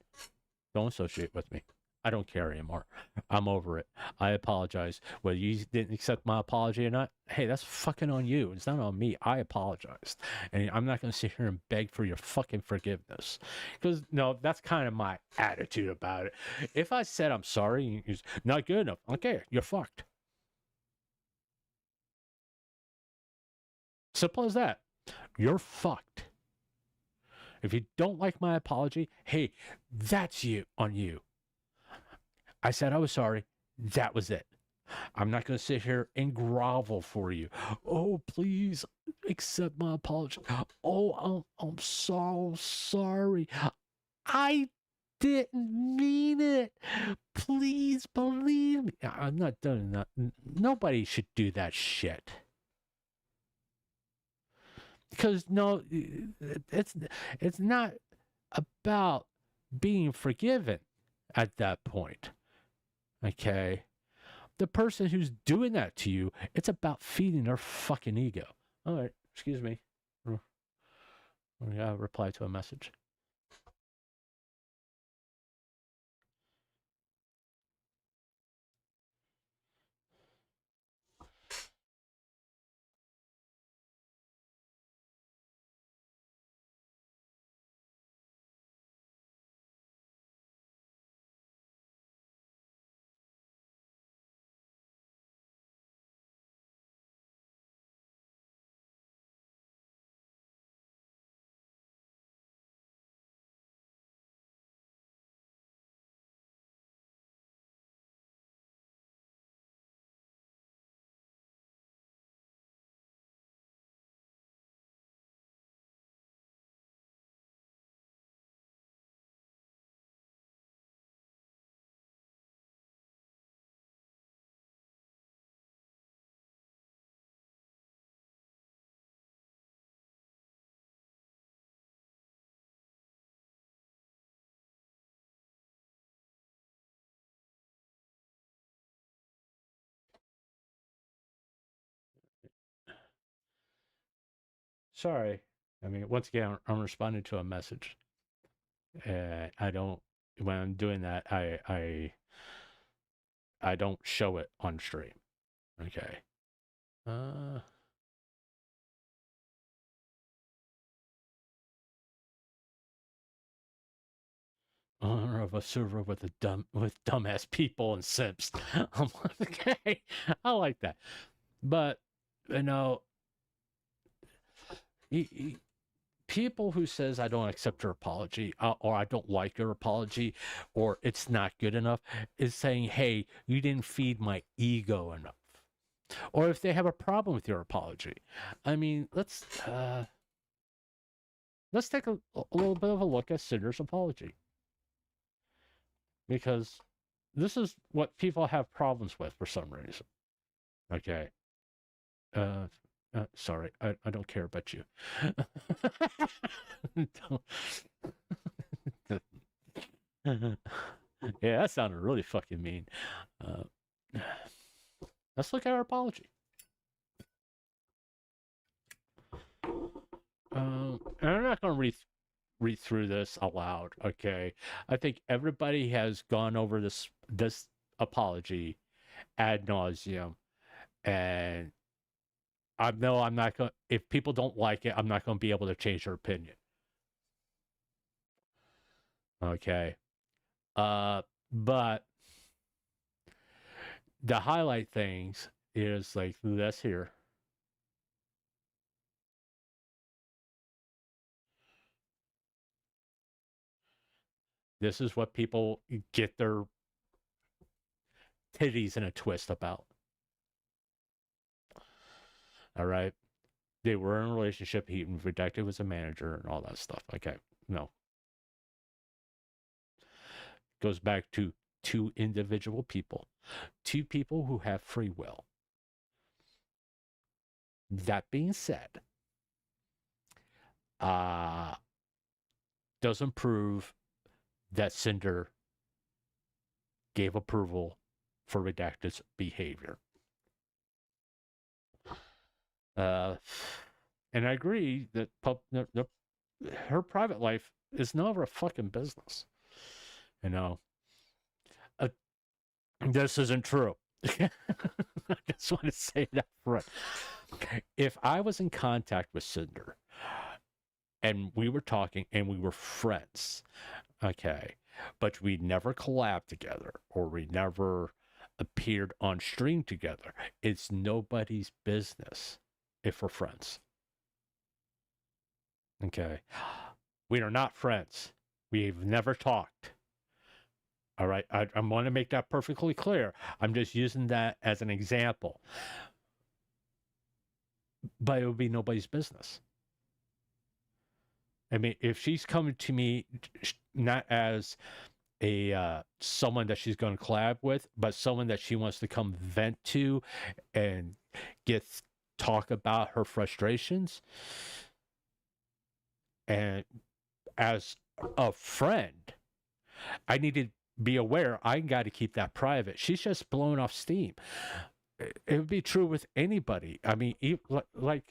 S3: Don't associate with me. I don't care anymore. I'm over it. I apologize. Whether you didn't accept my apology or not, hey, that's fucking on you. It's not on me. I apologized. And I'm not going to sit here and beg for your fucking forgiveness. Because, no, that's kind of my attitude about it. If I said I'm sorry, it's not good enough. Okay, you're fucked. Simple as that. You're fucked. If you don't like my apology, hey, that's you on you. I said I was sorry. That was it. I'm not going to sit here and grovel for you. Oh, please accept my apology. Oh, I'm so sorry. I didn't mean it. Please believe me. I'm not doing that. Nobody should do that shit. Because no, it's not about being forgiven at that point. Okay, the person who's doing that to you, it's about feeding their fucking ego. All right, excuse me. I gotta reply to a message. sorry. I mean, once again, I'm responding to a message. I don't, when I'm doing that, I don't show it on stream. Okay. Owner of a server with dumbass people and simps. I'm like, okay, I like that. But you know, people who says I don't accept your apology or I don't like your apology or it's not good enough is saying, hey, you didn't feed my ego enough. Or if they have a problem with your apology. I mean, let's take a little bit of a look at Cinder's apology. Because this is what people have problems with for some reason. Okay. Sorry, I don't care about you. Yeah, that sounded really fucking mean. Let's look at our apology. And I'm not going to read through this aloud, okay? I think everybody has gone over this apology ad nauseum, and I'm not going. If people don't like it, I'm not going to be able to change their opinion. Okay, but the highlight things is like this here. This is what people get their titties in a twist about. All right. They were in a relationship. He redacted was a manager and all that stuff. Okay. No. Goes back to two individual people. Two people who have free will. That being said, doesn't prove that Cinder gave approval for Redacted's behavior. And I agree that her private life is none of her fucking business. You know, this isn't true. I just want to say that front. If I was in contact with Cinder and we were talking and we were friends, okay, but we never collabed together or we never appeared on stream together, it's nobody's business if we're friends. Okay. We are not friends. We've never talked. All right. I want to make that perfectly clear. I'm just using that as an example. But it would be nobody's business. I mean, if she's coming to me not as a someone that she's going to collab with, but someone that she wants to come vent to and talk about her frustrations, and as a friend, I need to be aware I got to keep that private. She's just blowing off steam. It would be true with anybody. I mean, like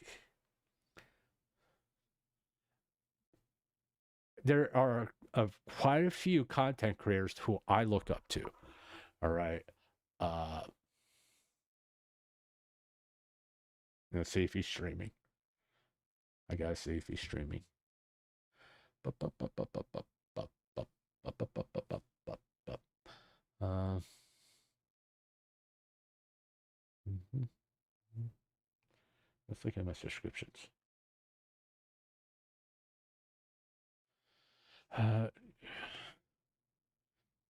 S3: there are quite a few content creators who I look up to. All right. Let's see if he's streaming. I gotta see if he's streaming. Let's look at my subscriptions. I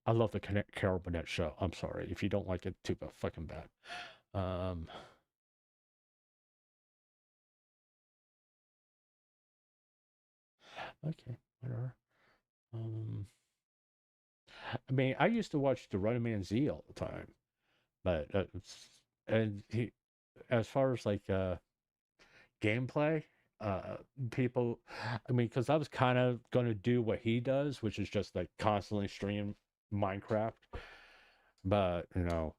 S3: love the Carol Burnett show. I'm sorry if you don't like it too fucking bad. Okay, whatever. I mean, I used to watch the Running Man Z all the time, but and he, as far as like gameplay, people, I mean, because I was kind of going to do what he does, which is just like constantly stream Minecraft, but you know,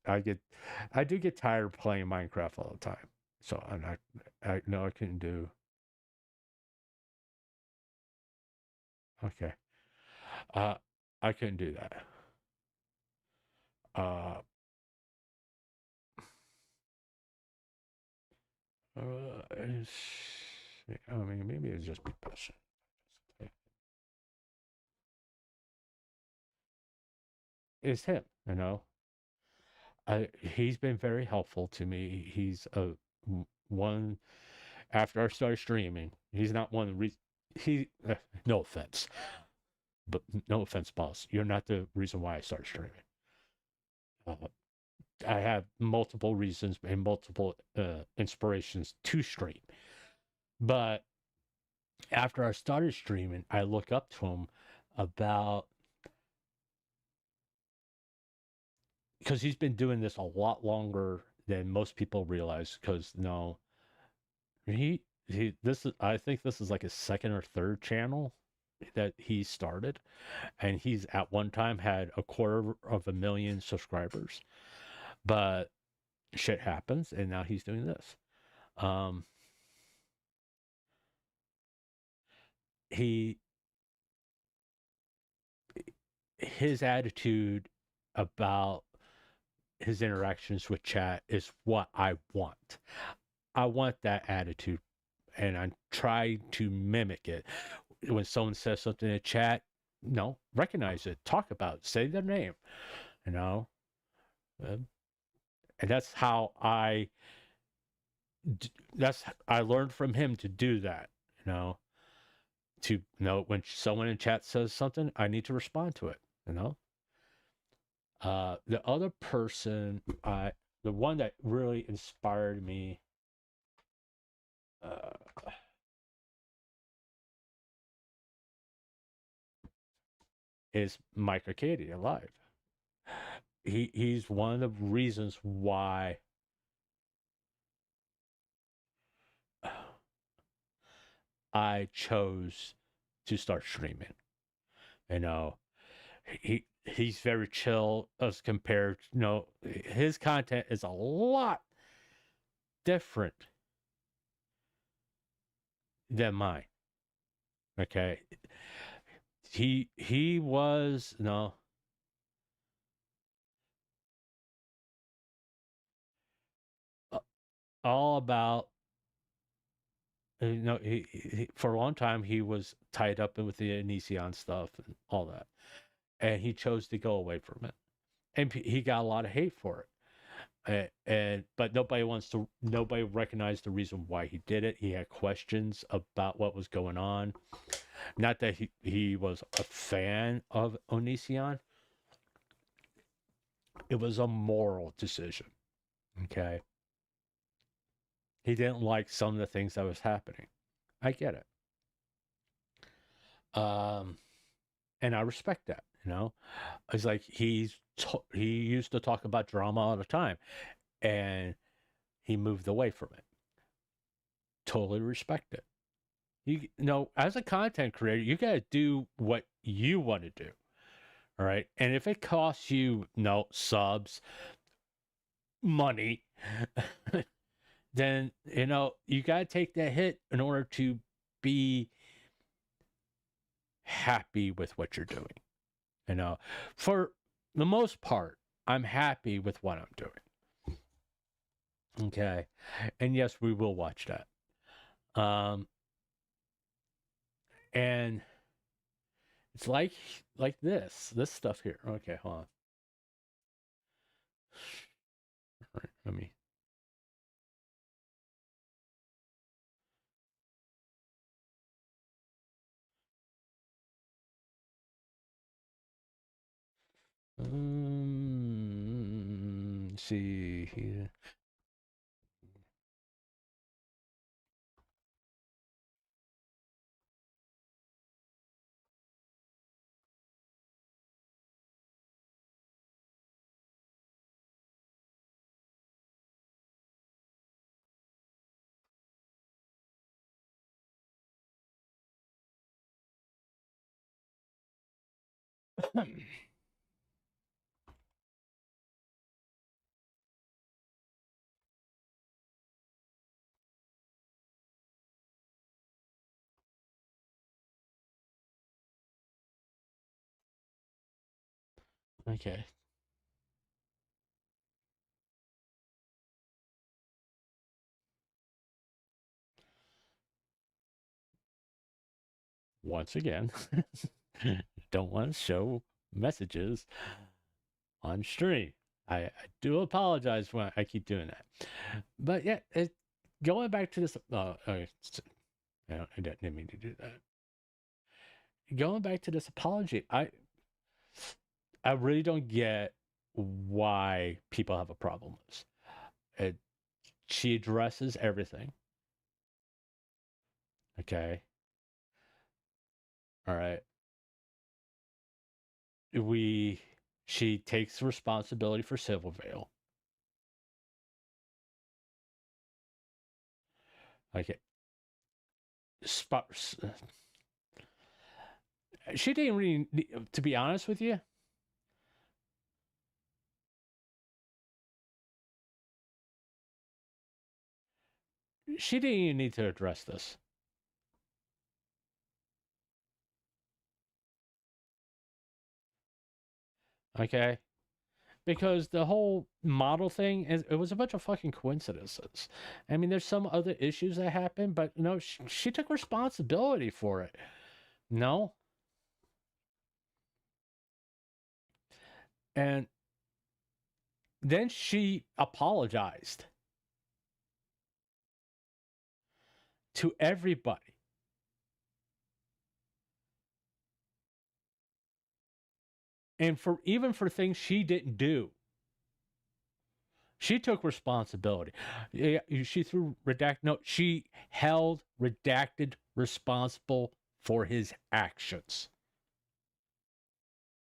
S3: I do get tired of playing Minecraft all the time. So I know I couldn't do. Okay. I couldn't do that. Uh, it's, I mean, maybe it's just because it's him, you know. He's been very helpful to me. He's one after I started streaming. He's not one of the reasons. No offense, but no offense, boss. You're not the reason why I started streaming. I have multiple reasons and multiple inspirations to stream, but after I started streaming, I look up to him about because he's been doing this a lot longer than most people realize. Because no, he this is I think this is like his second or third channel that he started, and he's at one time had 250,000 subscribers, but shit happens, and now he's doing this. His attitude about his interactions with chat is what I want. I want that attitude, and I try to mimic it. When someone says something in chat, no, recognize it, talk about it, say their name, you know. And that's how I learned from him to do that, you know. To know when someone in chat says something, I need to respond to it, you know. The other person, the one that really inspired me, is Mike Arcadia Live. He's one of the reasons why I chose to start streaming. You know, he's very chill as compared. You know, his content is a lot different than mine. Okay, he was all about he for a long time he was tied up with the Onision stuff and all that, and he chose to go away from it, and he got a lot of hate for it. But nobody recognized the reason why he did it. He had questions about what was going on. Not that he was a fan of Onision. It was a moral decision. Okay. He didn't like some of the things that was happening. I get it. And I respect that, you know. It's like he used to talk about drama all the time, and he moved away from it. Totally respect it. You know, as a content creator, you got to do what you want to do. All right. And if it costs you subs, money, then, you got to take that hit in order to be happy with what you're doing. For the most part, I'm happy with what I'm doing. Okay. And yes, we will watch that. And it's like this stuff here. Okay, hold on. All right, let me. See here. Okay. Once again, don't want to show messages on stream. I do apologize when I keep doing that. But yeah, going back to this. Okay, I didn't mean to do that. Going back to this apology, I really don't get why people have a problem with this. She addresses everything. Okay. All right. She takes responsibility for Silvervale. Okay. She didn't really, to be honest with you. She didn't even need to address this. Okay. Because the whole model thing, it was a bunch of fucking coincidences. I mean, there's some other issues that happened, but no, she took responsibility for it. No. And then she apologized to everybody. And even for things she didn't do. She took responsibility. Yeah, she threw Redacted. No, she held Redacted responsible for his actions.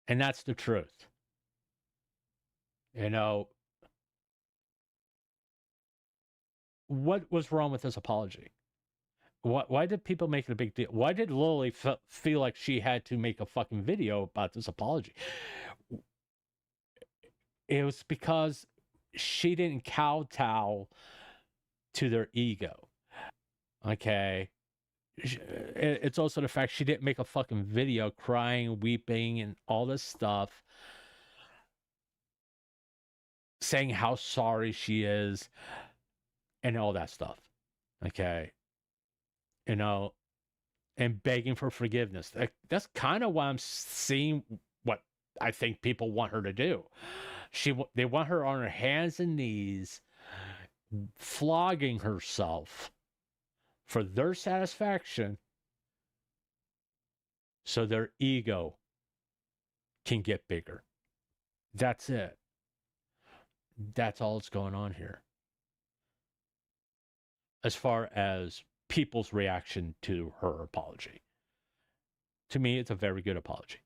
S3: And that's the truth. You know, what was wrong with this apology? Why did people make it a big deal? Why did Lily feel like she had to make a fucking video about this apology? It was because she didn't kowtow to their ego. Okay. It's also the fact she didn't make a fucking video crying, weeping, and all this stuff, saying how sorry she is and all that stuff. Okay. You know, and begging for forgiveness. That's kind of why I'm seeing what I think people want her to do. They want her on her hands and knees, flogging herself for their satisfaction, so their ego can get bigger. That's it. That's all that's going on here. As far as people's reaction to her apology. To me, it's a very good apology.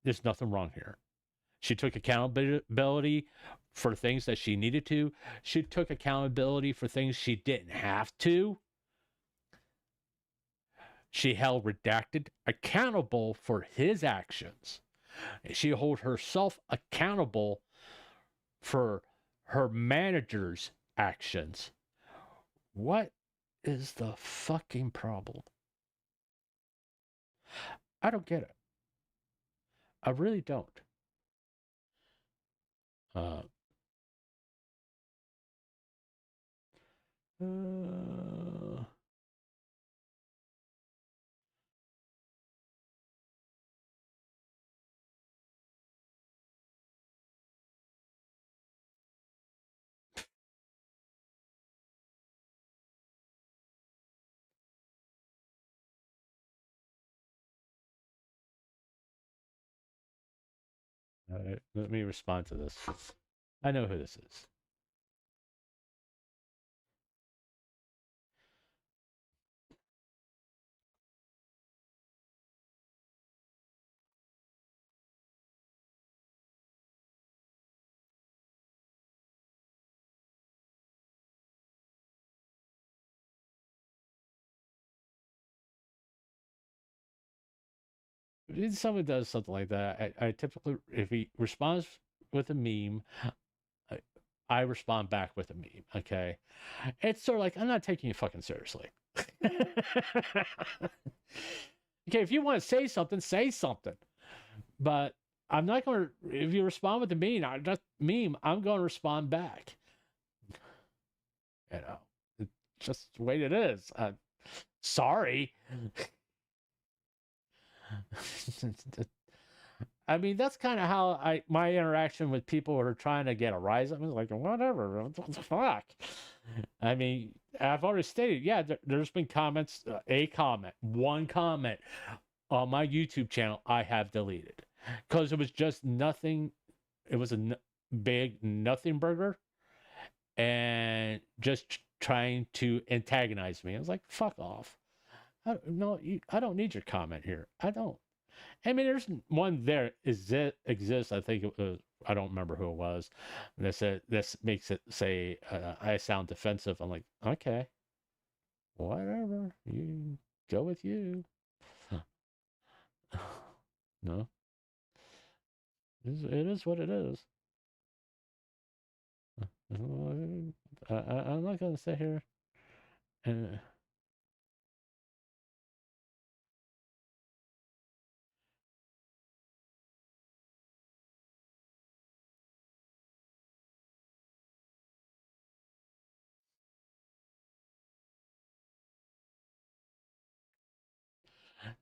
S3: There's nothing wrong here. She took accountability for things that she needed to. She took accountability for things she didn't have to. She held Redacted accountable for his actions. She held herself accountable for her manager's actions. What is the fucking problem? I don't get it. I really don't. Let me respond to this. I know who this is. If someone does something like that, I typically, if he responds with a meme, I respond back with a meme. Okay, it's sort of like, I'm not taking you fucking seriously. Okay, if you want to say something, say something. But I'm not going to, if you respond with a meme, I'm going to respond back. You know, it's just the way it is. Sorry. I mean, that's kind of how my interaction with people who are trying to get a rise. I was like, whatever, what the fuck? I mean, I've already stated, yeah, there's been comments, one comment on my YouTube channel I have deleted because it was just nothing. It was a big nothing burger and just trying to antagonize me. I was like, fuck off. I don't need your comment here. I don't. I mean, there's one there exists. I think it was, I don't remember who it was. That said, this makes it say I sound defensive. I'm like, okay, whatever. You go with you. No, it is what it is. I'm not gonna sit here and.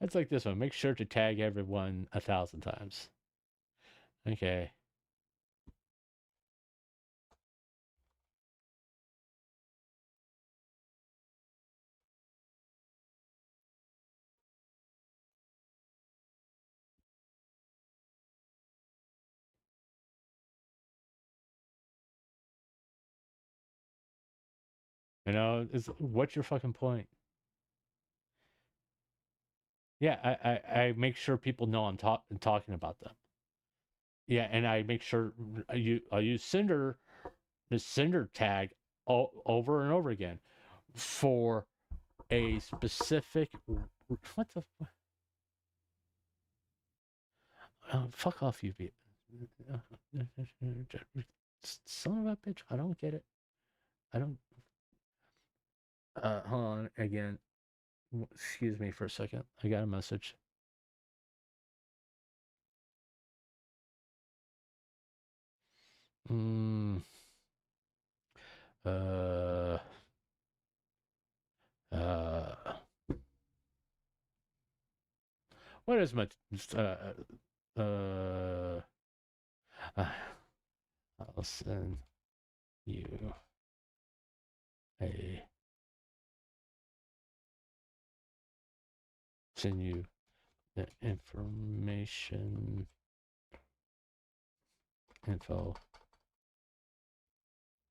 S3: It's like this one. Make sure to tag everyone 1,000 times. Okay. You know, what's your fucking point? Yeah, I make sure people know I'm talking about them. Yeah, and I make sure I use Cinder, the Cinder tag over and over again for a specific. What the? Fuck off, you bitch. Son of a bitch. I don't get it. I don't. Hold on again. Excuse me for a second. I got a message. What is my I'll send you the info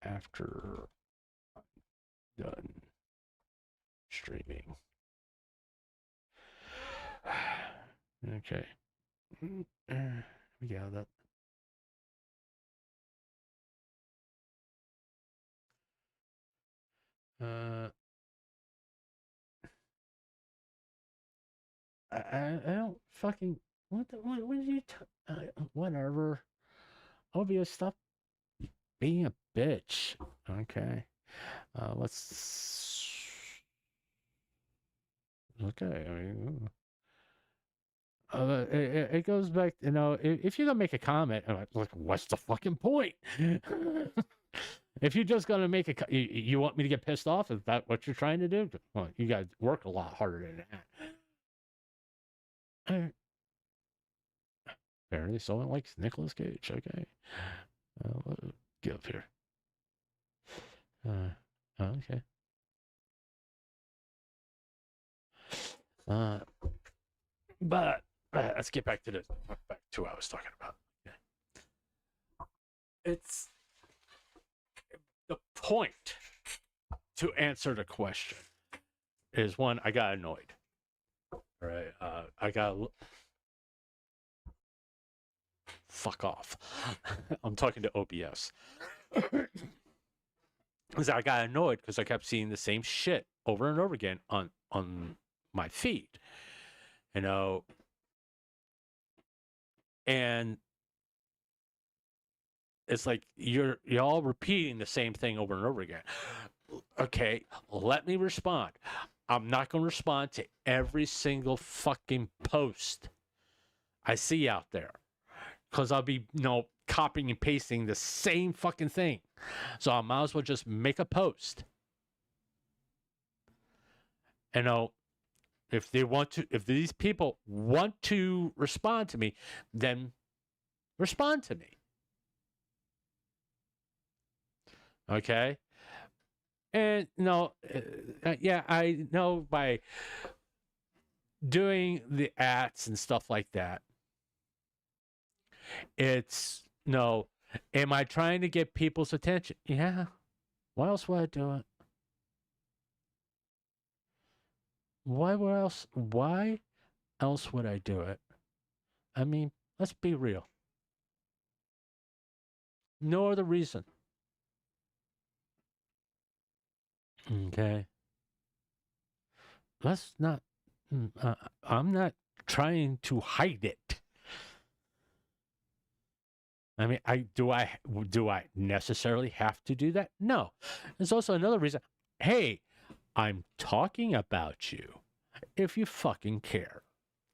S3: after I'm done streaming. Okay. We got that. I don't fucking what did you whatever. OBS, stop being a bitch. Okay. Let's okay. I mean, it goes back, you know, if you're gonna make a comment, like, what's the fucking point? If you're just gonna make you want me to get pissed off? Is that what you're trying to do? Well, you gotta work a lot harder than that. Apparently, someone likes Nicolas Cage. Okay, get up here. Okay. But let's get back to what I was talking about. It's the point to answer the question is one, I got annoyed. All right, I got fuck off. I'm talking to OBS. Because I got annoyed because I kept seeing the same shit over and over again on my feed, you know, and it's like you're all repeating the same thing over and over again. Okay, let me respond. I'm not going to respond to every single fucking post I see out there. because I'll be, copying and pasting the same fucking thing. So I might as well just make a post. And if these people want to respond to me, then respond to me. Okay? And yeah, I know by doing the ads and stuff like that, it's am I trying to get people's attention? Yeah. Why else would I do it? Why else would I do it? I mean, let's be real. No other reason. Okay. Let's not. I'm not trying to hide it. I mean, do I necessarily have to do that? No. There's also another reason. Hey, I'm talking about you. If you fucking care.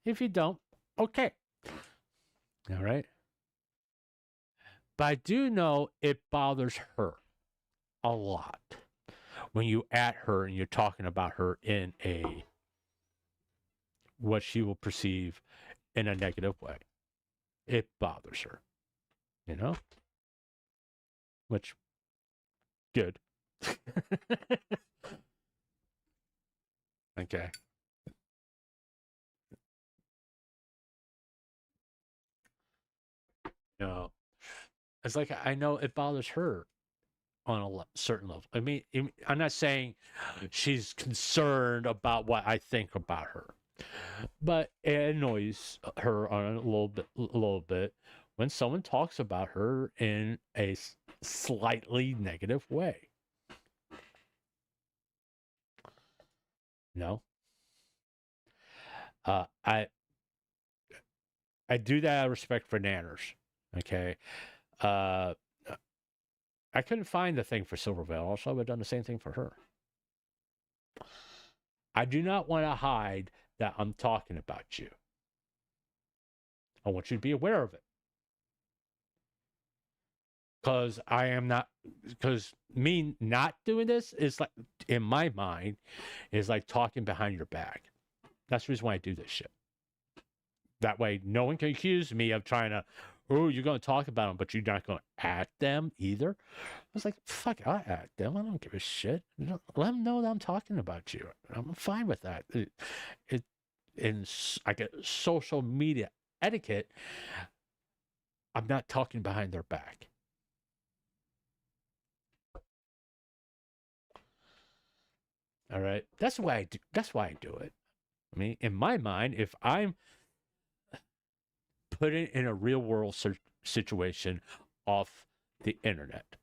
S3: If you don't, okay. All right. But I do know it bothers her a lot when you at her and you're talking about her in what she will perceive in a negative way. It bothers her. Which, good. Okay. No. It's like I know it bothers her on a certain level. I mean, I'm not saying she's concerned about what I think about her, but it annoys her on a little bit when someone talks about her in a slightly negative way. No. I do that out of respect for Nanners. Okay. I couldn't find the thing for Silvervale, also I would have done the same thing for her. I do not want to hide that I'm talking about you. I want you to be aware of it. Because me not doing this is like, in my mind, is like talking behind your back. That's the reason why I do this shit. That way, no one can accuse me of trying to, you're going to talk about them, but you're not going to at them either. I was like, fuck, I at them. I don't give a shit. Let them know that I'm talking about you. I'm fine with that. In like a social media etiquette, I'm not talking behind their back. All right. That's why I do. That's why I do it. I mean, in my mind, if I'm put it in a real world situation off the internet,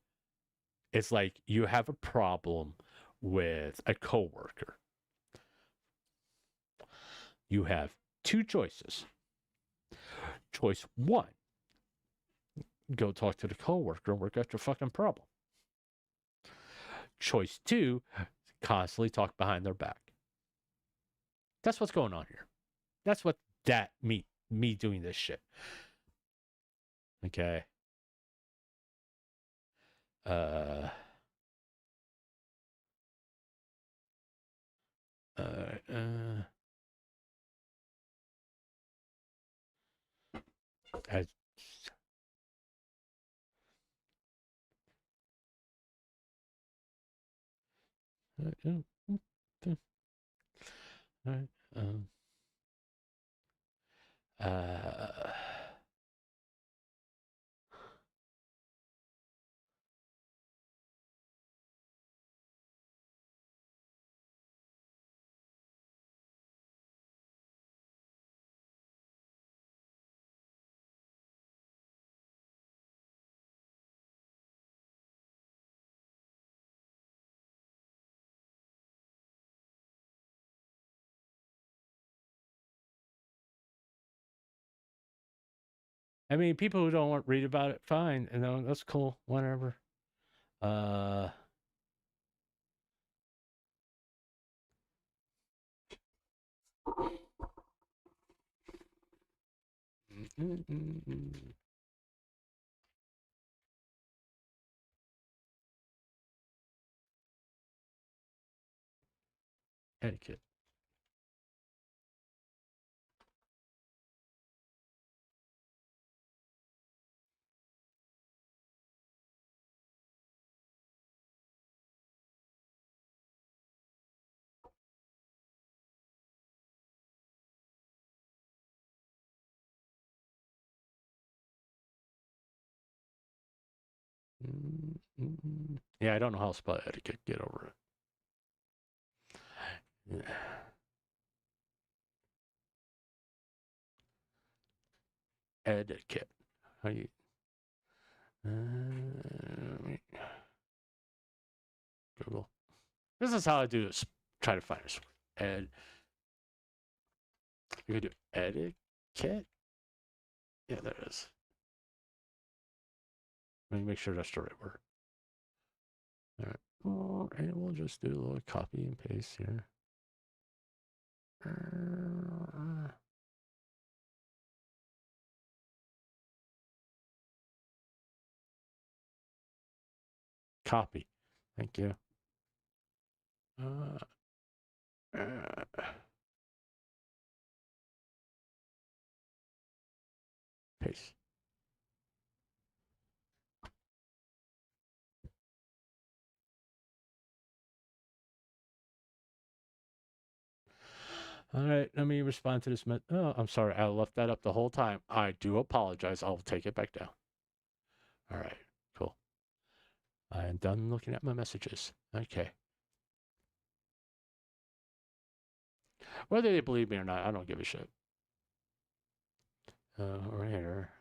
S3: it's like you have a problem with a coworker. You have two choices. Choice one, go talk to the coworker and work out your fucking problem. Choice two, constantly talk behind their back. That's what's going on here. That's what me doing this shit. Okay. I, I mean, people who don't want to read about it, fine. That's cool. Whatever. etiquette. Yeah, I don't know how to spell etiquette. Get over it. Yeah. Etiquette. How you? Google. This is how I do this. Try to find this word. You can do etiquette. Yeah, there it is. Let me make sure that's the right word. All right. Oh, and we'll just do a little copy and paste here. Copy. Thank you. Paste. All right, let me respond to this. Oh, I'm sorry. I left that up the whole time. I do apologize. I'll take it back down. All right, cool. I am done looking at my messages. Okay. Whether they believe me or not, I don't give a shit. Right here.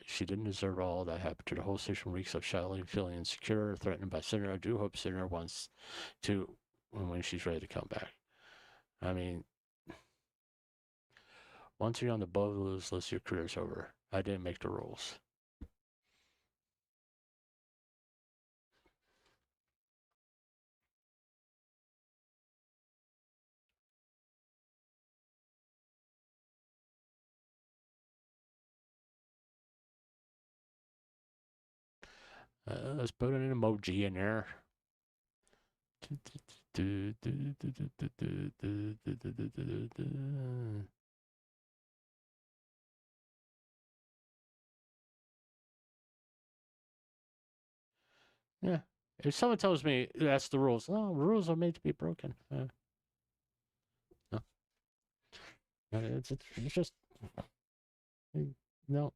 S3: She didn't deserve all that happened to the whole station. Weeks of Charlene feeling insecure, threatened by Sinner. I do hope Sinner wants to when she's ready to come back. I mean, once you're on the Bowlers list, your career's over. I didn't make the rules. Let's put an emoji in there. Yeah. If someone tells me that's the rules, oh, rules are made to be broken. No. It's just no.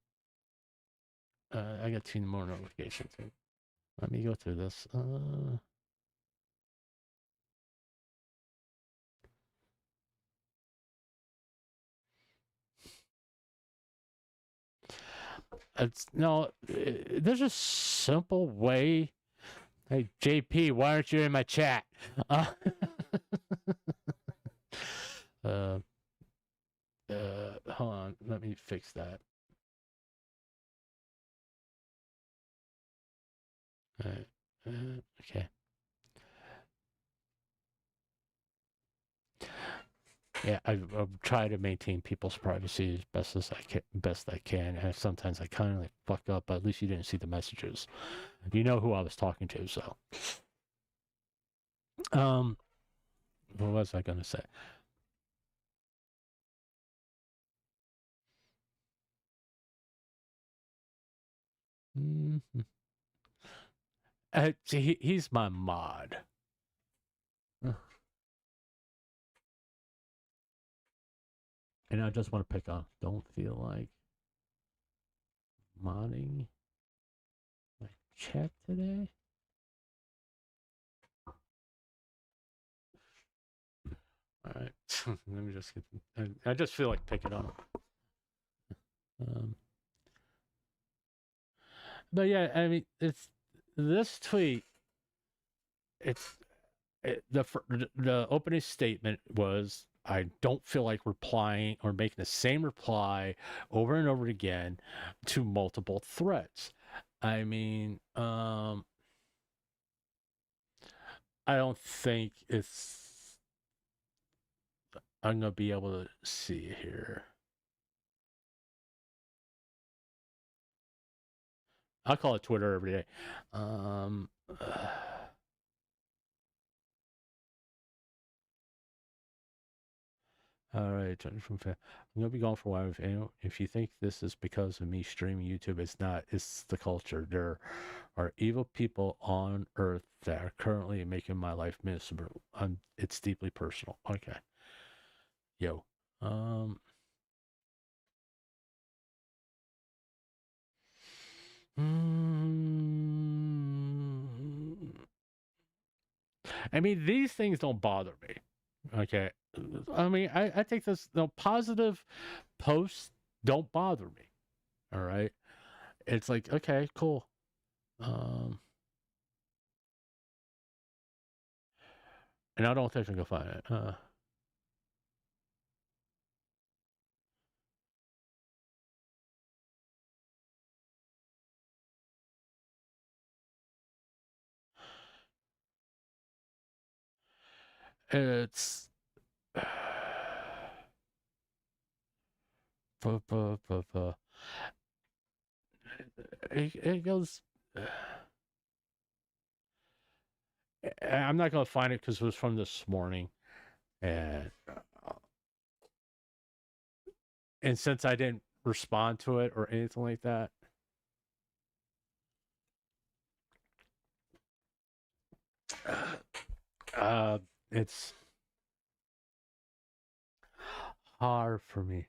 S3: I got 2 more notifications. Let me go through this. There's a simple way. Hey, JP, why aren't you in my chat? Hold on, let me fix that. Okay. Yeah, I've tried to maintain people's privacy as best I can. And sometimes I kind of like fuck up, but at least you didn't see the messages. You know who I was talking to, so. What was I gonna say? He's my mod. And I just want to pick on. Don't feel like modding my chat today. All right. Let me just get. I just feel like picking on him. But yeah, I mean, it's this tweet. The opening statement was, I don't feel like replying or making the same reply over and over again to multiple threats. I mean, I don't think I'm gonna be able to see it here. I call it Twitter every day. All right, Johnny from I'm gonna be gone for a while. If you think this is because of me streaming YouTube, it's not. It's the culture. There are evil people on Earth that are currently making my life miserable. It's deeply personal. Okay. Yo. I mean, these things don't bother me. Okay. I mean, I think this, positive posts don't bother me. All right. It's like, okay, cool. And I don't think I can find it. It's it goes. I'm not gonna find it because it was from this morning, and since I didn't respond to it or anything like that, it's hard for me.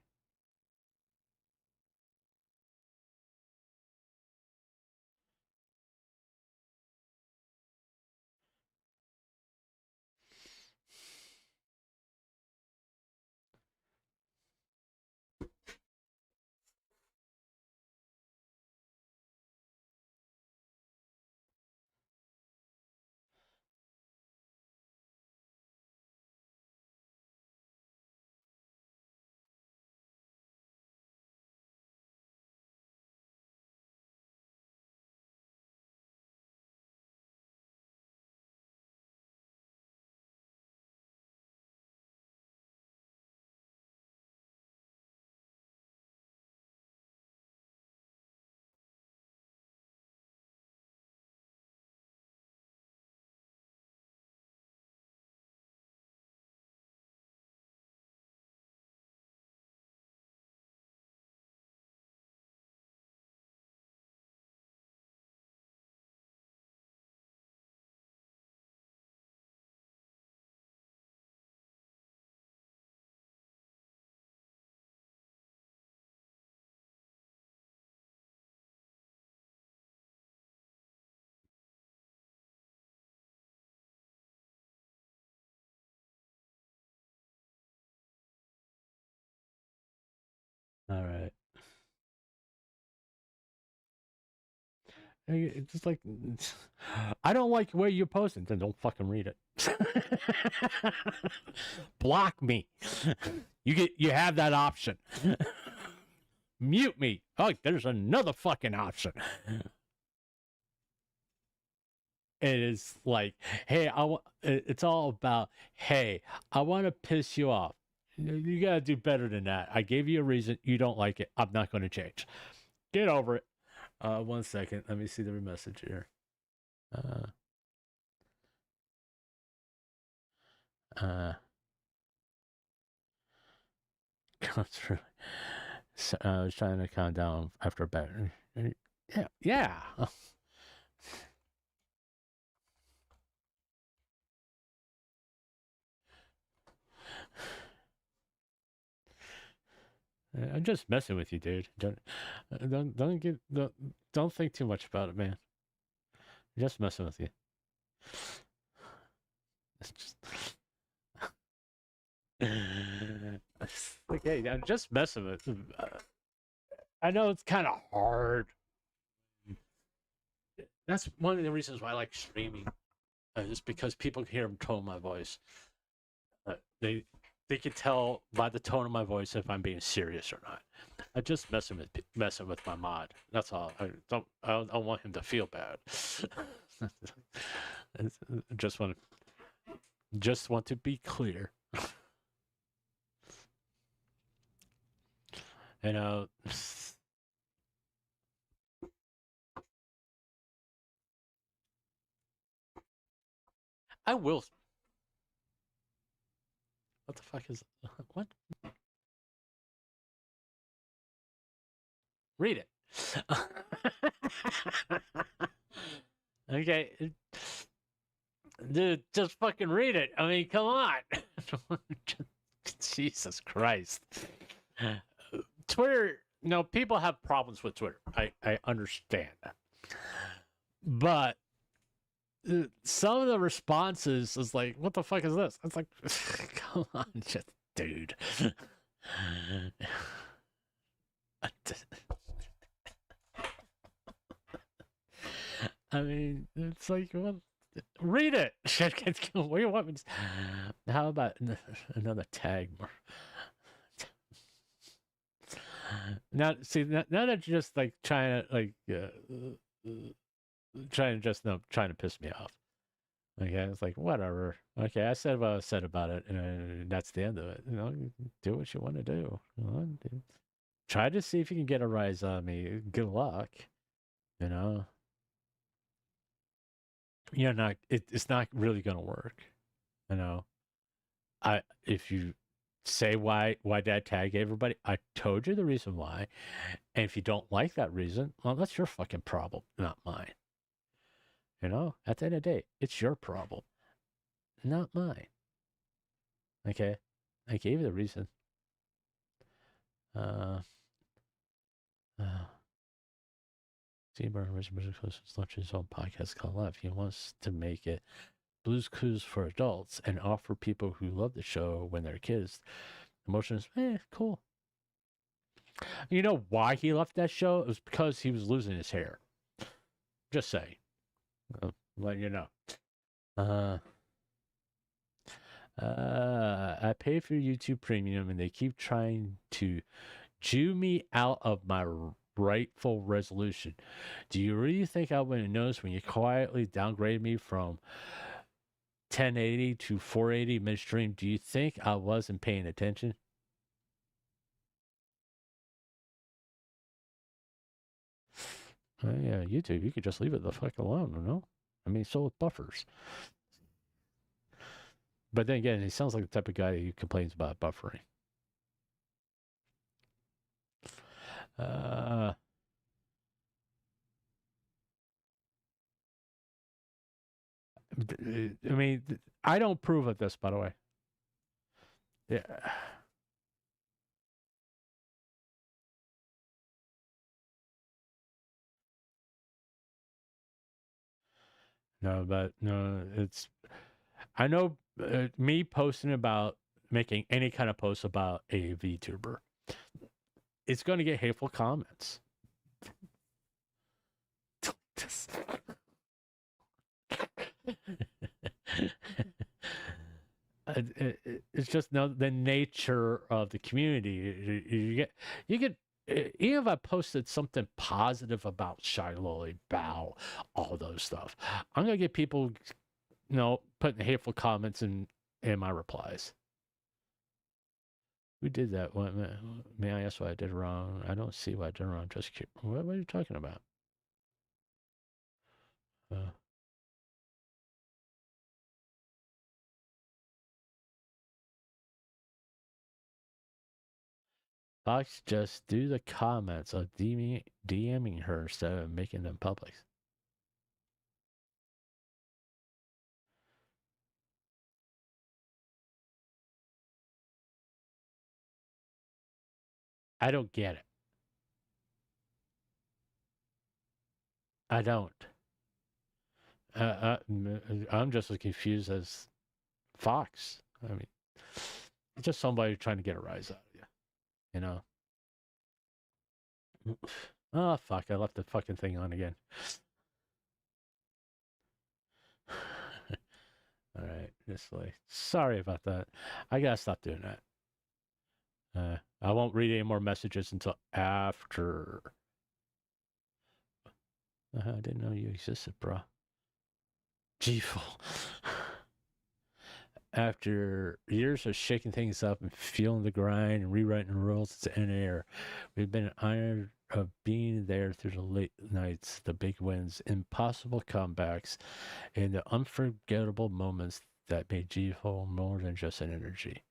S3: All right. It's just like I don't like where you're posting, then don't fucking read it. Block me. You have that option. Mute me. Oh, there's another fucking option. It is like, hey, it's all about, hey, I want to piss you off. You gotta do better than that. I gave you a reason. You don't like it. I'm not going to change. Get over it. 1 second. Let me see the message here. Comes through. So, I was trying to count down after a bet. Yeah, yeah. I'm just messing with you, dude. Don't think too much about it, man. I'm just messing with you. It's just okay. I'm just messing with. I know it's kind of hard. That's one of the reasons why I like streaming, is because people can hear the tone of my voice. They can tell by the tone of my voice if I'm being serious or not. I'm just messing with my mod. That's all. I don't want him to feel bad. just want to be clear. You know. I will. What the fuck is what? Read it. Okay. Dude, just fucking read it. I mean, come on. Jesus Christ. Twitter, people have problems with Twitter. I understand that. But some of the responses is like, what the fuck is this? It's like, come on, just dude. I mean, it's like, well, read it. What do you want me to? How about another tag? Now, see, now they're just like trying to trying to piss me off. Okay, it's like whatever. Okay, I said what I said about it, and that's the end of it. Do what you want to do. Try to see if you can get a rise on me. Good luck. You're not. It's not really gonna work. If you say why did I tag everybody, I told you the reason why, and if you don't like that reason, well, that's your fucking problem, not mine. At the end of the day, it's your problem, not mine. Okay, I gave you the reason. Seaburn originally launched his own podcast called Live. He wants to make it Blues Clues for adults and offer people who love the show when they're kids emotions. Cool. You know why he left that show? It was because he was losing his hair. Just saying. Letting you know. I pay for YouTube Premium and they keep trying to Jew me out of my rightful resolution. Do you really think I wouldn't notice when you quietly downgrade me from 1080 to 480 midstream? Do you think I wasn't paying attention? Yeah, YouTube, you could just leave it the fuck alone, I mean, so with buffers. But then again, he sounds like the type of guy who complains about buffering. I mean, I don't approve of this, by the way. Yeah. No, it's. I know me posting about making any kind of post about a VTuber, it's going to get hateful comments. It's just the nature of the community. You get even if I posted something positive about Shiloh, Bow, all those stuff, I'm gonna get people, putting hateful comments in my replies. Who did that? May I ask why I did wrong? I don't see why I did wrong. Just what are you talking about? Fox, just do the comments of DMing her instead of making them public. I don't get it. I don't. I'm just as confused as Fox. I mean, it's just somebody trying to get a rise out of you. Oh, fuck. I left the fucking thing on again. All right. This way. Sorry about that. I gotta stop doing that. I won't read any more messages until after. I didn't know you existed, bro. G-Full. After years of shaking things up and feeling the grind and rewriting the rules, it's in air. We've been honored of being there through the late nights, the big wins, impossible comebacks, and the unforgettable moments that made G-Full more than just an energy.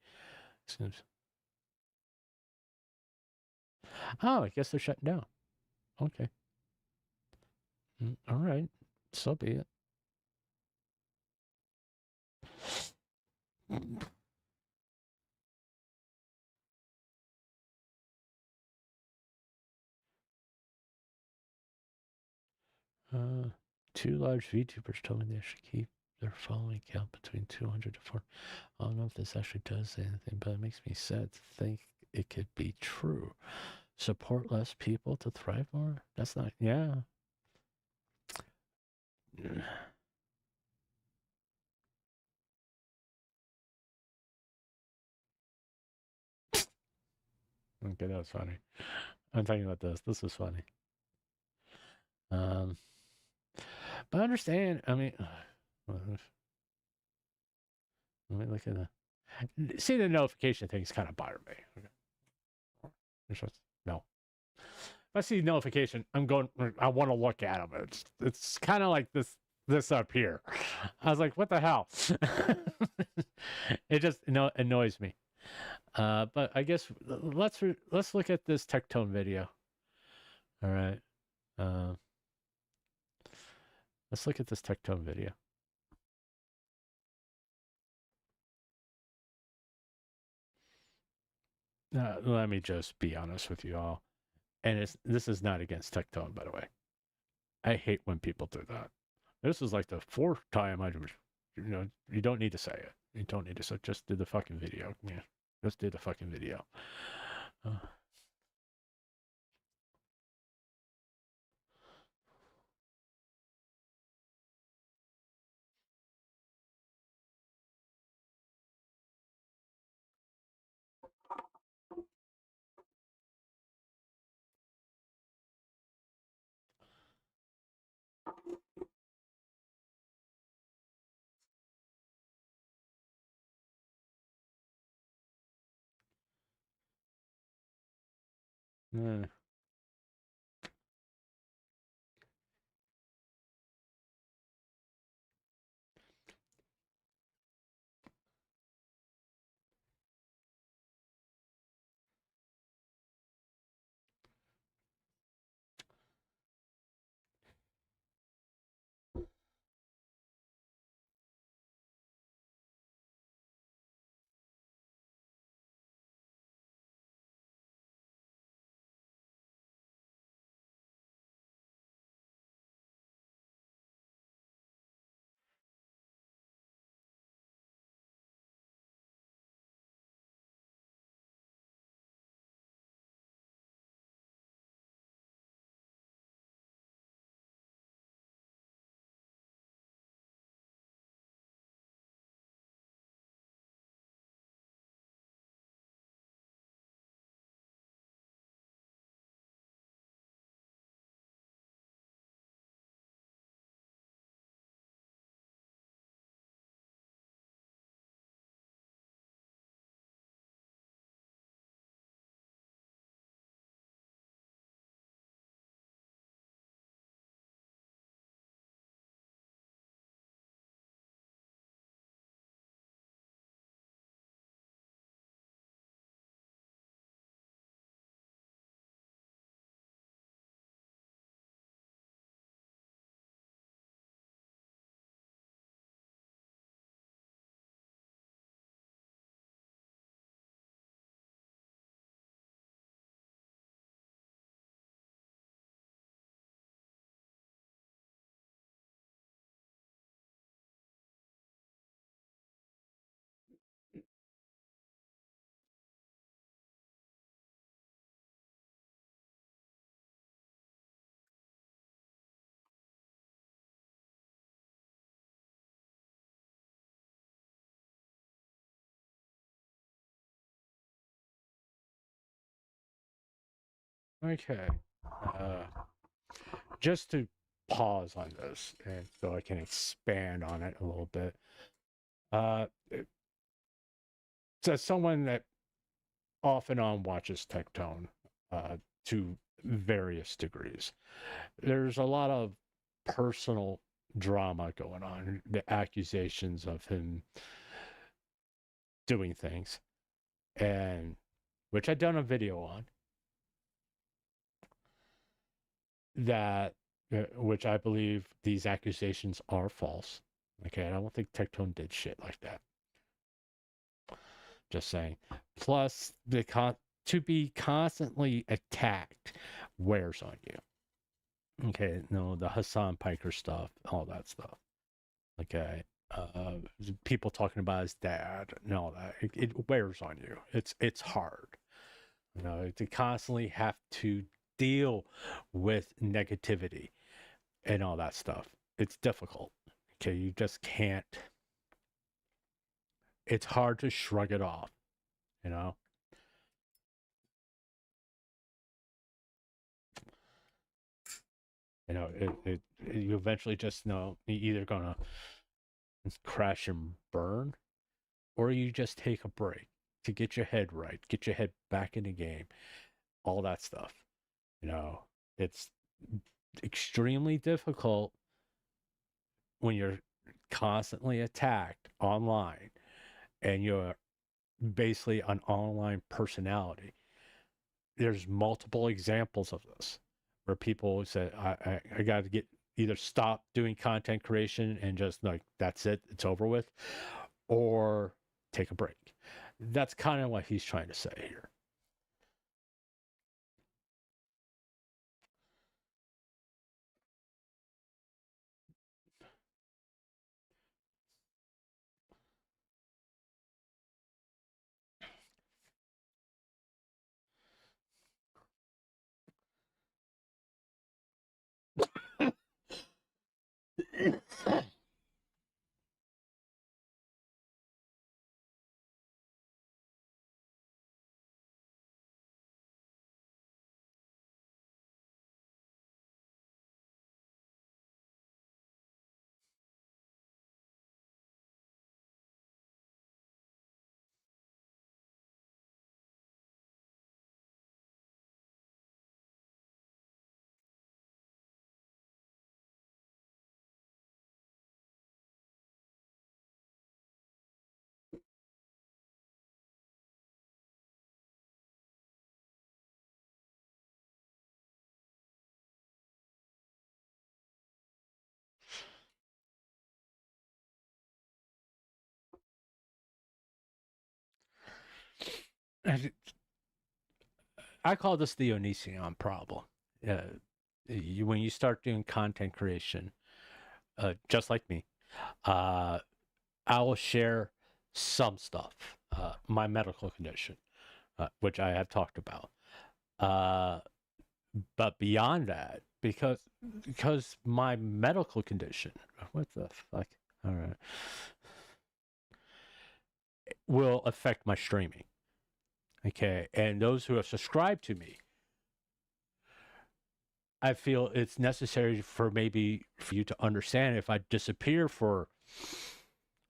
S3: Seems. Oh, I guess they're shutting down. Okay. All right. So be it. Two large VTubers told me they should keep their following count between 200 to 400. I don't know if this actually does anything, but it makes me sad to think it could be true. Support less people to thrive more? That's not, yeah. Okay, that was funny. I'm talking about this. This is funny. But I understand. I mean, let me look at the. See, the notification thing's kind of bothering me. Okay. No. If I see notification, I'm going. I want to look at them. It's kind of like this up here. I was like, what the hell? It just annoys me. But I guess let's look at this Tectone video. All right. Let's look at this Tectone video. Let me just be honest with you all. And this is not against Tectone, by the way. I hate when people do that. This is like the fourth time you don't need to say it. You don't need to say, just do the fucking video. Yeah, just do the fucking video. Okay. Just to pause on this, and so I can expand on it a little bit. So someone that off and on watches Tectone to various degrees, there's a lot of personal drama going on. The accusations of him doing things. and which I've done a video on, that which I believe these accusations are false. Okay, I don't think Tectone did shit like that. Just saying. Plus, to be constantly attacked wears on you. Okay, no, the Hassan Piker stuff, all that stuff. Okay, people talking about his dad and all that, it wears on you. It's hard, you know, to constantly have to deal with negativity and all that stuff. It's difficult. Okay, you just can't. It's hard to shrug it off, you know. You know, you eventually just know you're either gonna crash and burn, or you just take a break to get your head right, get your head back in the game, all that stuff. You know, it's extremely difficult when you're constantly attacked online and you're basically an online personality. There's multiple examples of this where people say, I got to get either stop doing content creation and just like, that's it, it's over with, or take a break. That's kind of what he's trying to say here. I call this the Onision problem. When you start doing content creation, just like me, I will share some stuff, my medical condition, which I have talked about. But beyond that, because my medical condition, what the fuck? All right, will affect my streaming. Okay, and those who have subscribed to me, I feel it's necessary for you to understand if I disappear for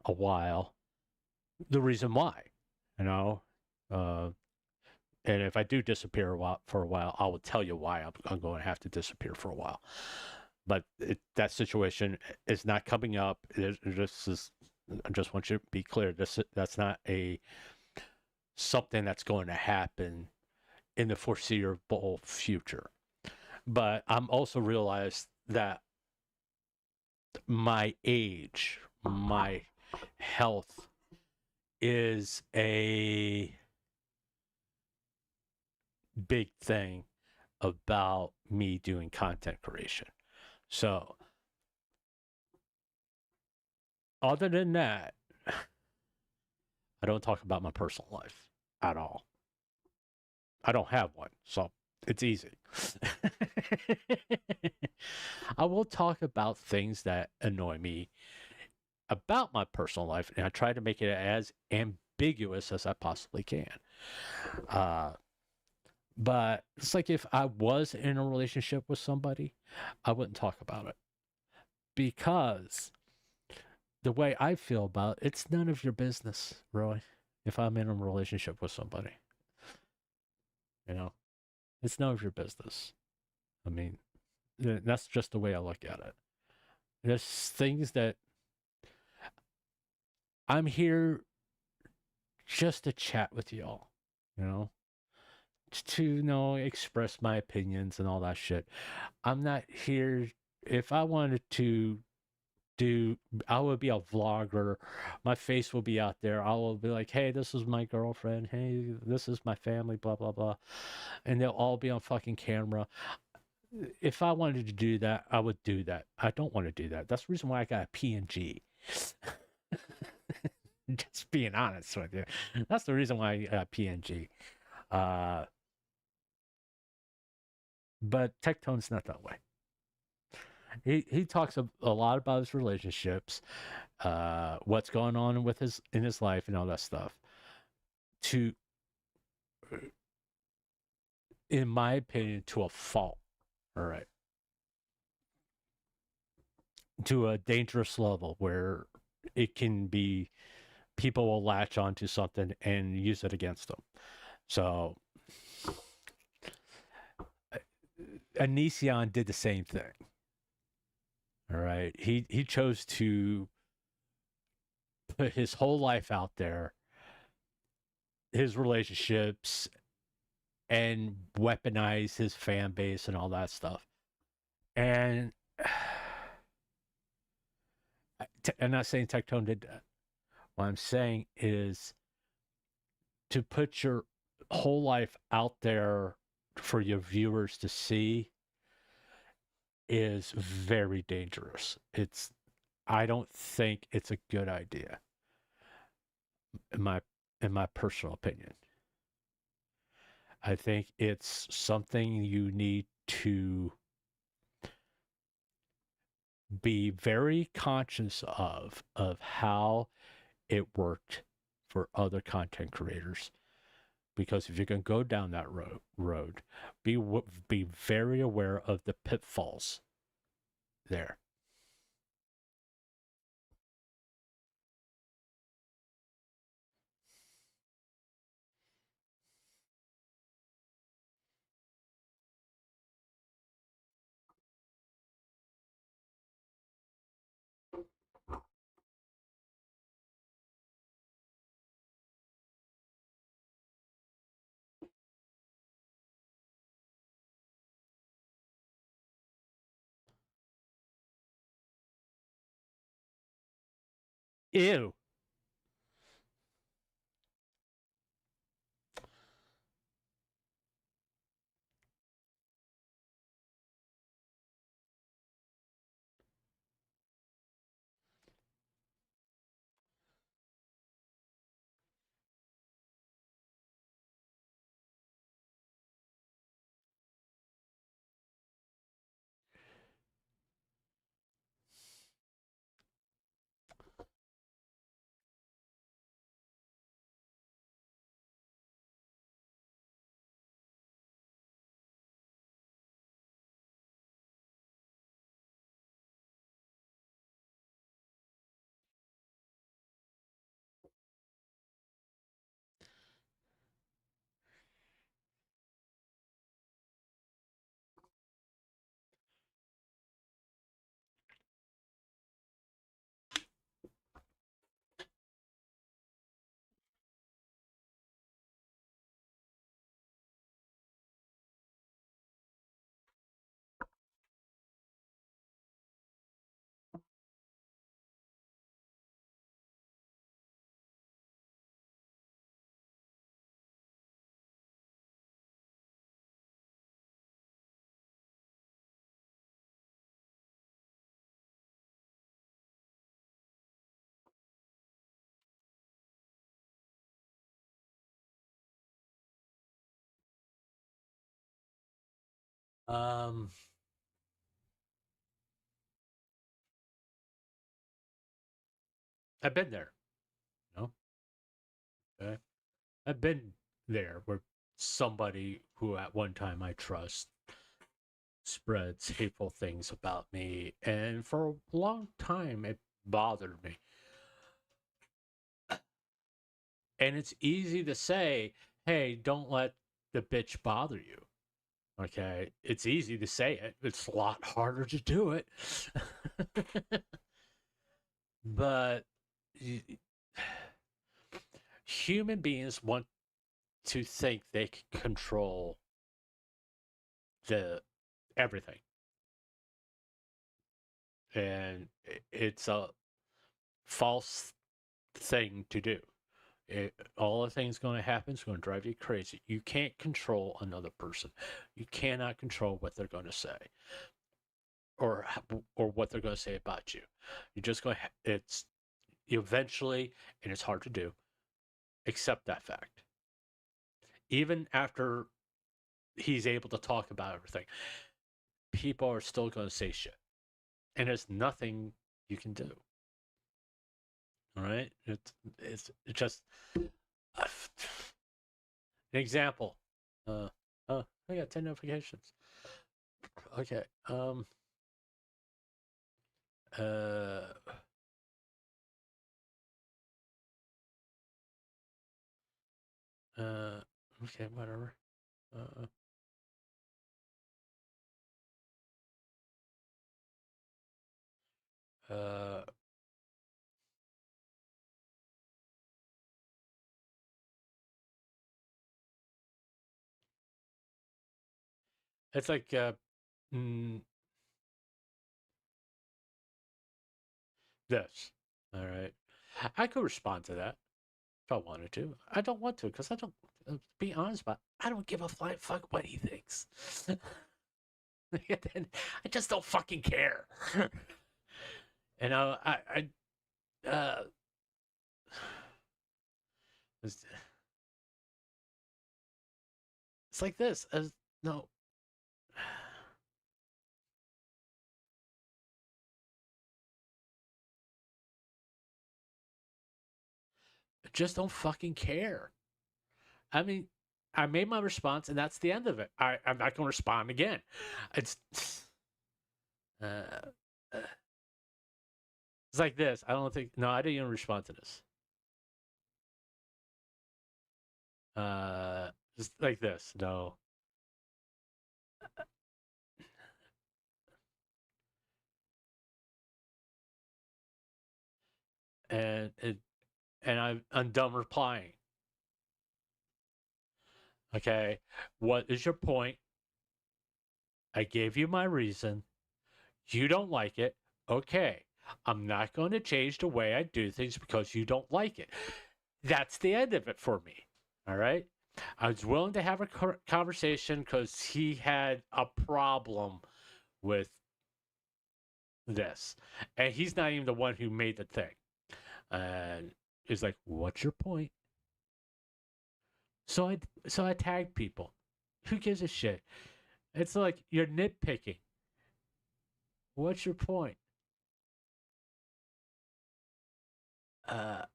S3: a while, the reason why, you know. And if I do disappear for a while, I will tell you why I'm going to have to disappear for a while. But that situation is not coming up. I just want you to be clear. That's not something that's going to happen in the foreseeable future. But I'm also realized that my age, my health is a big thing about me doing content creation. So other than that, I don't talk about my personal life at all. I don't have one, so it's easy. I will talk about things that annoy me about my personal life, and I try to make it as ambiguous as I possibly can. But it's like if I was in a relationship with somebody, I wouldn't talk about it. Because the way I feel about it, it's none of your business, Roy, if I'm in a relationship with somebody. You know, it's none of your business. I mean, that's just the way I look at it. There's things that I'm here just to chat with y'all. you know, to express my opinions and all that shit. I'm not here. If I wanted to do, I would be a vlogger. My face will be out there. I will be like, hey, this is my girlfriend. Hey, this is my family, blah, blah, blah. And they'll all be on fucking camera. If I wanted to do that, I would do that. I don't want to do that. That's the reason why I got a PNG. Just being honest with you. That's the reason why I got PNG. But Tectone's not that way. He talks a lot about his relationships, what's going on in his life and all that stuff. In my opinion, to a fault. All right. To a dangerous level where it can be, people will latch onto something and use it against them. So Onision did the same thing. All right. He chose to put his whole life out there, his relationships, and weaponize his fan base and all that stuff. And I'm not saying Tectone did that. What I'm saying is to put your whole life out there for your viewers to see is very dangerous. I don't think it's a good idea, in my personal opinion. I think it's something you need to be very conscious of how it worked for other content creators. Because if you're going to go down that road, be very aware of the pitfalls there. Ew. Um, I've been there, you know? Okay? I've been there where somebody who at one time I trust spreads hateful things about me, and for a long time it bothered me. And it's easy to say, hey, don't let the bitch bother you. Okay? It's easy to say it. It's a lot harder to do it. But human beings want to think they can control the everything. And it's a false thing to do. All the things going to happen is going to drive you crazy. You can't control another person. You cannot control what they're going to say, or what they're going to say about you. You're just going to. It's eventually, and it's hard to do. Accept that fact. Even after he's able to talk about everything, people are still going to say shit, and there's nothing you can do. All right, it's just an example. I got 10 notifications. Okay. Okay, whatever. It's like this. All right, I could respond to that if I wanted to. I don't want to because I don't. Be honest about. I don't give a flying fuck what he thinks. I just don't fucking care. And it's like this. No. Just don't fucking care. I mean, I made my response, and that's the end of it. I'm not going to respond again. It's like this. I don't think. No, I didn't even respond to this. Just like this. No. And I'm done replying. Okay, what is your point? I gave you my reason. You don't like it. Okay, I'm not going to change the way I do things because you don't like it. That's the end of it for me. All right? I was willing to have a conversation because he had a problem with this. And he's not even the one who made the thing. And he's like, what's your point? So I tagged people. Who gives a shit? It's like you're nitpicking. What's your point? And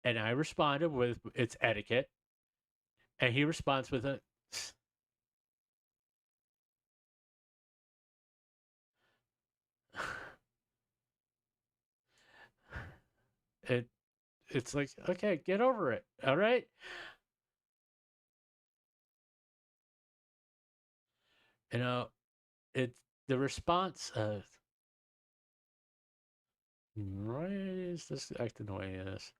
S3: I responded with it's etiquette. And he responds with a it's like, okay, get over it. All right? You know, it's the response of why is this acting the way it is?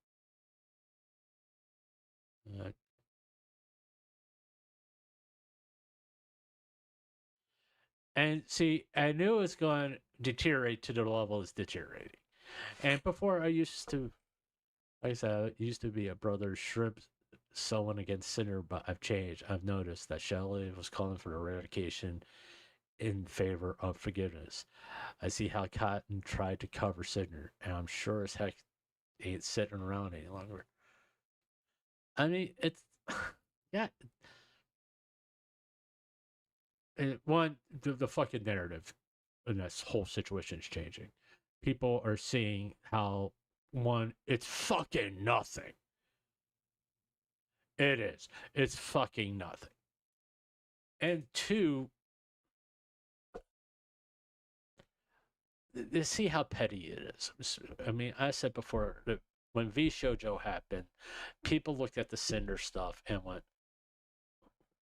S3: And see, I knew it was going to deteriorate to the level it's deteriorating. And before I used to, like I said, I used to be a brother shrimp someone against Sinner, but I've changed. I've noticed that Shelley was calling for eradication in favor of forgiveness. I see how Cotton tried to cover Sinner, and I'm sure as heck he ain't sitting around any longer. I mean, it's yeah. One, the fucking narrative in this whole situation is changing. People are seeing how one, it's fucking nothing. It is. It's fucking nothing. And two, they see how petty it is. I mean, I said before that when V Shoujo happened, people looked at the Cinder stuff and went,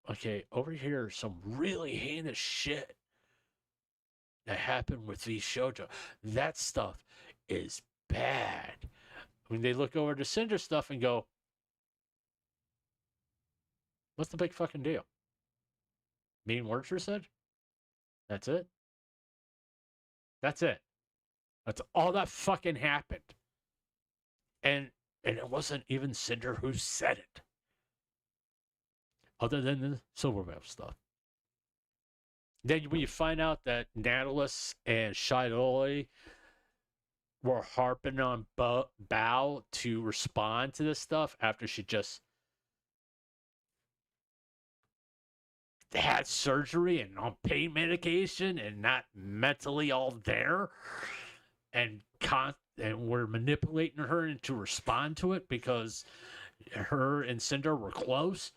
S3: okay, over here is some really heinous shit that happened with V Shoujo. That stuff is bad. I mean, they look over the Cinder stuff and go, What's the big fucking deal? Mean words are said? That's it? That's it. That's all that fucking happened. And it wasn't even Cinder who said it. Other than the Silverweb stuff. Then when you find out that Nautilus and Shidoli were harping on Bao to respond to this stuff after she just had surgery and on pain medication and not mentally all there, and we're manipulating her to respond to it because her and Cinder were close.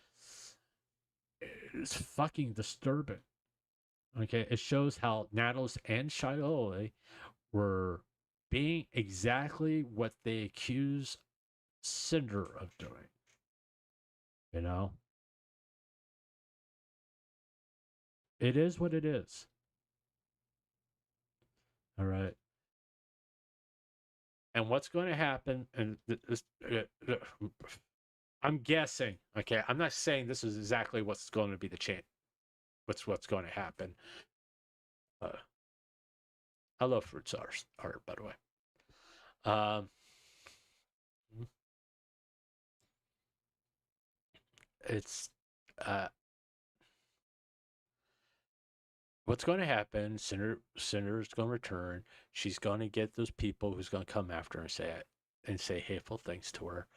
S3: It's fucking disturbing. Okay, it shows how Nautilus and Shidoli were being exactly what they accuse Cinder of doing. You know? It is what it is. All right. And what's going to happen, and I'm guessing, okay, I'm not saying this is exactly what's going to be the change. What's going to happen. I love Fruits art, by the way. It's what's going to happen. Cinder's going to return. She's going to get those people who's going to come after her and say hateful things to her,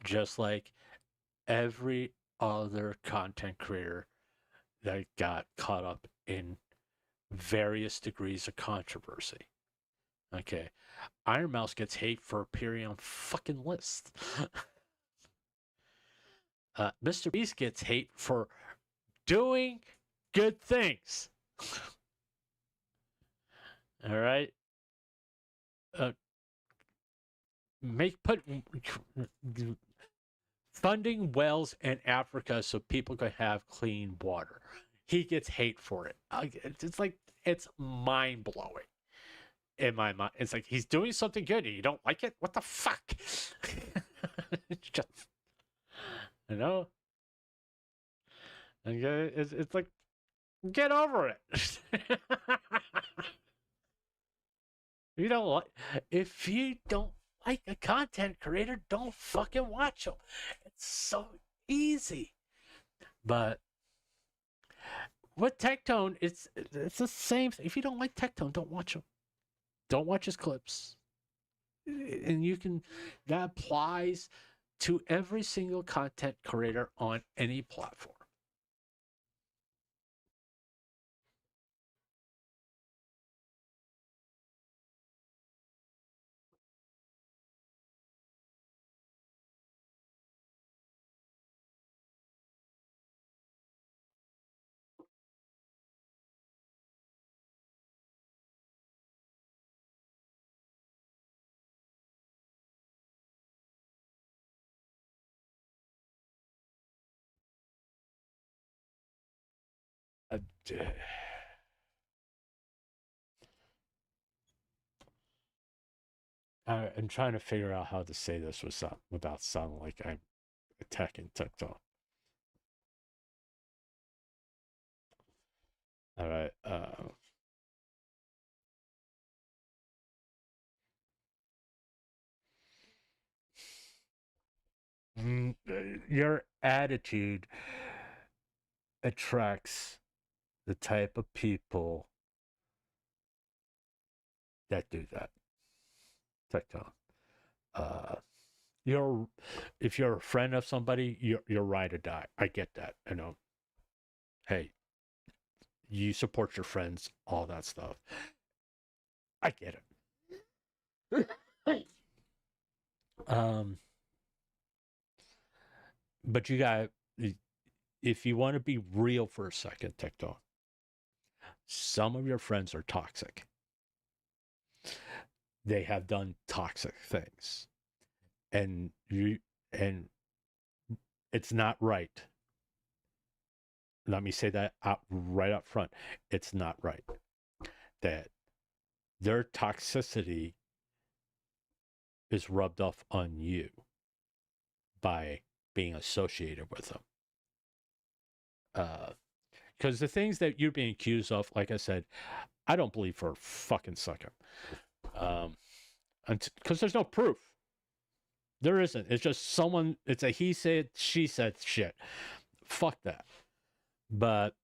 S3: just like every other content creator that got caught up in various degrees of controversy. Okay, Iron Mouse gets hate for appearing on fucking lists. Mr. Beast gets hate for doing good things. All right. Funding wells in Africa so people can have clean water. He gets hate for it. It's like, it's mind blowing in my mind. It's like he's doing something good and you don't like it. What the fuck? Just, you know. And it's like, get over it. You don't like, if you don't like a content creator, don't fucking watch them. It's so easy. But with Tectone, it's the same thing. If you don't like Tectone, don't watch him. Don't watch his clips. And that applies to every single content creator on any platform. I'm trying to figure out how to say this without sounding like I'm attacking TikTok. All right. Your attitude attracts the type of people that do that. TikTok. If you're a friend of somebody, you're ride or die. I get that. I know. Hey, you support your friends, all that stuff. I get it. But you got, if you want to be real for a second, TikTok, some of your friends are toxic. They have done toxic things, and it's not right. Let me say that right up front. It's not right that their toxicity is rubbed off on you by being associated with them. Because the things that you're being accused of, like I said, I don't believe for a fucking second. Because there's no proof. There isn't. It's just someone, it's a he said, she said shit. Fuck that. But,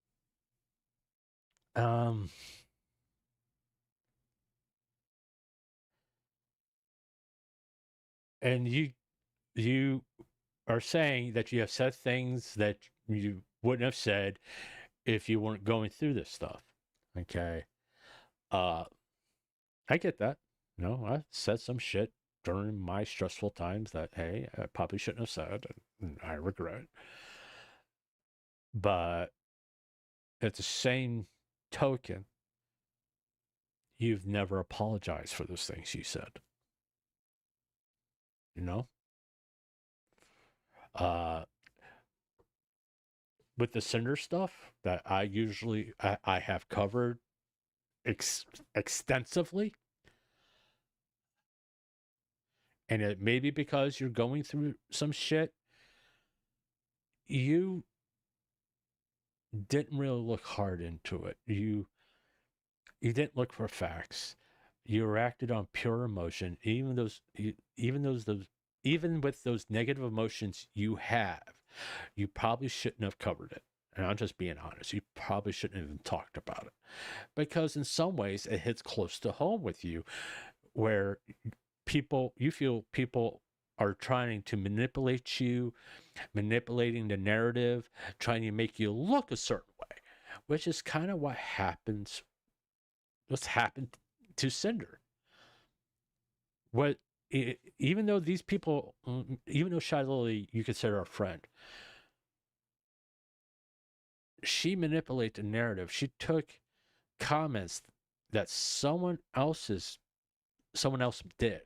S3: and you are saying that you have said things that you wouldn't have said if you weren't going through this stuff. Okay. I get that. No, I said some shit during my stressful times that, hey, I probably shouldn't have said, and I regret. But at the same token, you've never apologized for those things you said. You know? With the Cinder stuff that I usually I have covered extensively, and it may be because you're going through some shit, you didn't really look hard into it. You didn't look for facts. You reacted on pure emotion, even with those negative emotions you have. You probably shouldn't have covered it. And I'm just being honest. You probably shouldn't have even talked about it. Because in some ways, it hits close to home with you, where you feel people are trying to manipulate you, manipulating the narrative, trying to make you look a certain way, which is kind of what's happened to Cinder. Even though these people, even though Shy Lily you consider a friend, she manipulated the narrative. She took comments that someone else's DM,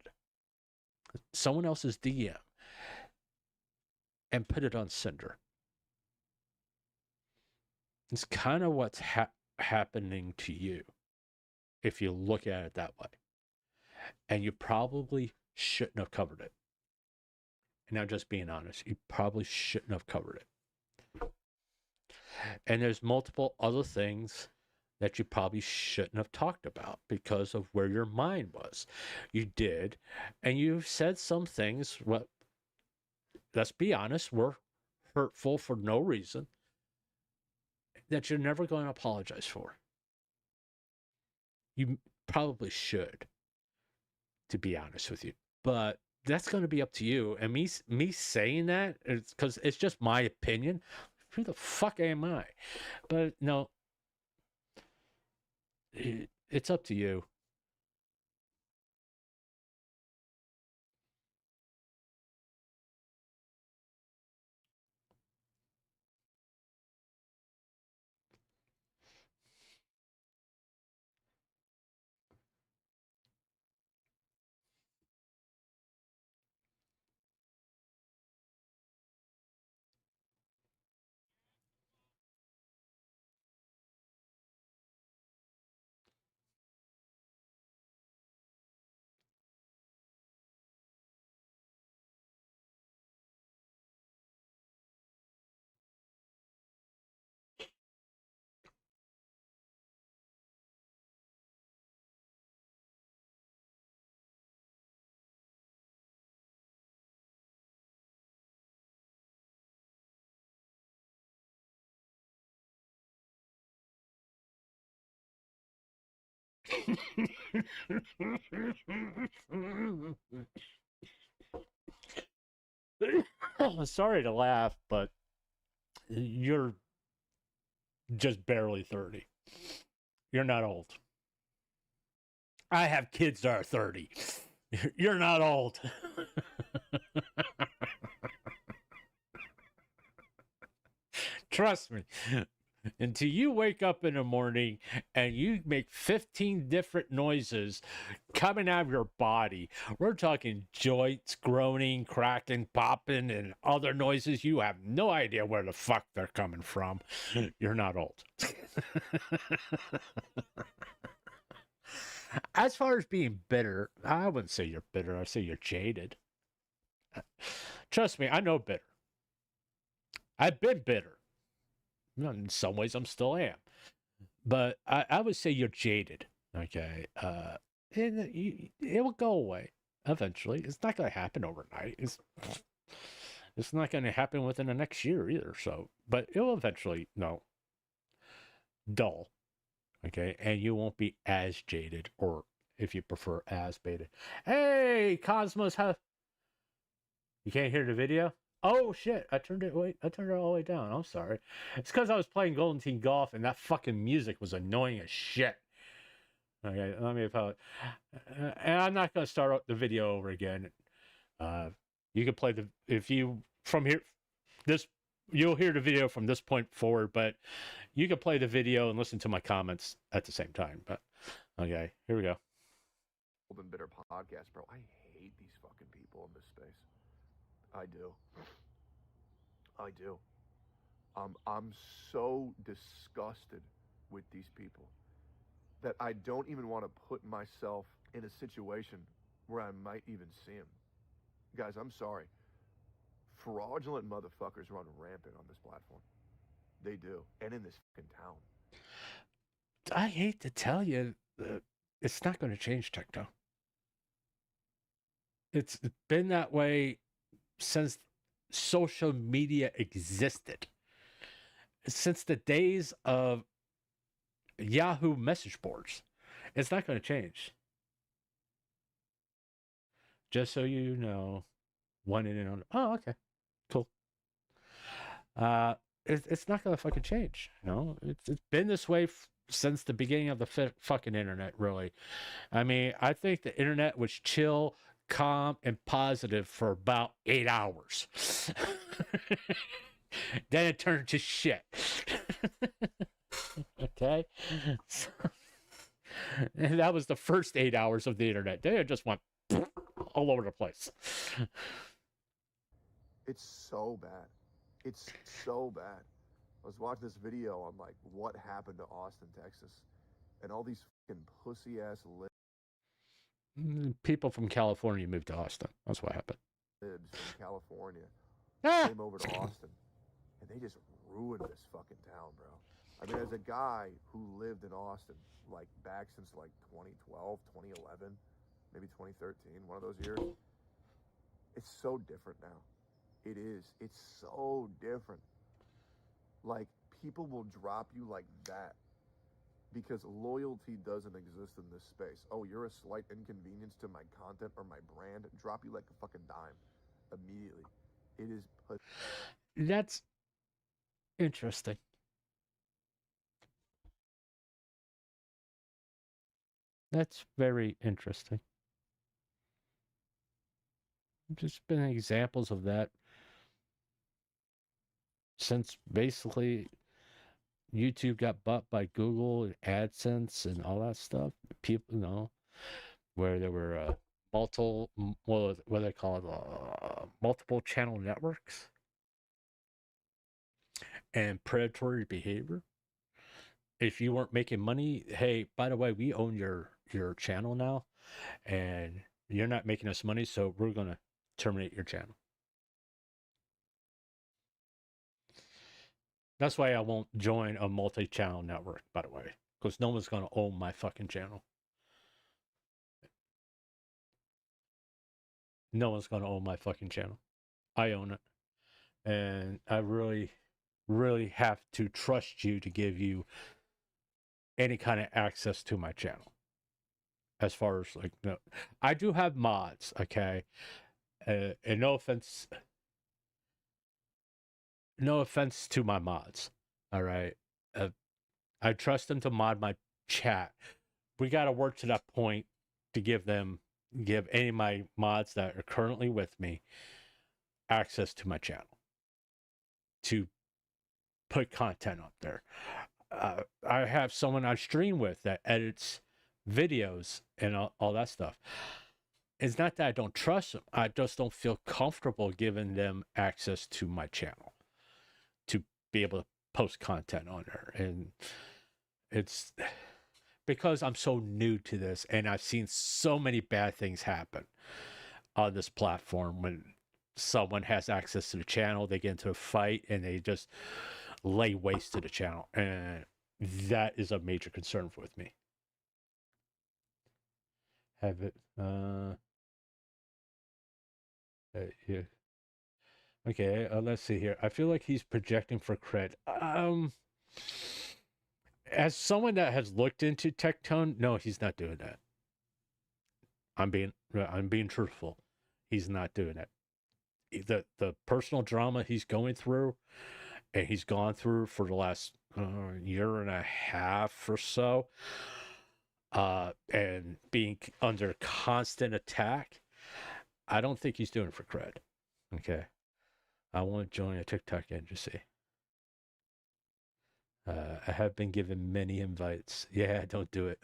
S3: and put it on Cinder. It's kind of what's happening to you, if you look at it that way. And you probably shouldn't have covered it. And I'm just being honest. You probably shouldn't have covered it. And there's multiple other things that you probably shouldn't have talked about because of where your mind was. You did. And you said some things, well, let's be honest, were hurtful for no reason, that you're never going to apologize for. You probably should, to be honest with you. But that's going to be up to you. And me saying that, it's because it's just my opinion. Who the fuck am I? But no, it's up to you. Sorry to laugh, but you're just barely 30. You're not old. I have kids that are 30. You're not old. Trust me. Until you wake up in the morning and you make 15 different noises coming out of your body. We're talking joints, groaning, cracking, popping, and other noises. You have no idea where the fuck they're coming from. You're not old. As far as being bitter, I wouldn't say you're bitter. I'd say you're jaded. Trust me, I know bitter. I've been bitter. In some ways, I'm still am. But I would say you're jaded. Okay. And it will go away eventually. It's not going to happen overnight. It's not going to happen within the next year either. So, but it will eventually, dull. Okay. And you won't be as jaded, or if you prefer, as baited. Hey, Cosmos, you can't hear the video? Oh shit! I turned it all the way down. I'm sorry. It's because I was playing Golden Team Golf and that fucking music was annoying as shit. Okay, let me apologize. And I'm not gonna start the video over again. You can play you'll hear the video from this point forward, but you can play the video and listen to my comments at the same time. But okay, here we go.
S7: Old and Bitter podcast, bro. I hate these fucking people in this space. I do. I'm so disgusted with these people that I don't even want to put myself in a situation where I might even see them. Guys, I'm sorry. Fraudulent motherfuckers run rampant on this platform. They do. And in this fucking town.
S3: I hate to tell you, it's not going to change, Techno. It's been that way since social media existed. Since the days of Yahoo message boards. It's not going to change. Just so you know, one in and on. Oh, okay. Cool. It's not going to fucking change. It's been this way since the beginning of the fucking internet, really. I mean, I think the internet was chill, calm, and positive for about 8 hours. Then it turned to shit. Okay? So, and that was the first 8 hours of the internet. Then it just went all over the place.
S7: It's so bad. It's so bad. I was watching this video on like what happened to Austin, Texas, and all these fucking pussy ass
S3: People from California moved to Austin. That's what happened.
S7: libs from California
S3: Ah!
S7: came over to Austin, and they just ruined this fucking town, bro. I mean, as a guy who lived in Austin like back since like 2012, 2011, maybe 2013, one of those years, it's so different now. It is. It's so different. Like, people will drop you like that because loyalty doesn't exist in this space. Oh, you're a slight inconvenience to my content or my brand. Drop you like a fucking dime immediately. It is.
S3: That's interesting. That's very interesting. There's been examples of that since basically YouTube got bought by Google and AdSense and all that stuff. People, where there were multiple channel networks and predatory behavior. If you weren't making money, hey, by the way, we own your channel now, and you're not making us money, so we're gonna terminate your channel. That's why I won't join a multi-channel network, by the way, because no one's gonna own my fucking channel. No one's gonna own my fucking channel. I own it, and I really, really have to trust you to give you any kind of access to my channel. As far as like, no, I do have mods, okay, and no offense to my mods, all right. I trust them to mod my chat. We got to work to that point to give any of my mods that are currently with me access to my channel to put content up there. I have someone I stream with that edits videos and all that stuff. It's not that I don't trust them. I just don't feel comfortable giving them access to my channel to be able to post content on there. And it's because I'm so new to this and I've seen so many bad things happen on this platform when someone has access to the channel, they get into a fight and they just lay waste to the channel, and that is a major concern with me. Have it yeah. Okay, let's see here. I feel like he's projecting for cred. As someone that has looked into Tectone, no, he's not doing that. I'm being truthful. He's not doing it. The personal drama he's going through, and he's gone through for the last year and a half or so, and being under constant attack, I don't think he's doing it for cred. Okay. I want to join a TikTok agency. I have been given many invites. Yeah, don't do it.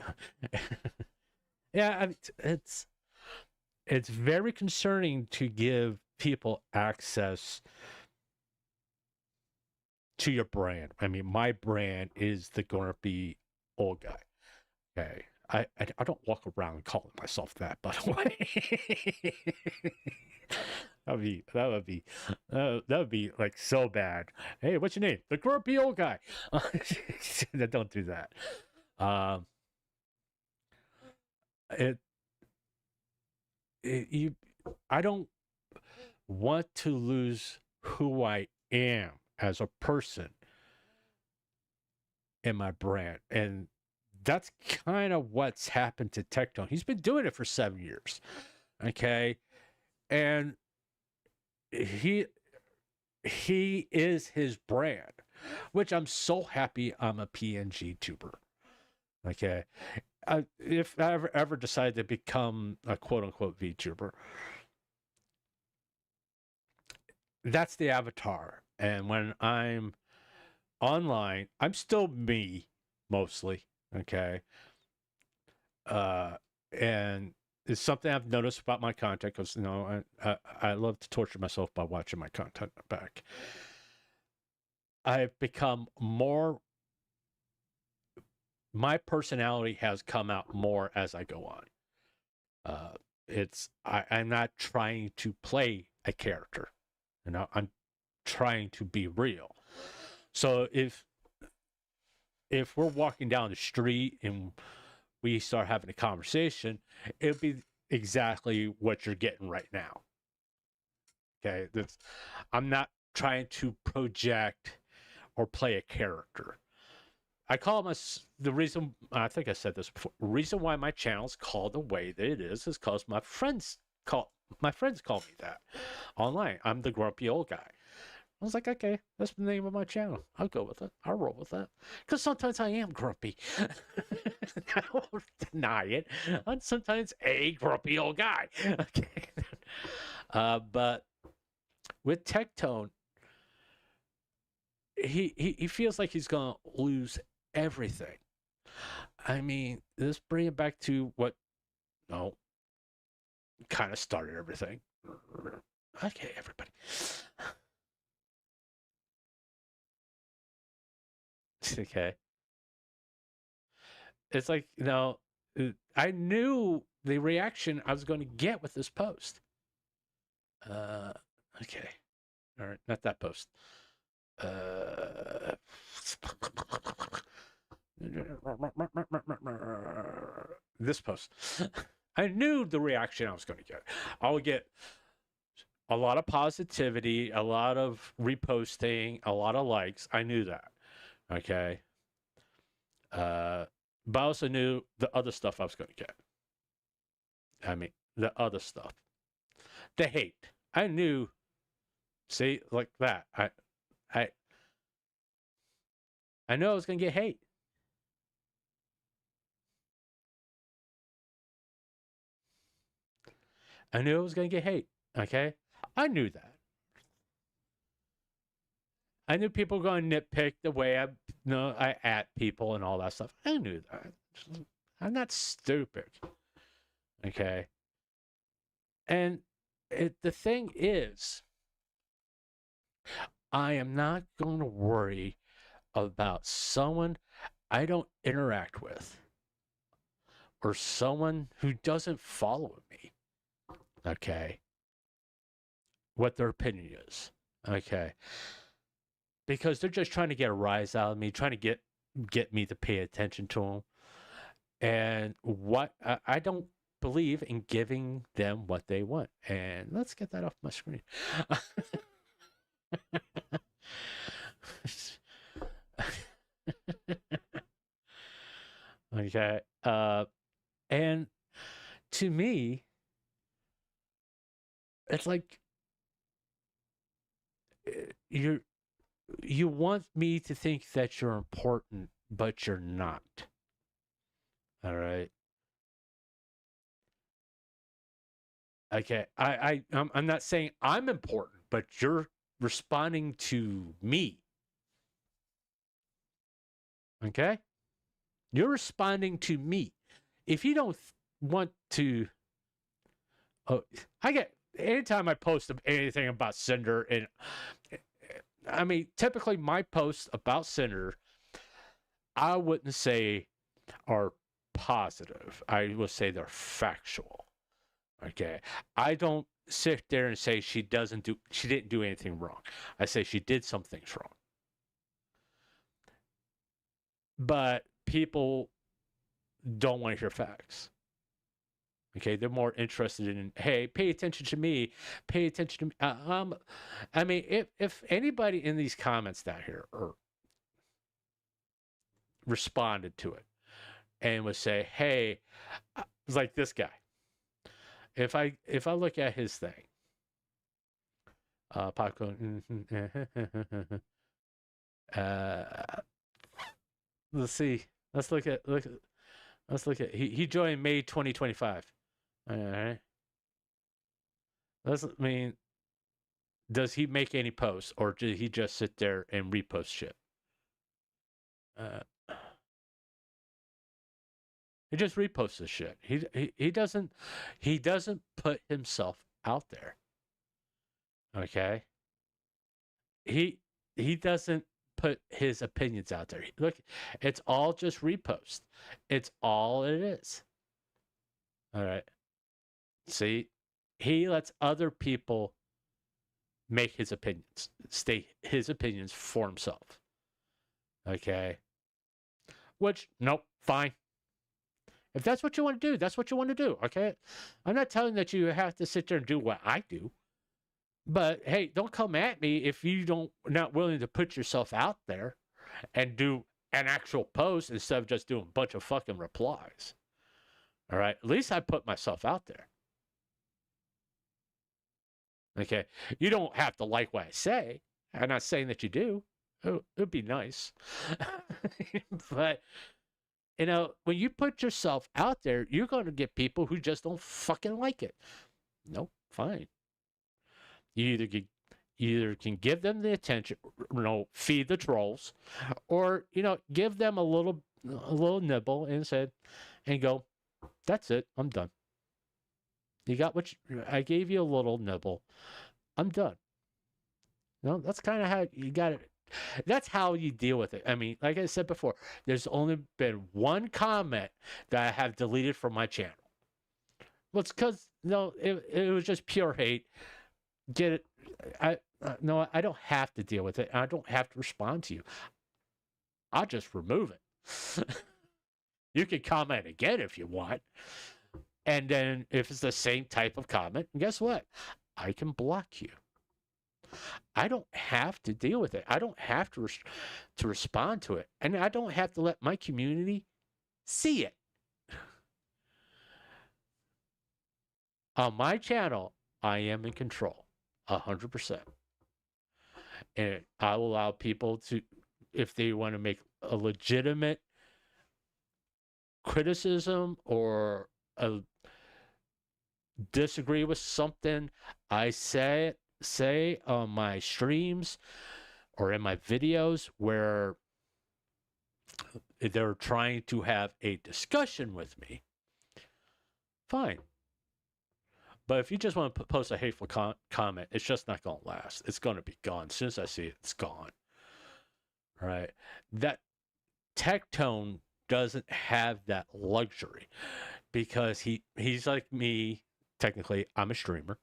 S3: Yeah, I mean, it's very concerning to give people access to your brand. I mean, my brand is the Grumpy Old Guy. Okay. I don't walk around calling myself that, by the way. that would be like so bad. Hey, what's your name? The Grumpy Old Guy. Don't do that. I don't want to lose who I am as a person in my brand, and that's kind of what's happened to Tectone. He's been doing it for 7 years, okay, and he is his brand, which I'm so happy I'm a PNG tuber. Okay, if I ever decide to become a quote unquote VTuber, that's the avatar. And when I'm online, I'm still me mostly. Okay, and it's something I've noticed about my content, because I love to torture myself by watching my content back. I've become more. My personality has come out more as I go on. I'm not trying to play a character. I'm trying to be real. So if we're walking down the street and we start having a conversation, it'll be exactly what you're getting right now. Okay, I'm not trying to project or play a character. I call the reason, I think I said this before, the reason why my channel's called the way that it is because my friends call me that online. I'm the Grumpy Old Guy. I was like, okay, that's the name of my channel. I'll go with it. I'll roll with that. Because sometimes I am grumpy. I won't deny it. I'm sometimes a grumpy old guy. Okay. But with Tectone, he feels like he's going to lose everything. I mean, let's bring it back to what, kind of started everything. Okay, everybody. Okay. It's like, I knew the reaction I was going to get with this post. Okay. All right, not that post. This post. I knew the reaction I was going to get. I would get a lot of positivity, a lot of reposting, a lot of likes. I knew that. Okay. But I also knew the other stuff I was going to get. I mean, the other stuff. The hate. I knew. See, like that. I know I was going to get hate. I knew I was going to get hate. Okay? I knew that. I knew people were going to nitpick the way I at people and all that stuff. I knew that. I'm not stupid. Okay? And the thing is, I am not going to worry about someone I don't interact with or someone who doesn't follow me. Okay? what their opinion is. Okay. Because they're just trying to get a rise out of me, trying to get me to pay attention to them. And what I don't believe in giving them what they want. And let's get that off my screen. Okay. And to me, it's like you want me to think that you're important, but you're not. All right. Okay. I'm not saying I'm important, but you're responding to me. Okay? You're responding to me. If you don't want to, I get anytime I post anything about Cinder, and I mean, typically my posts about Cinder, I wouldn't say are positive. I would say they're factual. Okay, I don't sit there and say she didn't do anything wrong. I say she did some things wrong. But people don't want to hear facts. Okay, they're more interested in, hey, pay attention to me, pay attention to me. I mean, if anybody in these comments down here responded to it and would say, hey, it's like this guy. If I look at his thing, popcorn. Let's see. Let's look at. He joined May 2025. All right. Does he make any posts, or did he just sit there and repost shit? He just reposts this shit. He doesn't put himself out there. Okay. He doesn't put his opinions out there. Look, it's all just repost. It's all it is. All right. See, he lets other people make his opinions, state his opinions for himself. Okay. Which, nope, fine. If that's what you want to do, that's what you want to do. Okay. I'm not telling that you have to sit there and do what I do. But hey, don't come at me if you not willing to put yourself out there and do an actual post instead of just doing a bunch of fucking replies. All right. At least I put myself out there. Okay. You don't have to like what I say. I'm not saying that you do. It would be nice. But, you know, when you put yourself out there, you're going to get people who just don't fucking like it. Nope. Fine. You either can give them the attention, feed the trolls, or, give them a little nibble and go, that's it, I'm done. You got I gave you a little nibble. I'm done. That's kind of how you got it. That's how you deal with it. I mean, like I said before, there's only been one comment that I have deleted from my channel. Well, it's because, it was just pure hate. Get it? I don't have to deal with it. I don't have to respond to you. I'll just remove it. You can comment again if you want. And then if it's the same type of comment, guess what? I can block you. I don't have to deal with it. I don't have to respond to it. And I don't have to let my community see it. On my channel, I am in control. 100%. And I will allow people to, if they want to make a legitimate criticism or disagree with something I say on my streams or in my videos where they're trying to have a discussion with me, fine. But if you just want to post a hateful comment, it's just not going to last. It's going to be gone. As soon as I see it, it's gone. All right. That Tectone doesn't have that luxury because he's like me. Technically, I'm a streamer.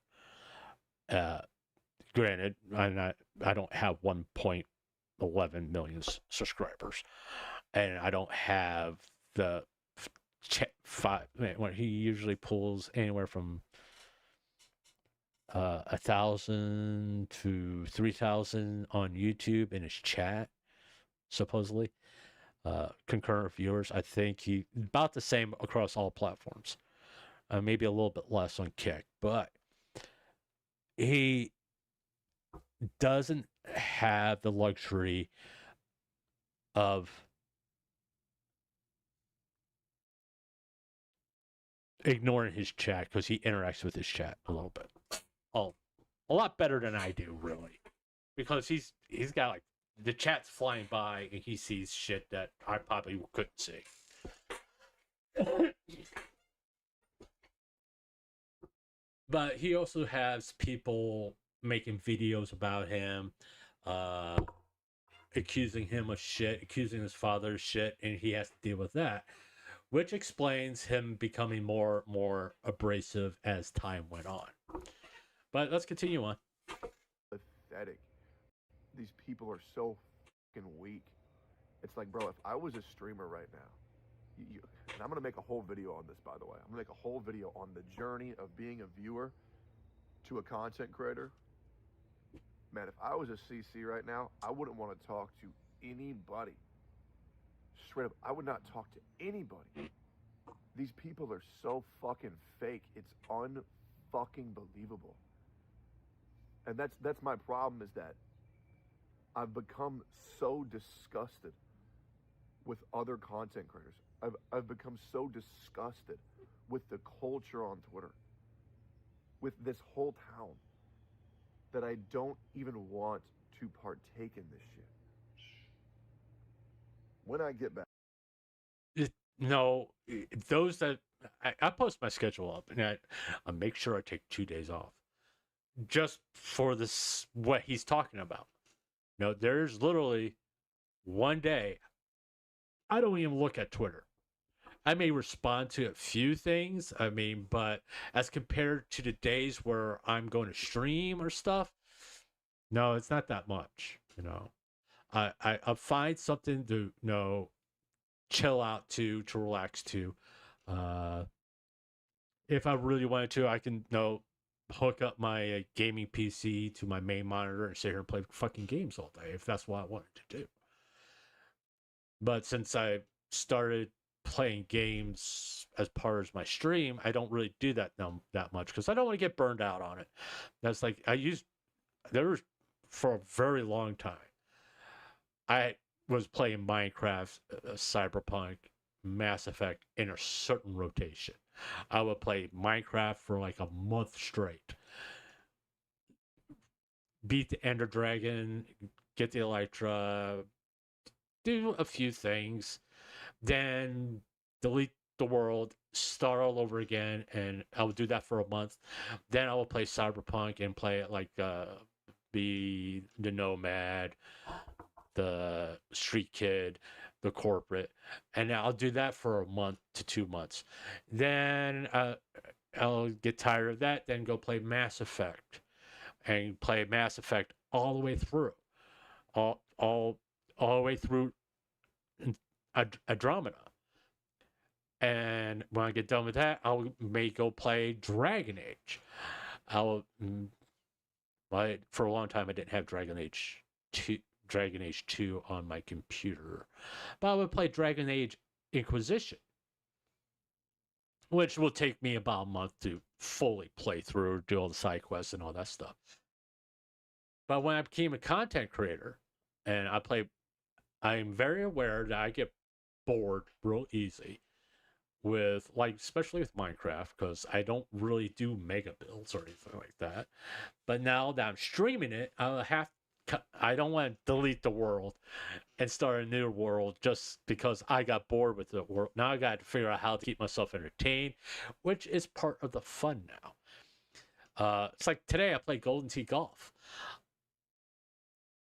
S3: granted, I don't have 1.11 million subscribers, and I don't have the when he usually pulls anywhere from 1,000 to 3,000 on YouTube in his chat, supposedly. Concurrent viewers, I think he about the same across all platforms. Maybe a little bit less on Kick, but he doesn't have the luxury of ignoring his chat, because he interacts with his chat a little bit. Oh, a lot better than I do, really, because he's got like the chat's flying by and he sees shit that I probably couldn't see. But he also has people making videos about him, accusing him of shit, accusing his father of shit, and he has to deal with that, which explains him becoming more abrasive as time went on. But let's continue on.
S7: Pathetic. These people are so fucking weak. It's like, bro, if I was a streamer right now, and I'm gonna make a whole video on this, by the way. I'm gonna make a whole video on the journey of being a viewer to a content creator. Man, if I was a CC right now, I wouldn't want to talk to anybody. Straight up, I would not talk to anybody. These people are so fucking fake. It's unfucking believable. And that's my problem, is that I've become so disgusted with other content creators. I've become so disgusted with the culture on Twitter, with this whole town, that I don't even want to partake in this shit. When I get back.
S3: No, those that I post my schedule up, and I make sure I take 2 days off just for this, what he's talking about. No, there's literally one day I don't even look at Twitter. I may respond to a few things, but as compared to the days where I'm going to stream or stuff, no, it's not that much. I find something to chill out to relax to. If I really wanted to, I can hook up my gaming PC to my main monitor and sit here and play fucking games all day if that's what I wanted to do. But since I started playing games as part of my stream, I don't really do that that much, because I don't want to get burned out on it. That's like there was, for a very long time, I was playing Minecraft, Cyberpunk, Mass Effect in a certain rotation. I would play Minecraft for like a month straight, beat the Ender Dragon, get the Elytra, do a few things, then delete the world, start all over again, and I would do that for a month. Then I will play Cyberpunk and play it like be the Nomad, the Street Kid, the Corporate, and I'll do that for a month to 2 months. Then I'll get tired of that, then go play Mass Effect, and play Mass Effect all the way through, all the way through Andromeda. And when I get done with that, may go play Dragon Age. For a long time I didn't have Dragon Age 2 on my computer, but I would play Dragon Age Inquisition, which will take me about a month to fully play through, do all the side quests and all that stuff. But when I became a content creator and I'm very aware that I get bored real easy with, especially with Minecraft, because I don't really do mega builds or anything like that. But now that I'm streaming it, I don't want to delete the world and start a new world just because I got bored with the world. Now I got to figure out how to keep myself entertained, which is part of the fun now. It's like today I played Golden Tee Golf.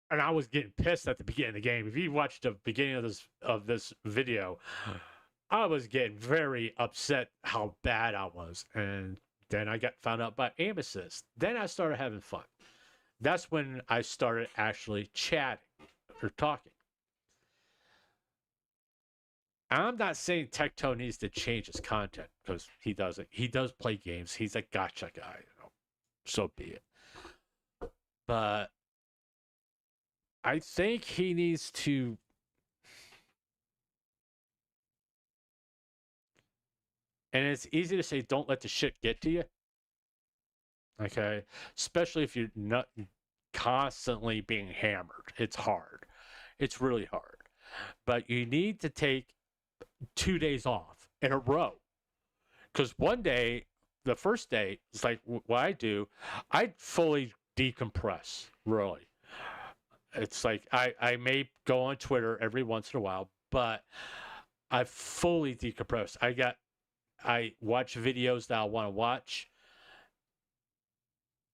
S3: And I was getting pissed at the beginning of the game. If you watched the beginning of this video, I was getting very upset how bad I was. And then I found out about aim assist. Then I started having fun. That's when I started actually chatting or talking. I'm not saying Tectone needs to change his content because he doesn't. He does play games. He's a gotcha guy. So be it. But I think he needs to. And it's easy to say, don't let the shit get to you. Okay. Especially if you're not constantly being hammered. It's hard. It's really hard. But you need to take 2 days off in a row. Because one day, the first day, it's like what I do, I fully decompress, really. It's like I may go on Twitter every once in a while, but I fully decompress. I watch videos that I want to watch,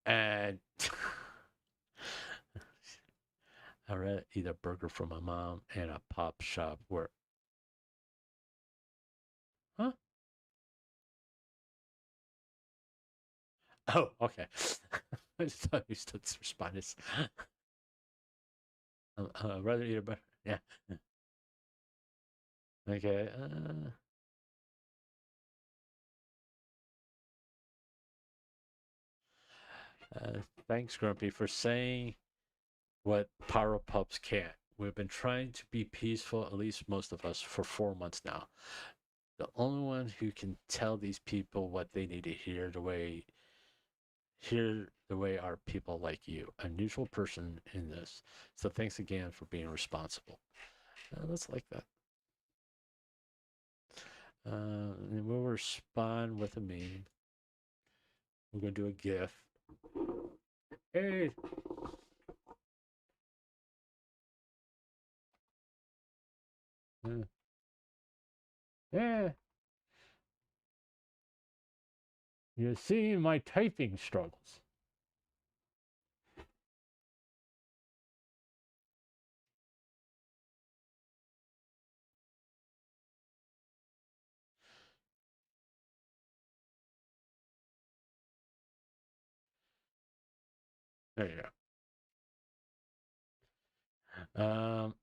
S3: and I read eat a burger from my mom and a pop shop where. Huh? Oh, okay. I just thought you stood responding. Rather eat a burger. Yeah. Okay. Thanks, Grumpy, for saying what Pyro Pups can't. We've been trying to be peaceful, at least most of us, for 4 months now. The only one who can tell these people what they need to hear the way are people like you, a neutral person in this. So thanks again for being responsible. Let's like that. And we'll respond with a meme. We're gonna do a GIF. Hey. Yeah. You're seeing my typing struggles. There you go.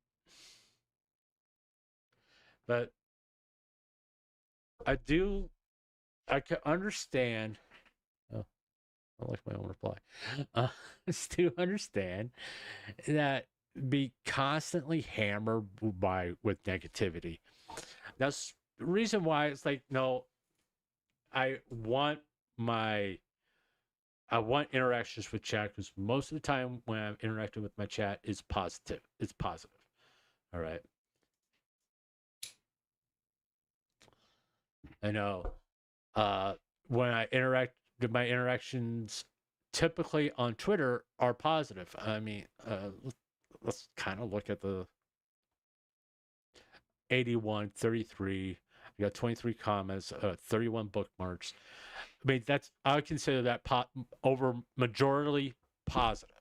S3: But I can understand. Oh, I like my own reply. To understand that be constantly hammered with negativity. That's the reason why it's like, no, I want interactions with chat because most of the time when I'm interacting with my chat is positive. It's positive. All right. I know. When I interact, my interactions typically on Twitter are positive. I mean, let's kind of look at the 81, 33. I got 23 comments, 31 bookmarks. I mean, I would consider that over majority positive.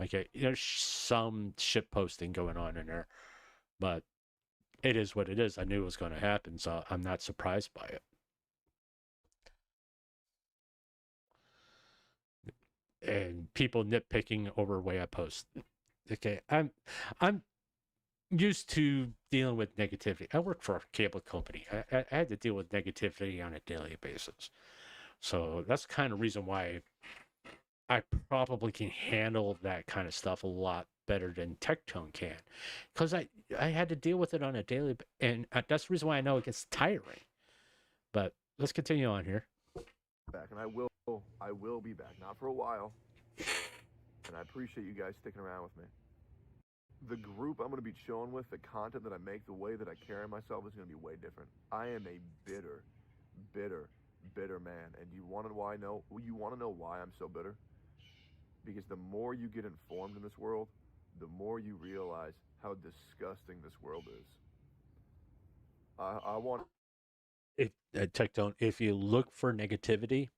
S3: Okay, there's some shit posting going on in there, but it is what it is. I knew it was going to happen, so I'm not surprised by it. And people nitpicking over the way I post. Okay, I'm used to dealing with negativity. I work for a cable company. I had to deal with negativity on a daily basis. So that's kind of reason why I probably can handle that kind of stuff a lot better than Tectone can. Because I had to deal with it on a daily and that's the reason why I know it gets tiring. But let's continue on here.
S7: Back, and I will be back, not for a while. And I appreciate you guys sticking around with me. The group I'm going to be chilling with, the content that I make, the way that I carry myself is going to be way different. I am a bitter man. And you want to know why I'm so bitter? Because the more you get informed in this world, the more you realize how disgusting this world is. I want...
S3: Tectone, if you look for negativity,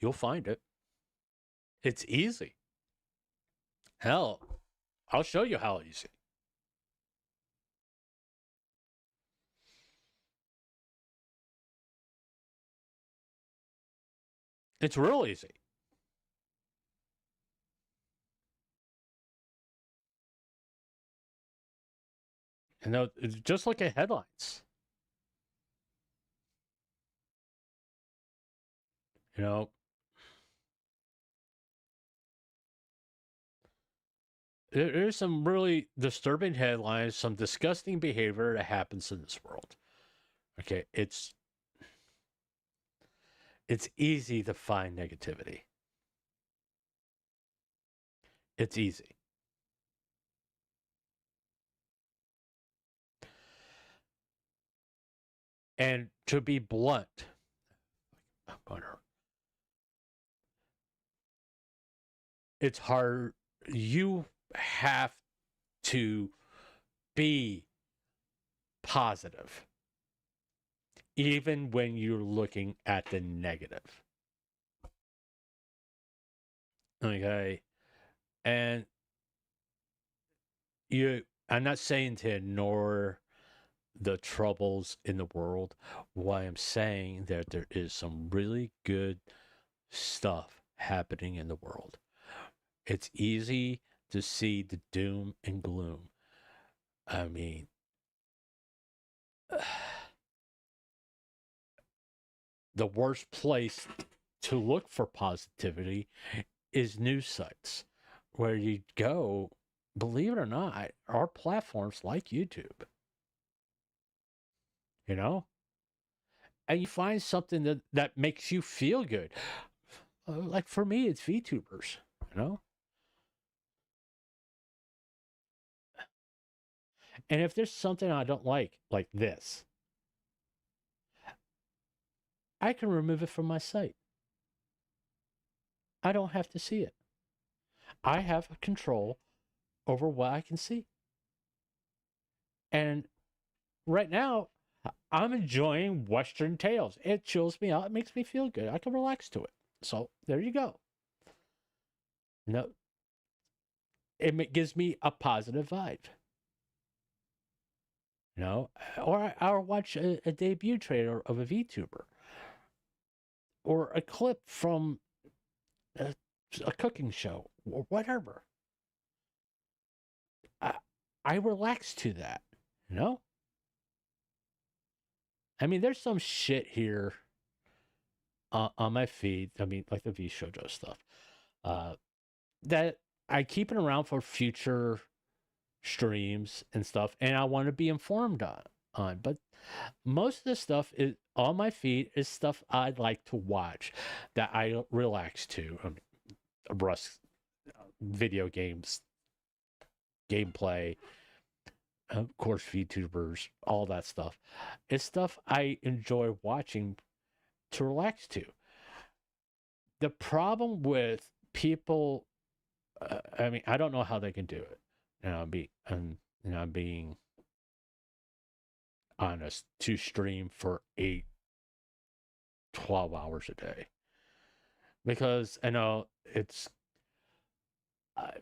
S3: you'll find it. It's easy. Hell, I'll show you how easy. It's real easy. You know, just look at headlines. You know, there's some really disturbing headlines, some disgusting behavior that happens in this world. Okay, it's easy to find negativity. It's easy. And to be blunt, it's hard. You have to be positive, even when you're looking at the negative. Okay. And I'm not saying to ignore the troubles in the world. Why I'm saying that there is some really good stuff happening in the world. It's easy to see the doom and gloom. I mean, the worst place to look for positivity is news sites, where you go, believe it or not, are platforms like YouTube. You know? And you find something that makes you feel good. Like for me, it's VTubers, you know? And if there's something I don't like this, I can remove it from my site. I don't have to see it. I have control over what I can see. And right now, I'm enjoying Western Tales. It chills me out. It makes me feel good. I can relax to it. So there you go. No, it gives me a positive vibe. You know, or I'll watch a debut trailer of a VTuber, or a clip from a cooking show, or whatever. I relax to that, you know? I mean, there's some shit here on my feed. I mean, like the V Shoujo stuff, that I keep it around for future streams and stuff, and I want to be informed on. But most of the stuff is on my feed is stuff I'd like to watch, that I relax to. I mean, Russ, video games, gameplay, of course, VTubers, all that stuff. It's stuff I enjoy watching to relax to. The problem with people, I mean, I don't know how they can do it. And I'm being honest, to stream for 12 hours a day. Because I know it's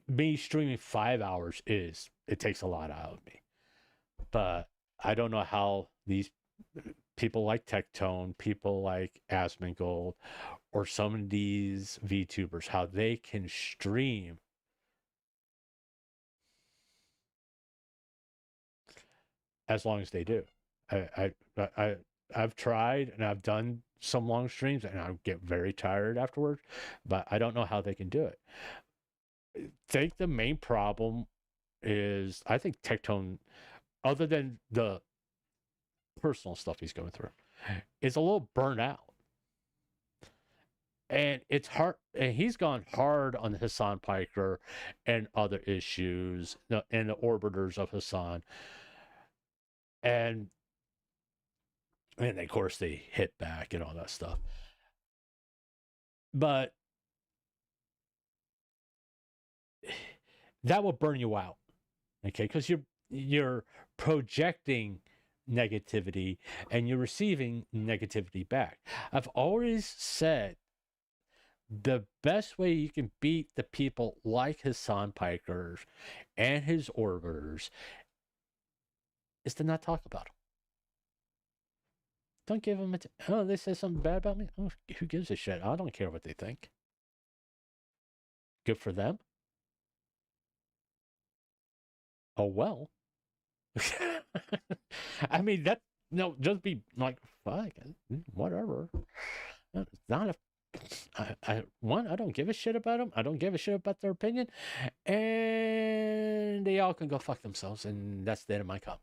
S3: me streaming 5 hours it takes a lot out of me. But I don't know how these people like Tectone, people like Asmongold, or some of these VTubers, how they can stream as long as they do. I've tried and I've done some long streams and I get very tired afterwards, but I don't know how they can do it. I think the main problem is, I think Tectone, other than the personal stuff he's going through, is a little burnt out. And it's hard, and he's gone hard on Hassan Piker and other issues, and the orbiters of Hassan. And of course they hit back and all that stuff. But that will burn you out. Okay, because you're projecting negativity and you're receiving negativity back. I've always said the best way you can beat the people like Hassan Piker and his orbiters is to not talk about them. Don't give them oh, they say something bad about me? Oh, who gives a shit? I don't care what they think. Good for them. Oh, well. I mean, that, no, just be like, fuck, whatever. It's not a, I don't give a shit about them. I don't give a shit about their opinion. And they all can go fuck themselves. And that's the end of my comment.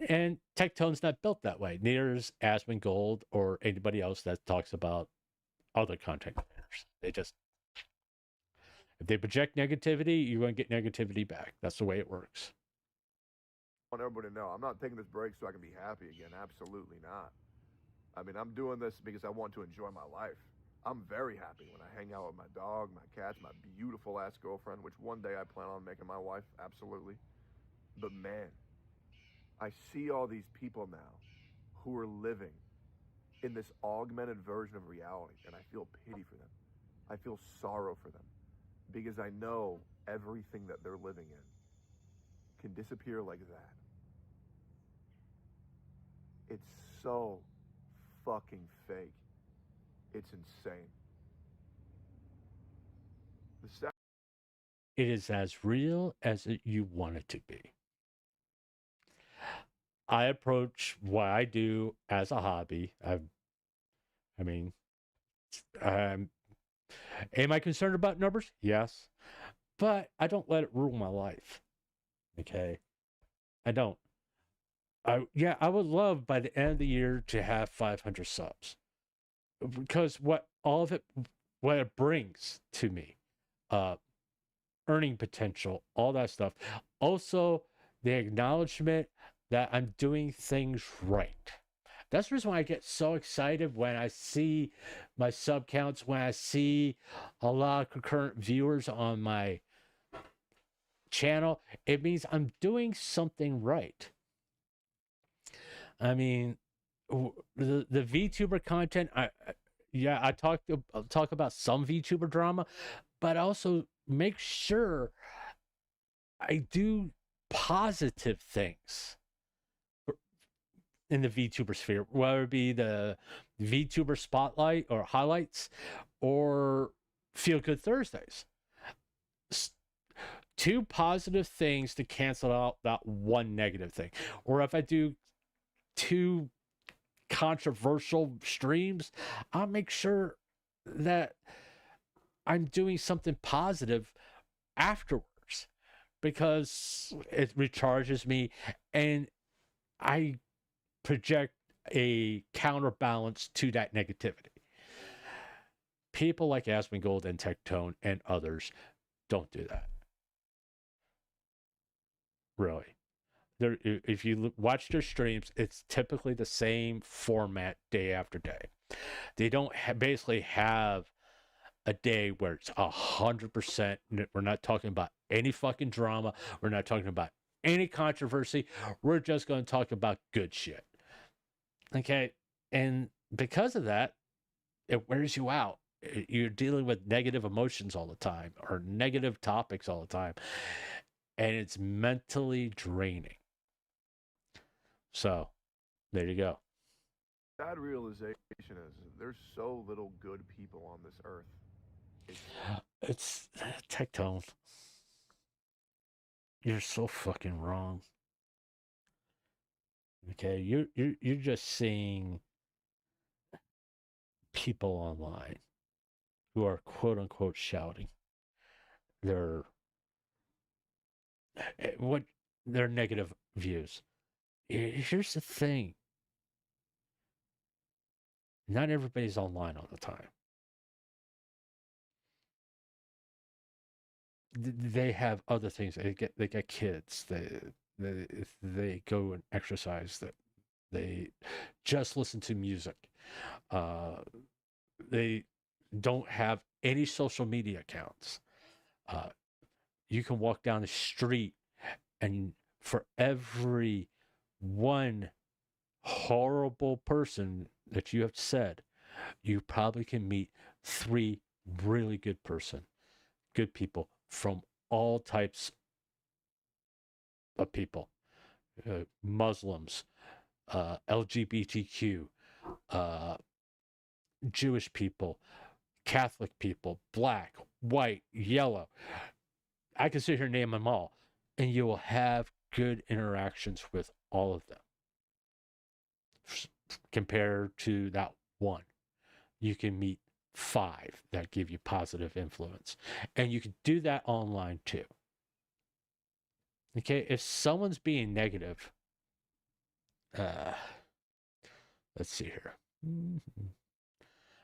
S3: And Tectone's not built that way. Neither is Asmongold or anybody else that talks about other content creators. They just, if they project negativity, you're going to get negativity back. That's the way it works.
S7: I want everybody to know I'm not taking this break so I can be happy again. Absolutely not. I mean, I'm doing this because I want to enjoy my life. I'm very happy when I hang out with my dog, my cats, my beautiful ass girlfriend, which one day I plan on making my wife. Absolutely. But man, I see all these people now who are living in this augmented version of reality, and I feel pity for them. I feel sorrow for them because I know everything that they're living in can disappear like that. It's so fucking fake. It's insane.
S3: It is as real as you want it to be. I approach what I do as a hobby. Am I concerned about numbers? Yes. But I don't let it rule my life. Okay? I don't. I would love by the end of the year to have 500 subs. Because what it brings to me, earning potential, all that stuff. Also, the acknowledgement that I'm doing things right. That's the reason why I get so excited when I see my sub counts, when I see a lot of concurrent viewers on my channel. It means I'm doing something right. I mean, the VTuber content, I talk about some VTuber drama, but also make sure I do positive things in the VTuber sphere, whether it be the VTuber spotlight or highlights or Feel Good Thursdays. Two positive things to cancel out that one negative thing. Or if I do two controversial streams, I'll make sure that I'm doing something positive afterwards because it recharges me and I project a counterbalance to that negativity. People like Asmongold and Tectone and others don't do that. Really. If you watch their streams, it's typically the same format day after day. They don't basically have a day where it's 100%. We're not talking about any fucking drama. We're not talking about any controversy. We're just going to talk about good shit. Okay? And because of that, it wears you out. You're dealing with negative emotions all the time or negative topics all the time. And it's mentally draining. So, there you go.
S7: Sad realization is there's so little good people on this earth.
S3: It's Tectone. You're so fucking wrong. Okay, you're just seeing people online who are quote unquote shouting their negative views. Here's the thing. Not everybody's online all the time. They have other things. They get kids. They go and exercise. That they just listen to music. They don't have any social media accounts. You can walk down the street, and for every one horrible person that you have said, you probably can meet 3 really good people from all types of people, Muslims, LGBTQ, Jewish people, Catholic people, black, white, yellow. I can sit here and name them all, and you will have good interactions with all of them compared to that one. You can meet 5 that give you positive influence, and you can do that online too. Okay, if someone's being negative, let's see here.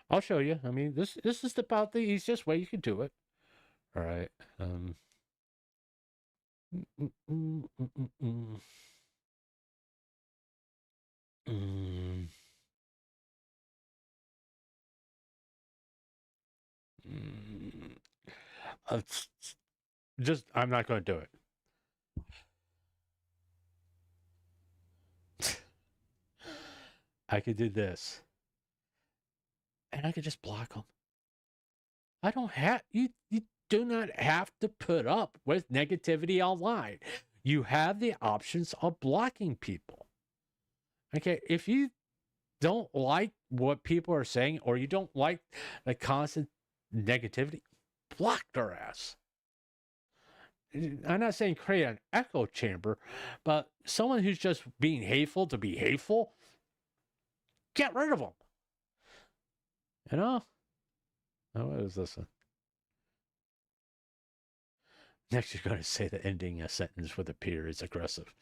S3: I'll show you. I mean, this is about the easiest way you can do it. All right. Just, I'm not going to do it. I could do this. And I could just block them. I don't have, you do not have to put up with negativity online. You have the options of blocking people. Okay, if you don't like what people are saying, or you don't like the constant negativity, block their ass. I'm not saying create an echo chamber, but someone who's just being hateful to be hateful, get rid of them. You know? Oh, what is this one? Next, you're going to say that ending a sentence with a period is aggressive.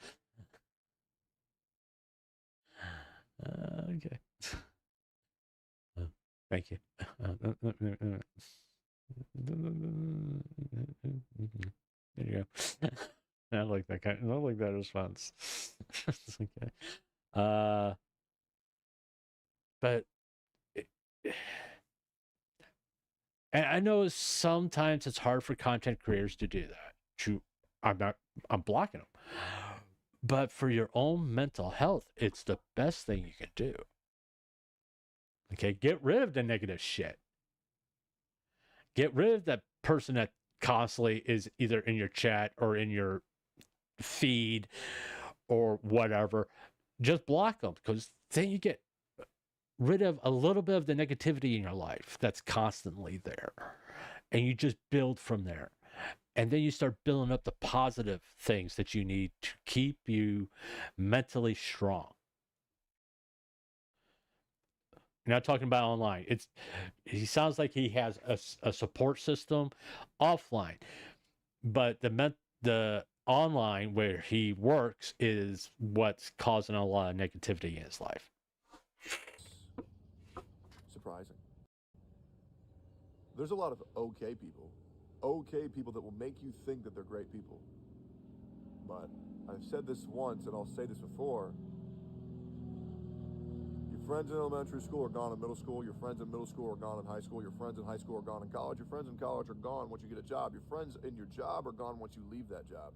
S3: Okay. Thank you. There you go. I like that kind. I like that response. Okay. But and I know sometimes it's hard for content creators to do that. I'm blocking them. But for your own mental health, it's the best thing you can do. Okay, get rid of the negative shit. Get rid of that person that constantly is either in your chat or in your feed or whatever. Just block them, because then you get rid of a little bit of the negativity in your life that's constantly there. And you just build from there. And then you start building up the positive things that you need to keep you mentally strong. Not talking about online. He sounds like he has a support system offline, but the online where he works is what's causing a lot of negativity in his life.
S7: Surprising. There's a lot of okay people that will make you think that they're great people. But I've said this once, and I'll say this before. Your friends in elementary school are gone in middle school. Your friends in middle school are gone in high school. Your friends in high school are gone in college. Your friends in college are gone once you get a job. Your friends in your job are gone once you leave that job.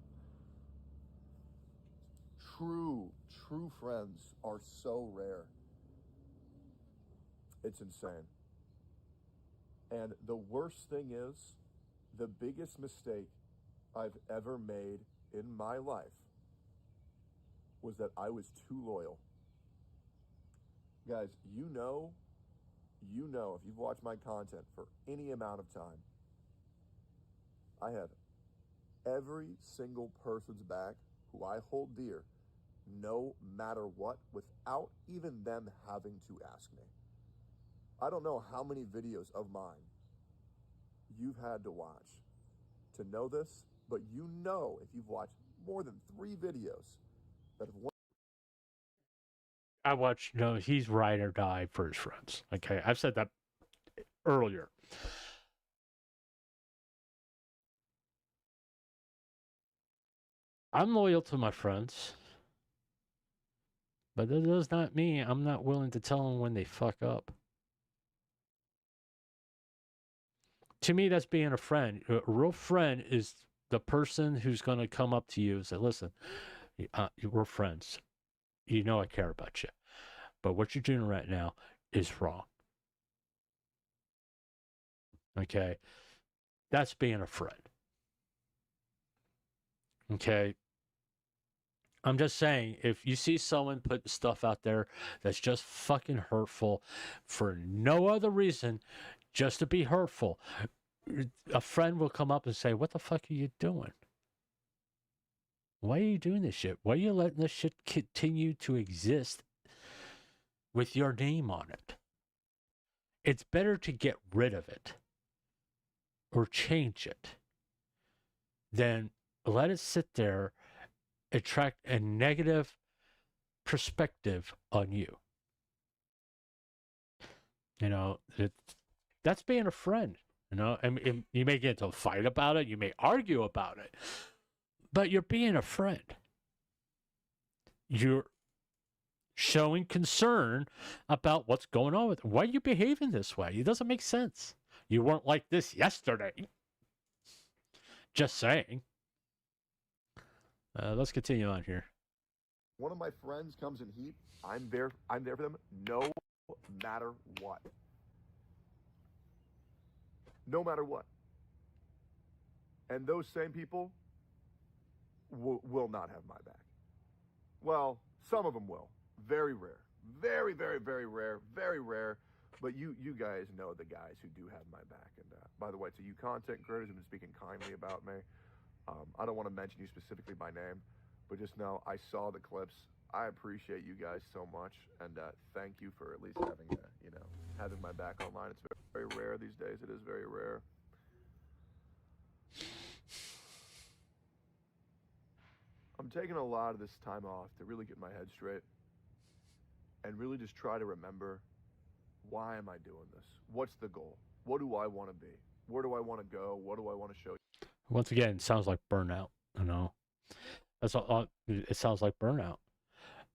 S7: True friends are so rare. It's insane. And the worst thing is, the biggest mistake I've ever made in my life was that I was too loyal. Guys, you know, if you've watched my content for any amount of time, I have every single person's back who I hold dear, no matter what, without even them having to ask me. I don't know how many videos of mine you've had to watch to know this, but you know, if you've watched more than 3 videos that have won.
S3: I watch, he's ride or die for his friends. Okay, I've said that earlier. I'm loyal to my friends, but that does not mean I'm not willing to tell them when they fuck up. To me, that's being a friend. A real friend is the person who's going to come up to you and say, listen, we're friends. You know I care about you. But what you're doing right now is wrong. Okay? That's being a friend. Okay? I'm just saying, if you see someone put stuff out there that's just fucking hurtful for no other reason, just to be hurtful, a friend will come up and say, what the fuck are you doing? Why are you doing this shit? Why are you letting this shit continue to exist with your name on it? It's better to get rid of it or change it than let it sit there, attract a negative perspective on you. You know, that's being a friend. You know, and you may get into a fight about it, you may argue about it, but you're being a friend. You're showing concern about what's going on with it. Why are you behaving this way? It doesn't make sense. You weren't like this yesterday. Just saying. Let's continue on here.
S7: One of my friends comes in heat, I'm there for them no matter what. No matter what. And those same people will not have my back. Well, some of them will. Very rare. Very, very, very rare. Very rare. But you guys know the guys who do have my back. And by the way, to you content creators who've been speaking kindly about me, I don't want to mention you specifically by name, but just know I saw the clips. I appreciate you guys so much, and thank you for at least having my back online. It's very, very rare these days. It is very rare. I'm taking a lot of this time off to really get my head straight and really just try to remember, why am I doing this? What's the goal? What do I want to be? Where do I want to go? What do I want to show you?
S3: Once again, it sounds like burnout, you know. That's all, it sounds like burnout.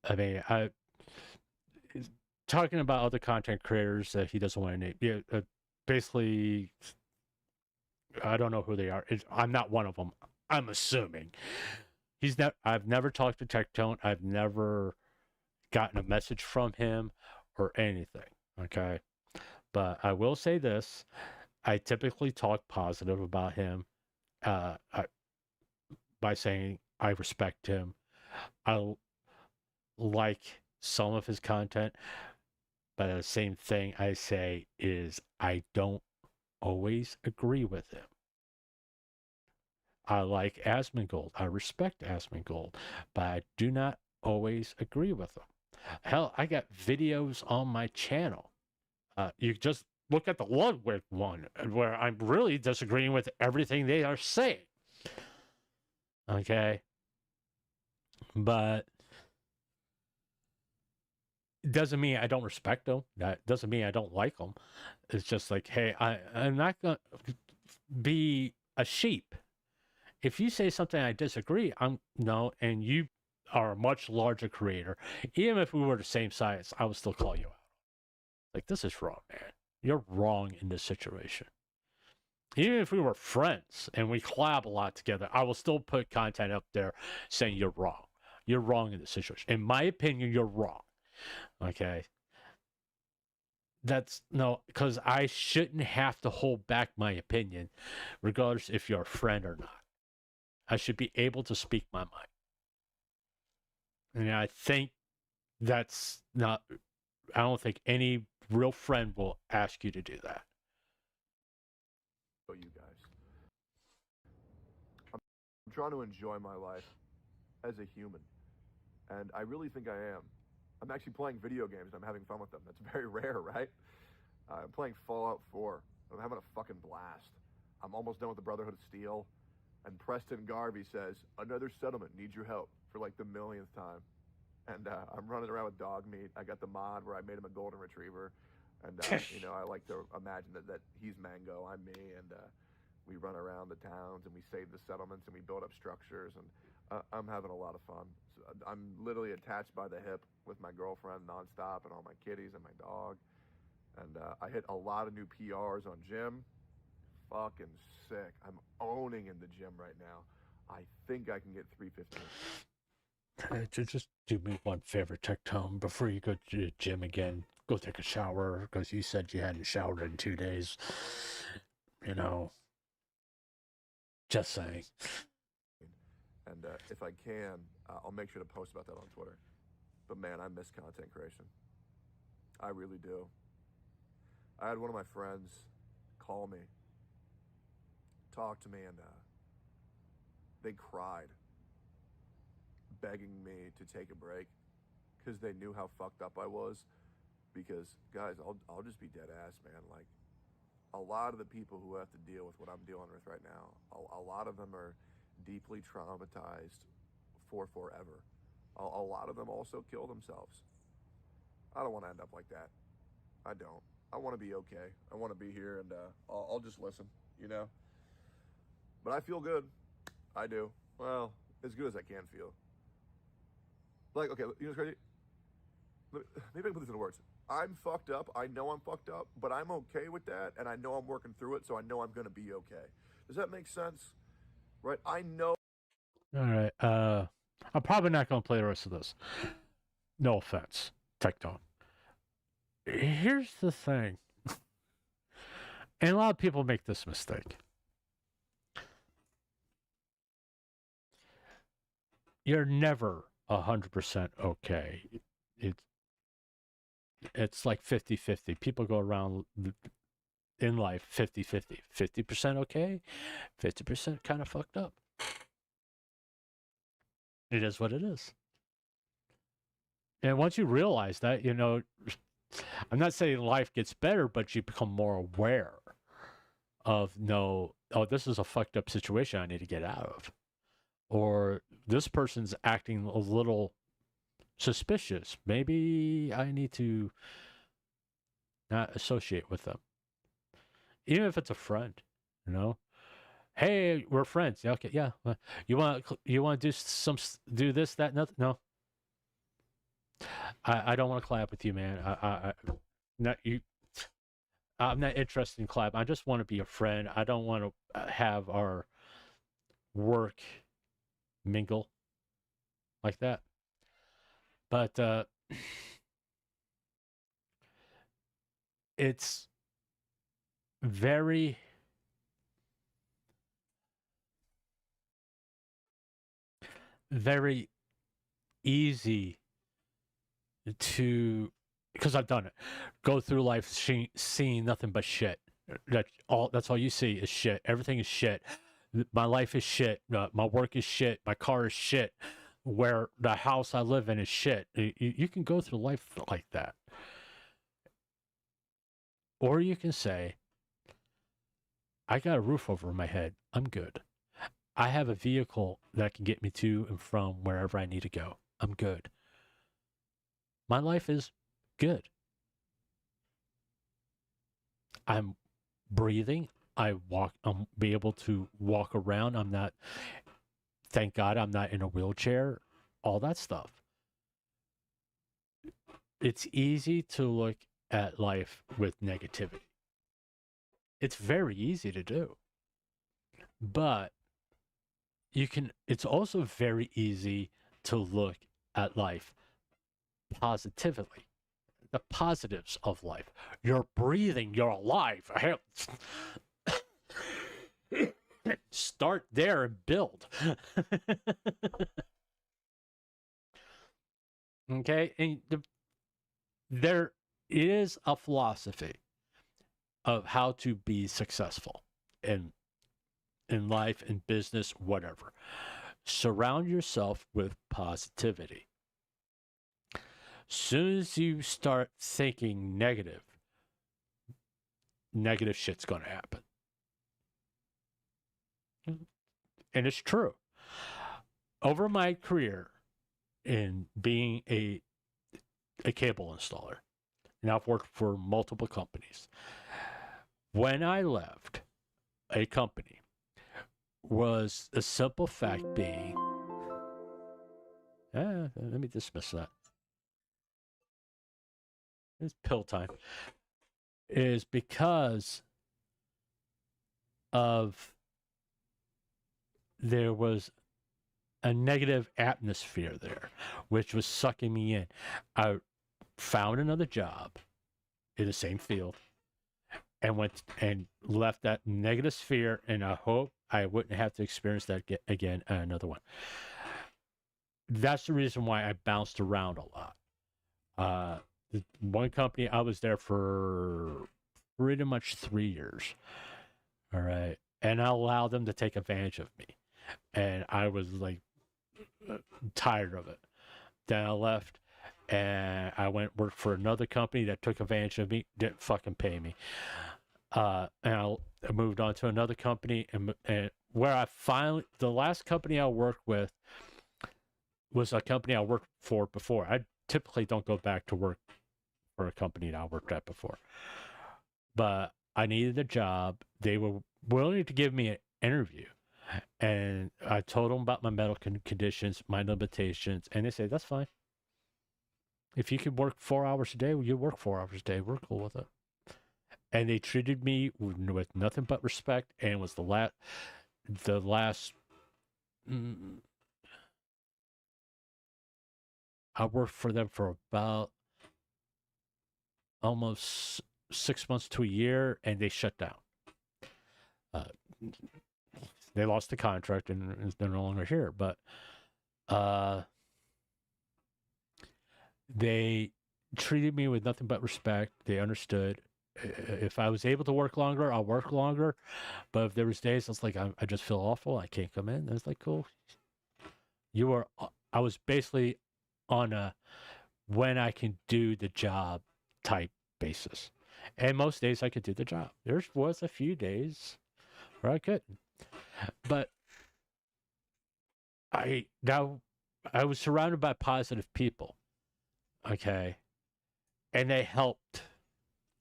S3: I mean, talking about other content creators that he doesn't want to name. Yeah, basically, I don't know who they are. I'm not one of them. I'm assuming. I've never talked to Tectone. I've never gotten a message from him or anything. Okay. But I will say this. I typically talk positive about him by saying I respect him. I like some of his content, but the same thing I say is I don't always agree with him. I like Asmongold. I respect Asmongold, but I do not always agree with him. Hell, I got videos on my channel. You just look at the Ludwig one, where I'm really disagreeing with everything they are saying. Okay? But it doesn't mean I don't respect them. That doesn't mean I don't like them. It's just like, hey, I'm not going to be a sheep. If you say something I disagree, and you are a much larger creator, even if we were the same size, I would still call you out. Like, this is wrong, man. You're wrong in this situation. Even if we were friends and we collab a lot together, I will still put content up there saying you're wrong. You're wrong in this situation. In my opinion, you're wrong. Okay? Because I shouldn't have to hold back my opinion, regardless if you're a friend or not. I should be able to speak my mind. And I think that's not, I don't think any real friend will ask you to do that.
S7: You guys. I'm trying to enjoy my life as a human. And I really think I am. I'm actually playing video games. I'm having fun with them. That's very rare, right? I'm playing Fallout 4. I'm having a fucking blast. I'm almost done with the Brotherhood of Steel. And Preston Garvey says, another settlement needs your help for like the millionth time. And I'm running around with dog meat. I got the mod where I made him a golden retriever. And, I like to imagine that he's Mango, I'm me. And we run around the towns and we save the settlements and we build up structures. And I'm having a lot of fun. So I'm literally attached by the hip with my girlfriend nonstop and all my kitties and my dog. And I hit a lot of new PRs on gym. Fucking sick. I'm owning in the gym right now. I think I can get 315.
S3: Just do me one favor, Tectone, before you go to the gym again. Go take a shower, because you said you hadn't showered in 2 days. Just saying.
S7: And if I can, I'll make sure to post about that on Twitter. But man, I miss content creation. I really do. I had one of my friends call me, talk to me, and they cried. begging me to take a break because they knew how fucked up I was. Because guys, I'll just be dead ass, man. Like, a lot of the people who have to deal with what I'm dealing with right now, a lot of them are deeply traumatized for forever. A lot of them also kill themselves. I don't want to end up like that. I don't. I want to be okay. I want to be here, and I'll just listen, you know? But I feel good. I do. Well, as good as I can feel. Like, okay, you know what's crazy? Maybe I can put this into words. I'm fucked up. I know I'm fucked up, but I'm okay with that, and I know I'm working through it, so I know I'm going to be okay. Does that make sense? Right? I know.
S3: All right. I'm probably not going to play the rest of this. No offense, Tectone. Here's the thing. And a lot of people make this mistake. You're never 100% okay. It's like 50-50. People go around in life 50-50. 50% okay, 50% kind of fucked up. It is what it is. And once you realize that, you know, I'm not saying life gets better, but you become more aware of, this is a fucked up situation I need to get out of. Or this person's acting a little suspicious. Maybe I need to not associate with them. Even if it's a friend, you know? Hey, we're friends. Yeah, okay, yeah. You want to do this, that, nothing? No. I don't want to collab with you, man. I'm not interested in collab. I just want to be a friend. I don't want to have our work mingle like that. But it's very easy to, because I've done it, go through life seeing nothing but shit. That's all you see is shit. Everything is shit. My life is shit. My work is shit. My car is shit. Where the house I live in is shit. You can go through life like that. Or you can say, I got a roof over my head. I'm good. I have a vehicle that can get me to and from wherever I need to go. I'm good. My life is good. I'm breathing. I'm be able to walk around. Thank God I'm not in a wheelchair. All that stuff. It's easy to look at life with negativity. It's very easy to do. But it's also very easy to look at life positively. The positives of life. You're breathing, you're alive. Start there and build. Okay? And there is a philosophy of how to be successful in life, in business, whatever. Surround yourself with positivity. Soon as you start thinking negative shit's going to happen. And it's true. Over my career in being a cable installer, and I've worked for multiple companies, when I left a company, was a simple fact being, let me dismiss that. It's pill time. Is because of there was a negative atmosphere there, which was sucking me in. I found another job in the same field and went and left that negative sphere, and I hope I wouldn't have to experience that again another one. That's the reason why I bounced around a lot. One company, I was there for pretty much 3 years. All right. And I allowed them to take advantage of me. And I was like tired of it. Then I left and I went work for another company that took advantage of me, didn't fucking pay me. And I moved on to another company, and where I finally, the last company I worked with was a company I worked for before. I typically don't go back to work for a company that I worked at before, but I needed a job. They were willing to give me an interview, and I told them about my medical conditions, my limitations, and they said, that's fine. If you can work 4 hours a day, well, you work 4 hours a day. We're cool with it. And they treated me with nothing but respect, and it was the last I worked for them for about almost 6 months to a year, and they shut down. They lost the contract, and they're no longer here. But they treated me with nothing but respect. They understood. If I was able to work longer, I'll work longer. But if there was days I was like, I just feel awful, I can't come in. I was like, cool. I was basically on a when I can do the job type basis. And most days I could do the job. There was a few days where I couldn't. But I was surrounded by positive people. Okay. And they helped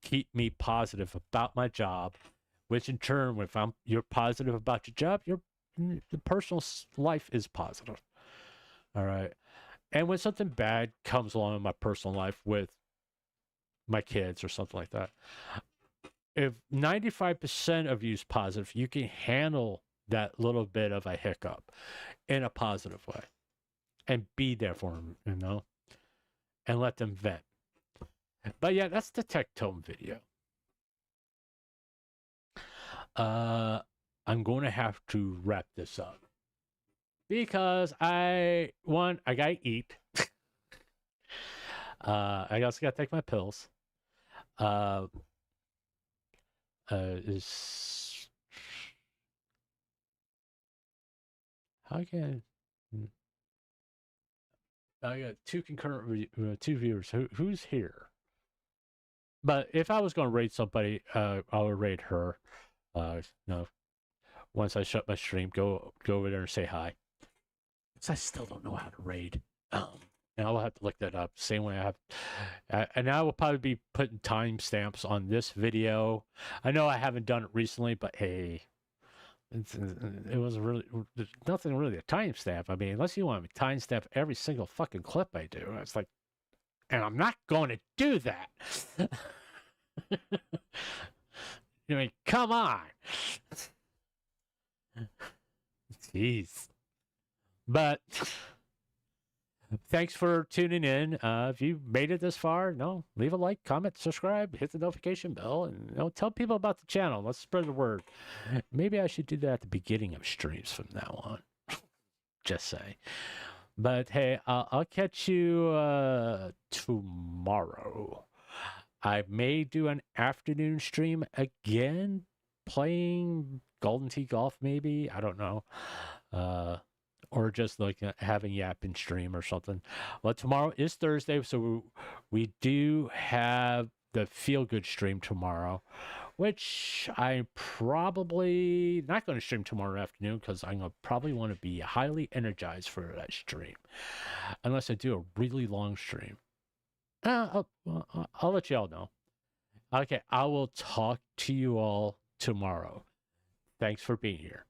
S3: keep me positive about my job, which in turn, if you're positive about your job, the personal life is positive. All right. And when something bad comes along in my personal life with my kids or something like that, if 95% of you is positive, you can handle that little bit of a hiccup in a positive way and be there for them, and let them vent. But yeah, that's the Tech Tome video. I'm going to have to wrap this up because I gotta eat. I also gotta take my pills. How can I got two concurrent two viewers. Who's here? But if I was going to raid somebody, I would raid her. No, once I shut my stream, go over there and say hi. Because I still don't know how to raid. And I'll have to look that up. Same way I have. And I will probably be putting timestamps on this video. I know I haven't done it recently, but hey, it was really there's nothing really a timestamp. I mean, unless you want me to timestamp every single fucking clip I do, it's like. And I'm not going to do that. I mean, come on. Jeez. But thanks for tuning in. If you made it this far, leave a like, comment, subscribe, hit the notification bell, and tell people about the channel. Let's spread the word. Maybe I should do that at the beginning of streams from now on. Just say. But hey, I'll catch you tomorrow. I may do an afternoon stream again, playing Golden Tee Golf maybe. I don't know. Or just like having yapping stream or something. Well, tomorrow is Thursday, so we do have the Feel Good stream tomorrow, which I'm probably not going to stream tomorrow afternoon because I'm going to probably want to be highly energized for that stream. Unless I do a really long stream. I'll let you all know. Okay, I will talk to you all tomorrow. Thanks for being here.